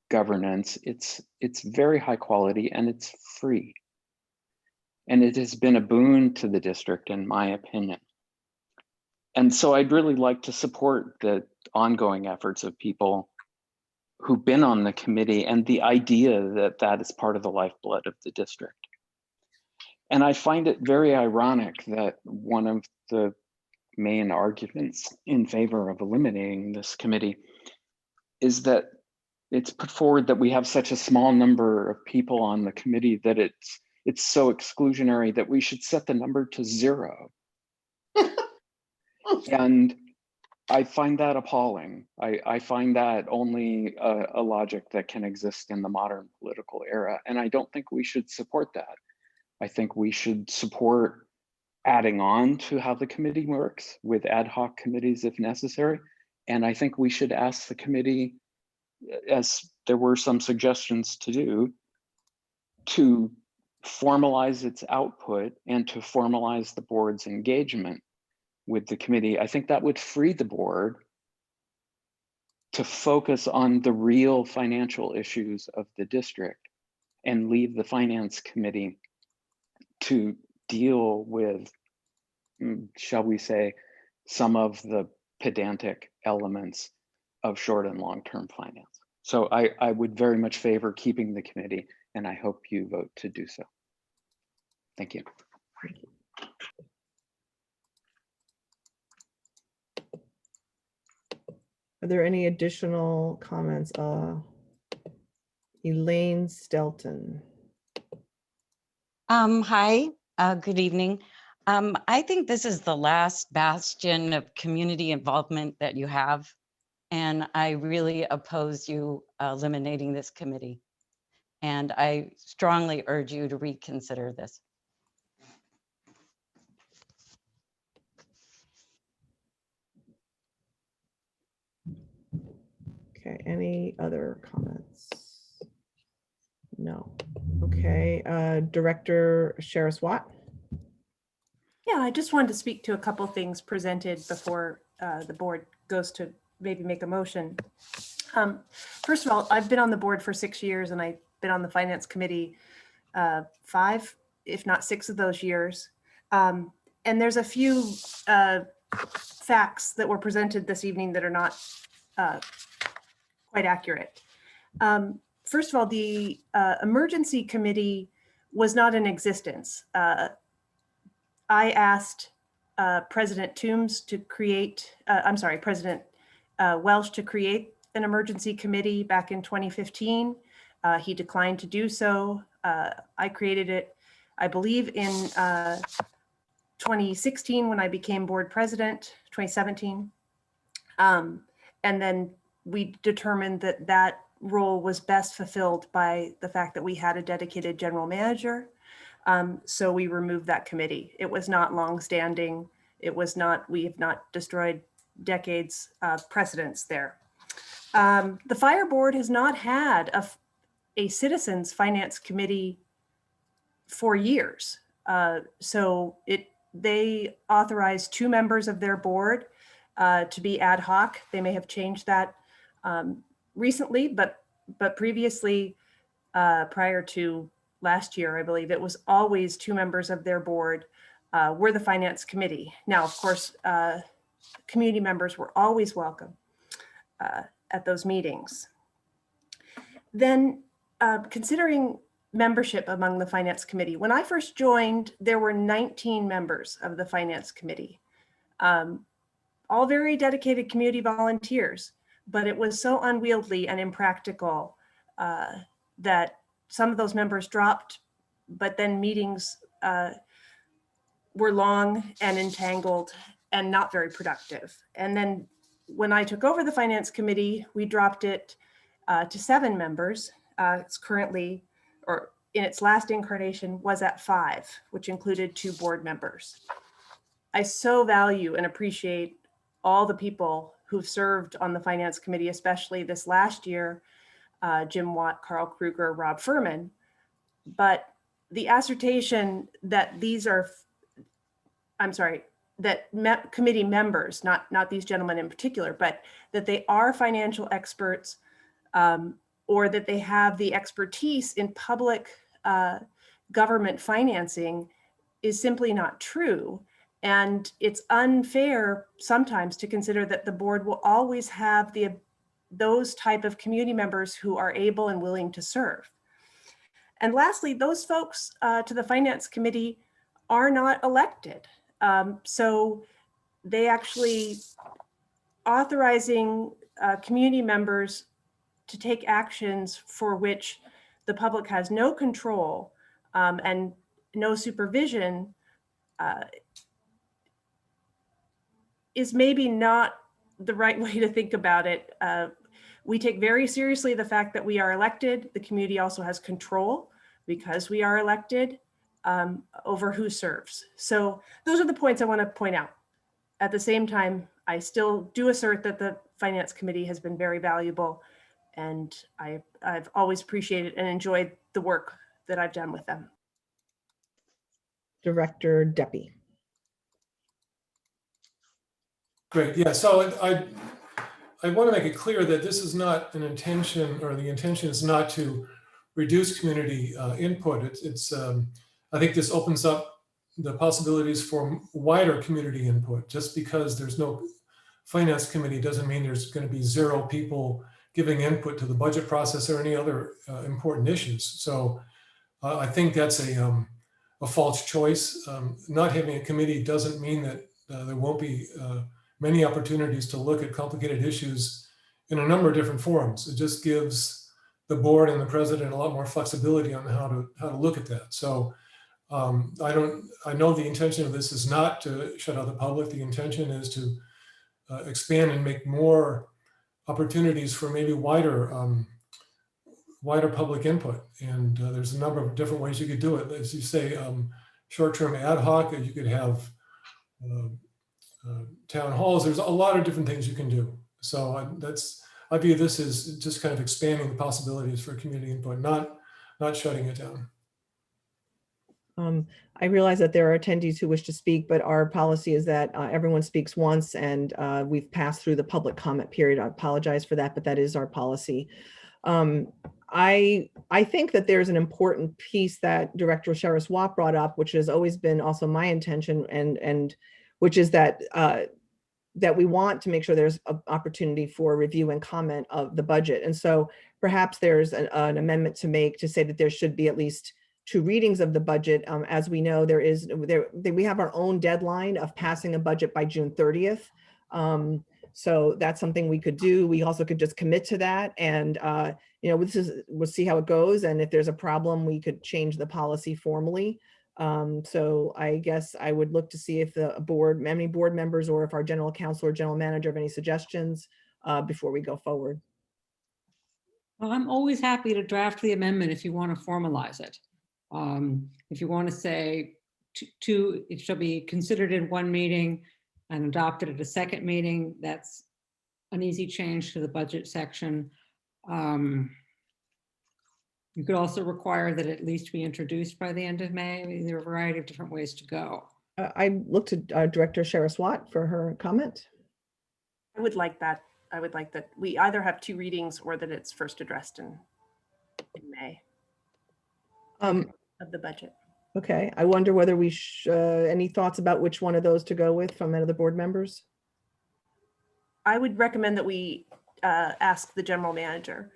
governance. It's very high quality and it's free. And it has been a boon to the district, in my opinion. And so I'd really like to support the ongoing efforts of people who've been on the committee and the idea that that is part of the lifeblood of the district. And I find it very ironic that one of the main arguments in favor of eliminating this committee is that it's put forward that we have such a small number of people on the committee that it's so exclusionary that we should set the number to 0. And I find that appalling. I find that only a logic that can exist in the modern political era. And I don't think we should support that. I think we should support adding on to how the committee works with ad hoc committees if necessary. And I think we should ask the committee, as there were some suggestions to do, to formalize its output and to formalize the board's engagement with the committee, I think that would free the board to focus on the real financial issues of the district and leave the finance committee to deal with, shall we say, some of the pedantic elements of short and long-term finance. So I would very much favor keeping the committee, and I hope you vote to do so. Thank you. Are there any additional comments? Elaine Stelton. Hi, good evening. I think this is the last bastion of community involvement that you have, and I really oppose you eliminating this committee. And I strongly urge you to reconsider this. Okay, any other comments? No. Okay, Director Sheriff Watt. Yeah, I just wanted to speak to a couple things presented before the board goes to maybe make a motion. First of all, I've been on the board for 6 years, and I've been on the finance committee 5, if not 6 of those years. And there's a few facts that were presented this evening that are not quite accurate. First of all, the emergency committee was not in existence. I asked President Toombs to create, President Welsh to create an emergency committee back in 2015. He declined to do so. I created it, I believe, in 2016 when I became board president, 2017. And then we determined that that role was best fulfilled by the fact that we had a dedicated general manager. So we removed that committee. It was not longstanding. It was not, we have not destroyed decades of precedence there. The fire board has not had a citizens finance committee for years. So they authorized 2 members of their board to be ad hoc. They may have changed that recently, but previously, prior to last year, I believe, it was always 2 members of their board were the finance committee. Now, of course, community members were always welcome at those meetings. Then considering membership among the finance committee, when I first joined, there were 19 members of the finance committee, all very dedicated community volunteers, but it was so unwieldy and impractical that some of those members dropped, but then meetings were long and entangled and not very productive. And then when I took over the finance committee, we dropped it to 7 members. It's currently, or in its last incarnation, was at 5, which included 2 board members. I so value and appreciate all the people who've served on the finance committee, especially this last year, Jim Watt, Carl Kruger, Rob Furman. But the assertion that these are, that committee members, not these gentlemen in particular, but that they are financial experts or that they have the expertise in public government financing is simply not true. And it's unfair sometimes to consider that the board will always have those type of community members who are able and willing to serve. And lastly, those folks to the finance committee are not elected. So they actually authorizing community members to take actions for which the public has no control and no supervision is maybe not the right way to think about it. We take very seriously the fact that we are elected. The community also has control because we are elected over who serves. So those are the points I want to point out. At the same time, I still do assert that the finance committee has been very valuable, and I've always appreciated and enjoyed the work that I've done with them. Director Deppie. Great, yeah, so I want to make it clear that this is not an intention, or the intention is not to reduce community input. I think this opens up the possibilities for wider community input. Just because there's no finance committee doesn't mean there's going to be zero people giving input to the budget process or any other important issues. So I think that's a false choice. Not having a committee doesn't mean that there won't be many opportunities to look at complicated issues in a number of different forums. It just gives the board and the president a lot more flexibility on how to look at that. So I know the intention of this is not to shut out the public. The intention is to expand and make more opportunities for maybe wider public input. And there's a number of different ways you could do it. As you say, short-term ad hoc, you could have town halls. There's a lot of different things you can do. So I view this as just kind of expanding the possibilities for community input, not shutting it down. I realize that there are attendees who wish to speak, but our policy is that everyone speaks once, and we've passed through the public comment period. I apologize for that, but that is our policy. I think that there's an important piece that Director Sherris-Watt brought up, which has always been also my intention, and which is that that we want to make sure there's an opportunity for review and comment of the budget. And so perhaps there's an amendment to make to say that there should be at least 2 readings of the budget. As we know, we have our own deadline of passing a budget by June 30th. So that's something we could do. We also could just commit to that, and we'll see how it goes. And if there's a problem, we could change the policy formally. So I guess I would look to see if many board members, or if our general counsel or general manager have any suggestions before we go forward. Well, I'm always happy to draft the amendment if you want to formalize it. If you want to say it shall be considered in 1 meeting and adopted at a 2nd meeting, that's an easy change to the budget section. You could also require that it at least be introduced by the end of May. I mean, there are a variety of different ways to go. I look to Director Sherris-Watt for her comment. I would like that. I would like that we either have 2 readings or that it's first addressed in May of the budget. Okay, I wonder whether we any thoughts about which one of those to go with from any of the board members? I would recommend that we ask the general manager.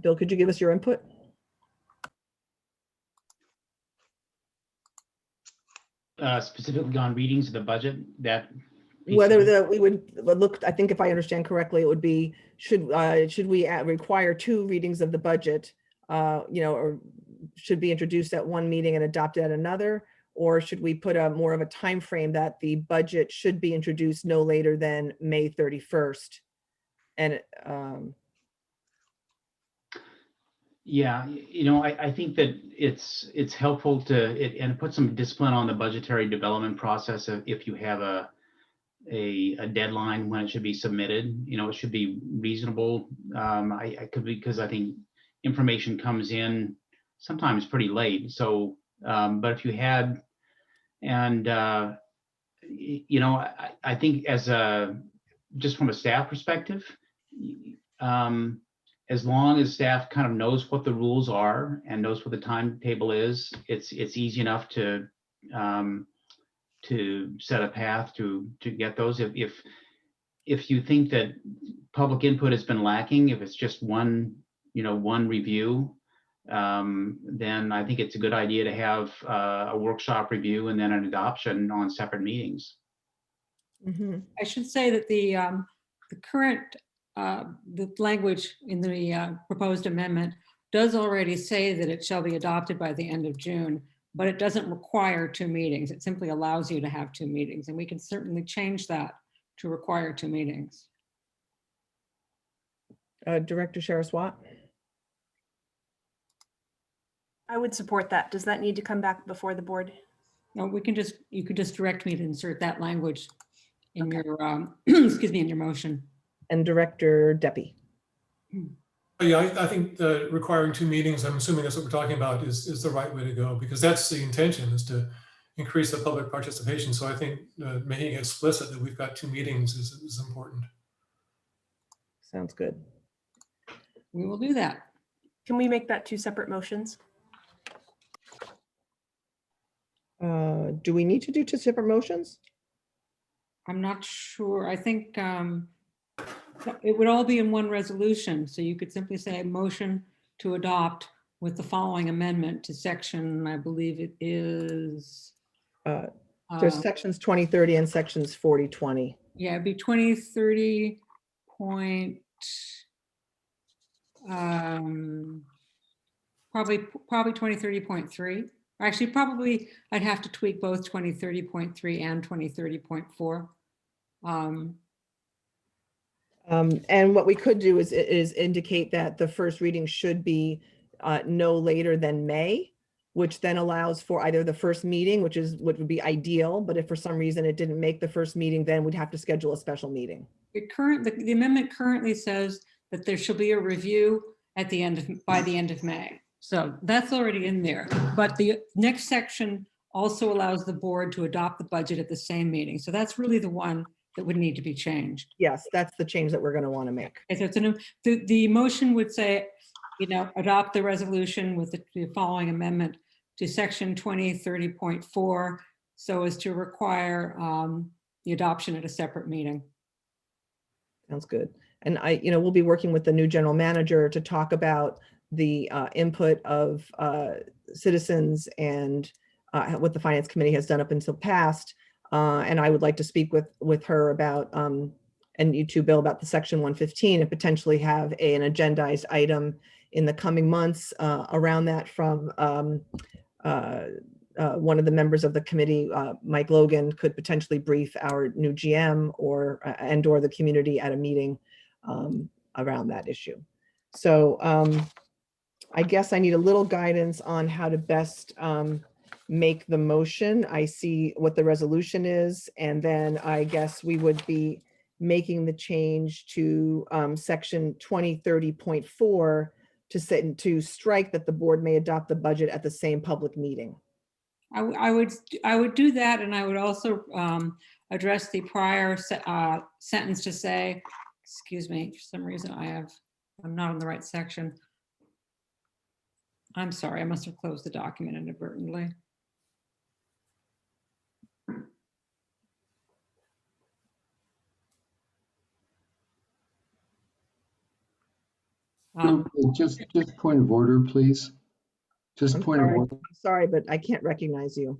Bill, could you give us your input? Specifically on readings of the budget, that Whether we would look, I think if I understand correctly, it would be, should we require 2 readings of the budget, or should be introduced at 1 meeting and adopted at another, or should we put more of a time frame that the budget should be introduced no later than May 31st? And yeah, I think that it's helpful to put some discipline on the budgetary development process if you have a deadline when it should be submitted. It should be reasonable. Because I think information comes in sometimes pretty late. So, but if you had, and I think just from a staff perspective, as long as staff kind of knows what the rules are and knows what the timetable is, it's easy enough to set a path to get those. If you think that public input has been lacking, if it's just one review, then I think it's a good idea to have a workshop review and then an adoption on separate meetings. Mm-hmm. I should say that the current the language in the proposed amendment does already say that it shall be adopted by the end of June, but it doesn't require 2 meetings. It simply allows you to have 2 meetings, and we can certainly change that to require 2 meetings. Director Sherris-Watt? I would support that. Does that need to come back before the board? No, you could just direct me to insert that language in your, excuse me, in your motion. And Director Deppie? Yeah, I think requiring 2 meetings, I'm assuming that's what we're talking about, is the right way to go, because that's the intention, is to increase the public participation. So I think making it explicit that we've got 2 meetings is important. Sounds good. We will do that. Can we make that 2 separate motions? Do we need to do 2 separate motions? I'm not sure. I think it would all be in one resolution. So you could simply say motion to adopt with the following amendment to section, I believe it is. There's sections 2030 and sections 4020. Yeah, it'd be 2030 point, probably 2030.3. Actually, probably I'd have to tweak both 2030.3 and 2030.4. And what we could do is indicate that the first reading should be no later than May, which then allows for either the first meeting, which is what would be ideal, but if for some reason it didn't make the first meeting, then we'd have to schedule a special meeting. The amendment currently says that there shall be a review at the end of, by the end of May. So that's already in there. But the next section also allows the board to adopt the budget at the same meeting. So that's really the one that would need to be changed. Yes, that's the change that we're going to want to make. Okay, so it's the motion would say, adopt the resolution with the following amendment to section 2030.4 so as to require the adoption at a separate meeting. Sounds good. And we'll be working with the new general manager to talk about the input of citizens and what the finance committee has done up until past. And I would like to speak with her about, and you too, Bill, about the section 115 and potentially have an agendized item in the coming months around that from one of the members of the committee, Mike Logan, could potentially brief our new GM or the community at a meeting around that issue. So I guess I need a little guidance on how to best make the motion. I see what the resolution is, and then I guess we would be making the change to section 2030.4 to strike that the board may adopt the budget at the same public meeting. I would do that, and I would also address the prior sentence to say, excuse me, for some reason I'm not in the right section. I'm sorry, I must have closed the document inadvertently. Just point of order, please. Just point of order. I'm sorry, but I can't recognize you.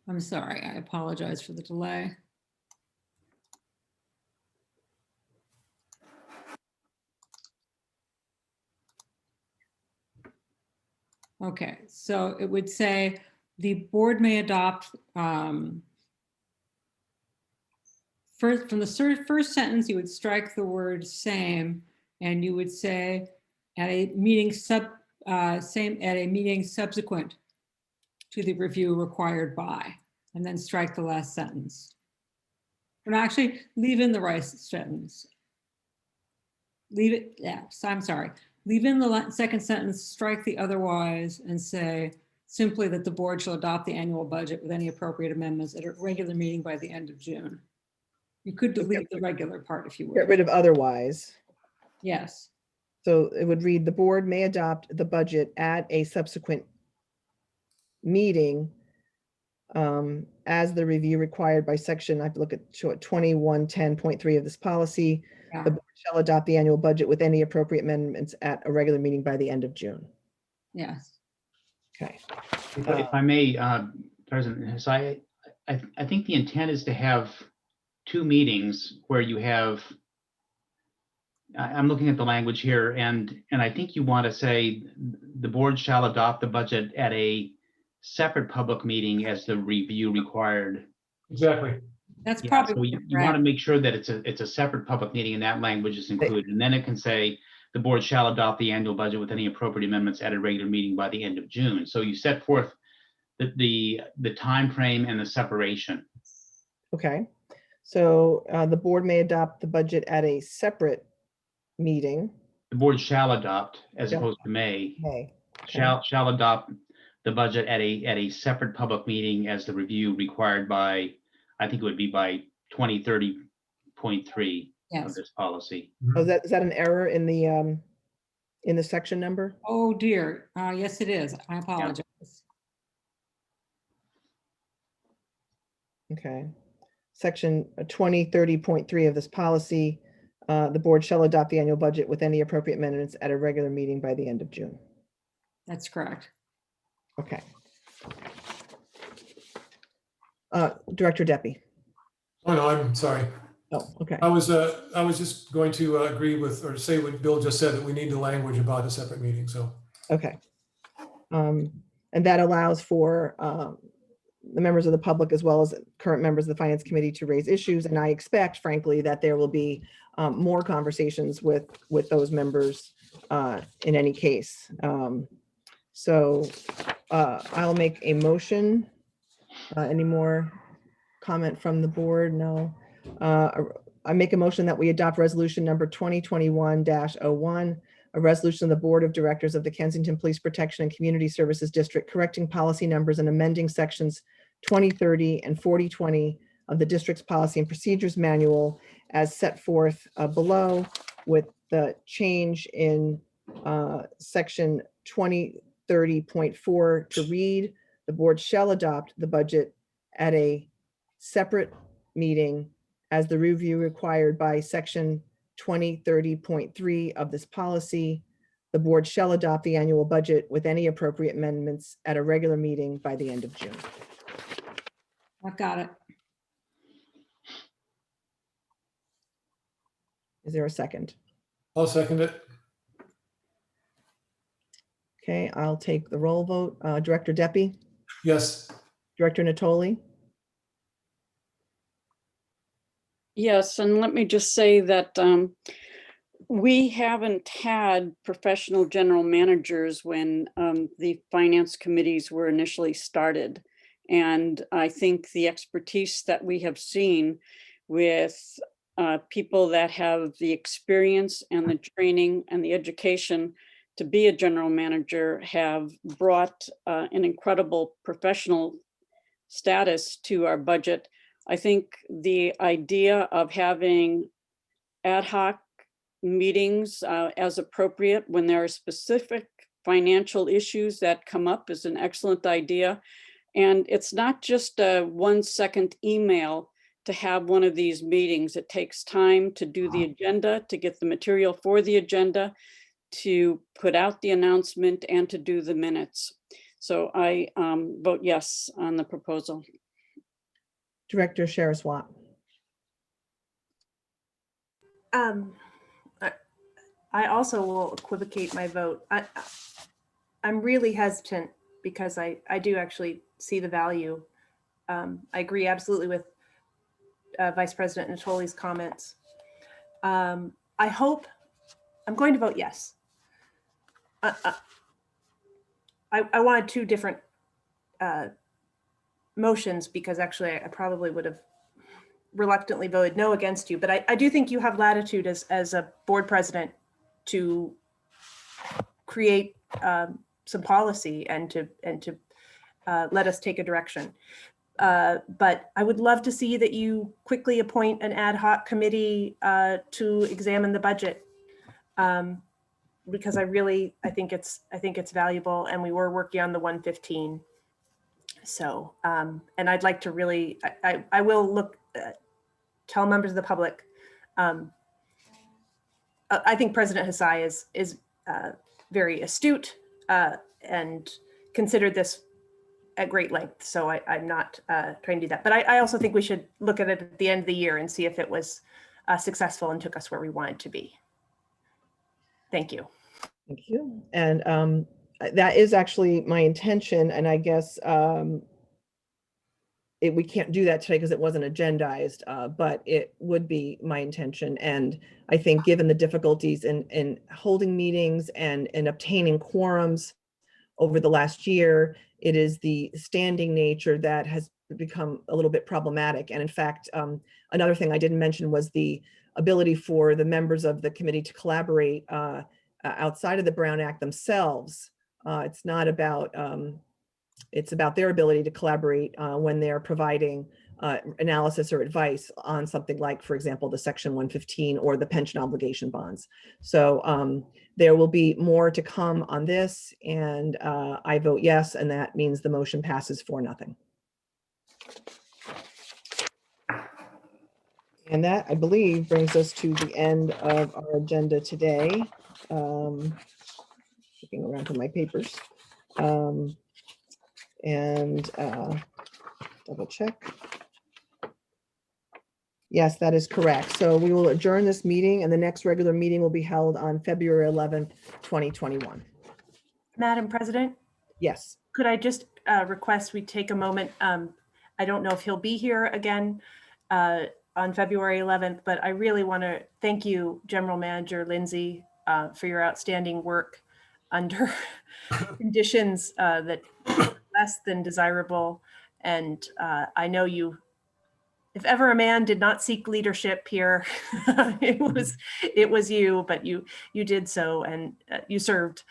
I'm sorry, I apologize for the delay. Okay, so it would say the board may adopt, first, from the first sentence, you would strike the word same, and you would say at a meeting subsequent to the review required by, and then strike the last sentence. And actually leave in the right sentence. Leave it, yes, I'm sorry. Leave in the second sentence, strike the otherwise, and say simply that the board shall adopt the annual budget with any appropriate amendments at a regular meeting by the end of June. You could delete the regular part if you would. Get rid of otherwise. Yes. So it would read, the board may adopt the budget at a subsequent meeting as the review required by section, I have to look at 2110.3 of this policy. Yeah. The board shall adopt the annual budget with any appropriate amendments at a regular meeting by the end of June. Yes. Okay. If I may, President, so I think the intent is to have 2 meetings where you have, I'm looking at the language here, and I think you want to say the board shall adopt the budget at a separate public meeting as the review required. Exactly. That's Yeah, probably so you want to make sure that it's a separate public meeting and that language is included. And then it can say the board shall adopt the annual budget with any appropriate amendments at a regular meeting by the end of June. So you set forth the time frame and the separation. Okay. So the board may adopt the budget at a separate meeting. The board shall adopt, as Shall- opposed to may, May. shall adopt the budget at a separate public meeting as the review required by, I think it would be by 2030.3 of Yes. this policy. Oh, is that an error in the section number? Oh dear. Yes, it is. I apologize. Okay. Section 2030.3 of this policy, the board shall adopt the annual budget with any appropriate amendments at a regular meeting by the end of June. That's correct. Okay. Director Deppie. Oh, no, I'm sorry. Oh, okay. I was just going to agree with, or say what Bill just said, that we need the language about a separate meeting, so. Okay. And that allows for the members of the public as well as current members of the Finance Committee to raise issues. And I expect, frankly, that there will be more conversations with those members in any case. So I'll make a motion. Any more comment from the board? No. I make a motion that we adopt resolution number 2021-01, a resolution of the Board of Directors of the Kensington Police Protection and Community Services District correcting policy numbers and amending sections 2030 and 4020 of the district's policy and procedures manual as set forth below, with the change in section 2030.4 to read, the board shall adopt the budget at a separate meeting as the review required by section 2030.3 of this policy. The board shall adopt the annual budget with any appropriate amendments at a regular meeting by the end of June. I've got it. Is there a second? I'll second it. Okay, I'll take the roll vote. Director Deppie, Yes. Director Natoli, Yes, and let me just say that we haven't had professional general managers when the finance committees were initially started. And I think the expertise that we have seen with people that have the experience and the training and the education to be a general manager have brought an incredible professional status to our budget. I think the idea of having ad hoc meetings as appropriate when there are specific financial issues that come up is an excellent idea. And it's not just a 1-second email to have one of these meetings. It takes time to do the agenda, to get the material for the agenda, to put out the announcement, and to do the minutes. So I vote yes on the proposal. Director Shara-Swat. I also will equivocate my vote. I'm really hesitant because I do actually see the value. I agree absolutely with Vice President Natoli's comments. I'm going to vote yes. I wanted two different motions because actually I probably would have reluctantly voted no against you, but I do think you have latitude as a board president to create some policy and to let us take a direction. But I would love to see that you quickly appoint an ad hoc committee to examine the budget. Because I think it's valuable, and we were working on the 115. So, and I'd like to really, I will tell members of the public. I think President Hassai is very astute and considered this at great length. So I'm not trying to do that, but I also think we should look at it at the end of the year and see if it was successful and took us where we wanted to be. Thank you. Thank you. And that is actually my intention. And I guess we can't do that today because it wasn't agendized, but it would be my intention. And I think given the difficulties in holding meetings and obtaining quorums over the last year, it is the standing nature that has become a little bit problematic. And in fact, another thing I didn't mention was the ability for the members of the committee to collaborate outside of the Brown Act themselves. It's not about, it's about their ability to collaborate when they're providing analysis or advice on something like, for example, the Section 115 or the pension obligation bonds. So there will be more to come on this, and I vote yes, and that means the motion passes 4-0. And that, I believe, brings us to the end of our agenda today. Looking around for my papers. Double check. Yes, that is correct. So we will adjourn this meeting, and the next regular meeting will be held on February 11th, 2021. Madam President, Yes. could I just request we take a moment? I don't know if he'll be here again on February 11th, but I really want to thank you, General Manager Lindsey, for your outstanding work under conditions that are less than desirable. And I know you, if ever a man did not seek leadership here, it was you, but you did so, and you served.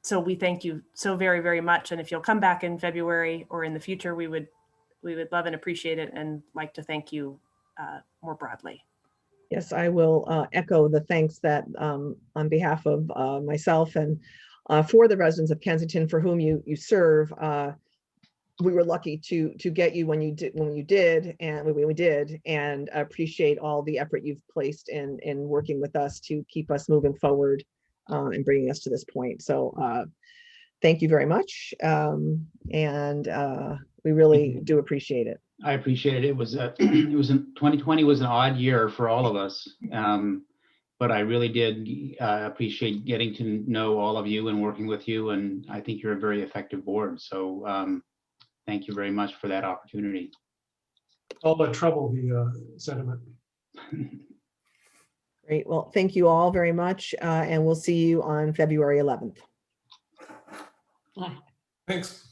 So we thank you so very, very much. And if you'll come back in February or in the future, we would love and appreciate it, and like to thank you more broadly. Yes, I will echo the thanks that on behalf of myself and for the residents of Kensington for whom you serve. We were lucky to get you when we did, and appreciate all the effort you've placed in working with us to keep us moving forward and bringing us to this point. So thank you very much, and we really do appreciate it. I appreciate it. It was 2020 was an odd year for all of us, but I really did appreciate getting to know all of you and working with you, and I think you're a very effective board. So thank you very much for that opportunity. All that trouble, the sentiment. Great. Well, thank you all very much, and we'll see you on February 11th. Thanks.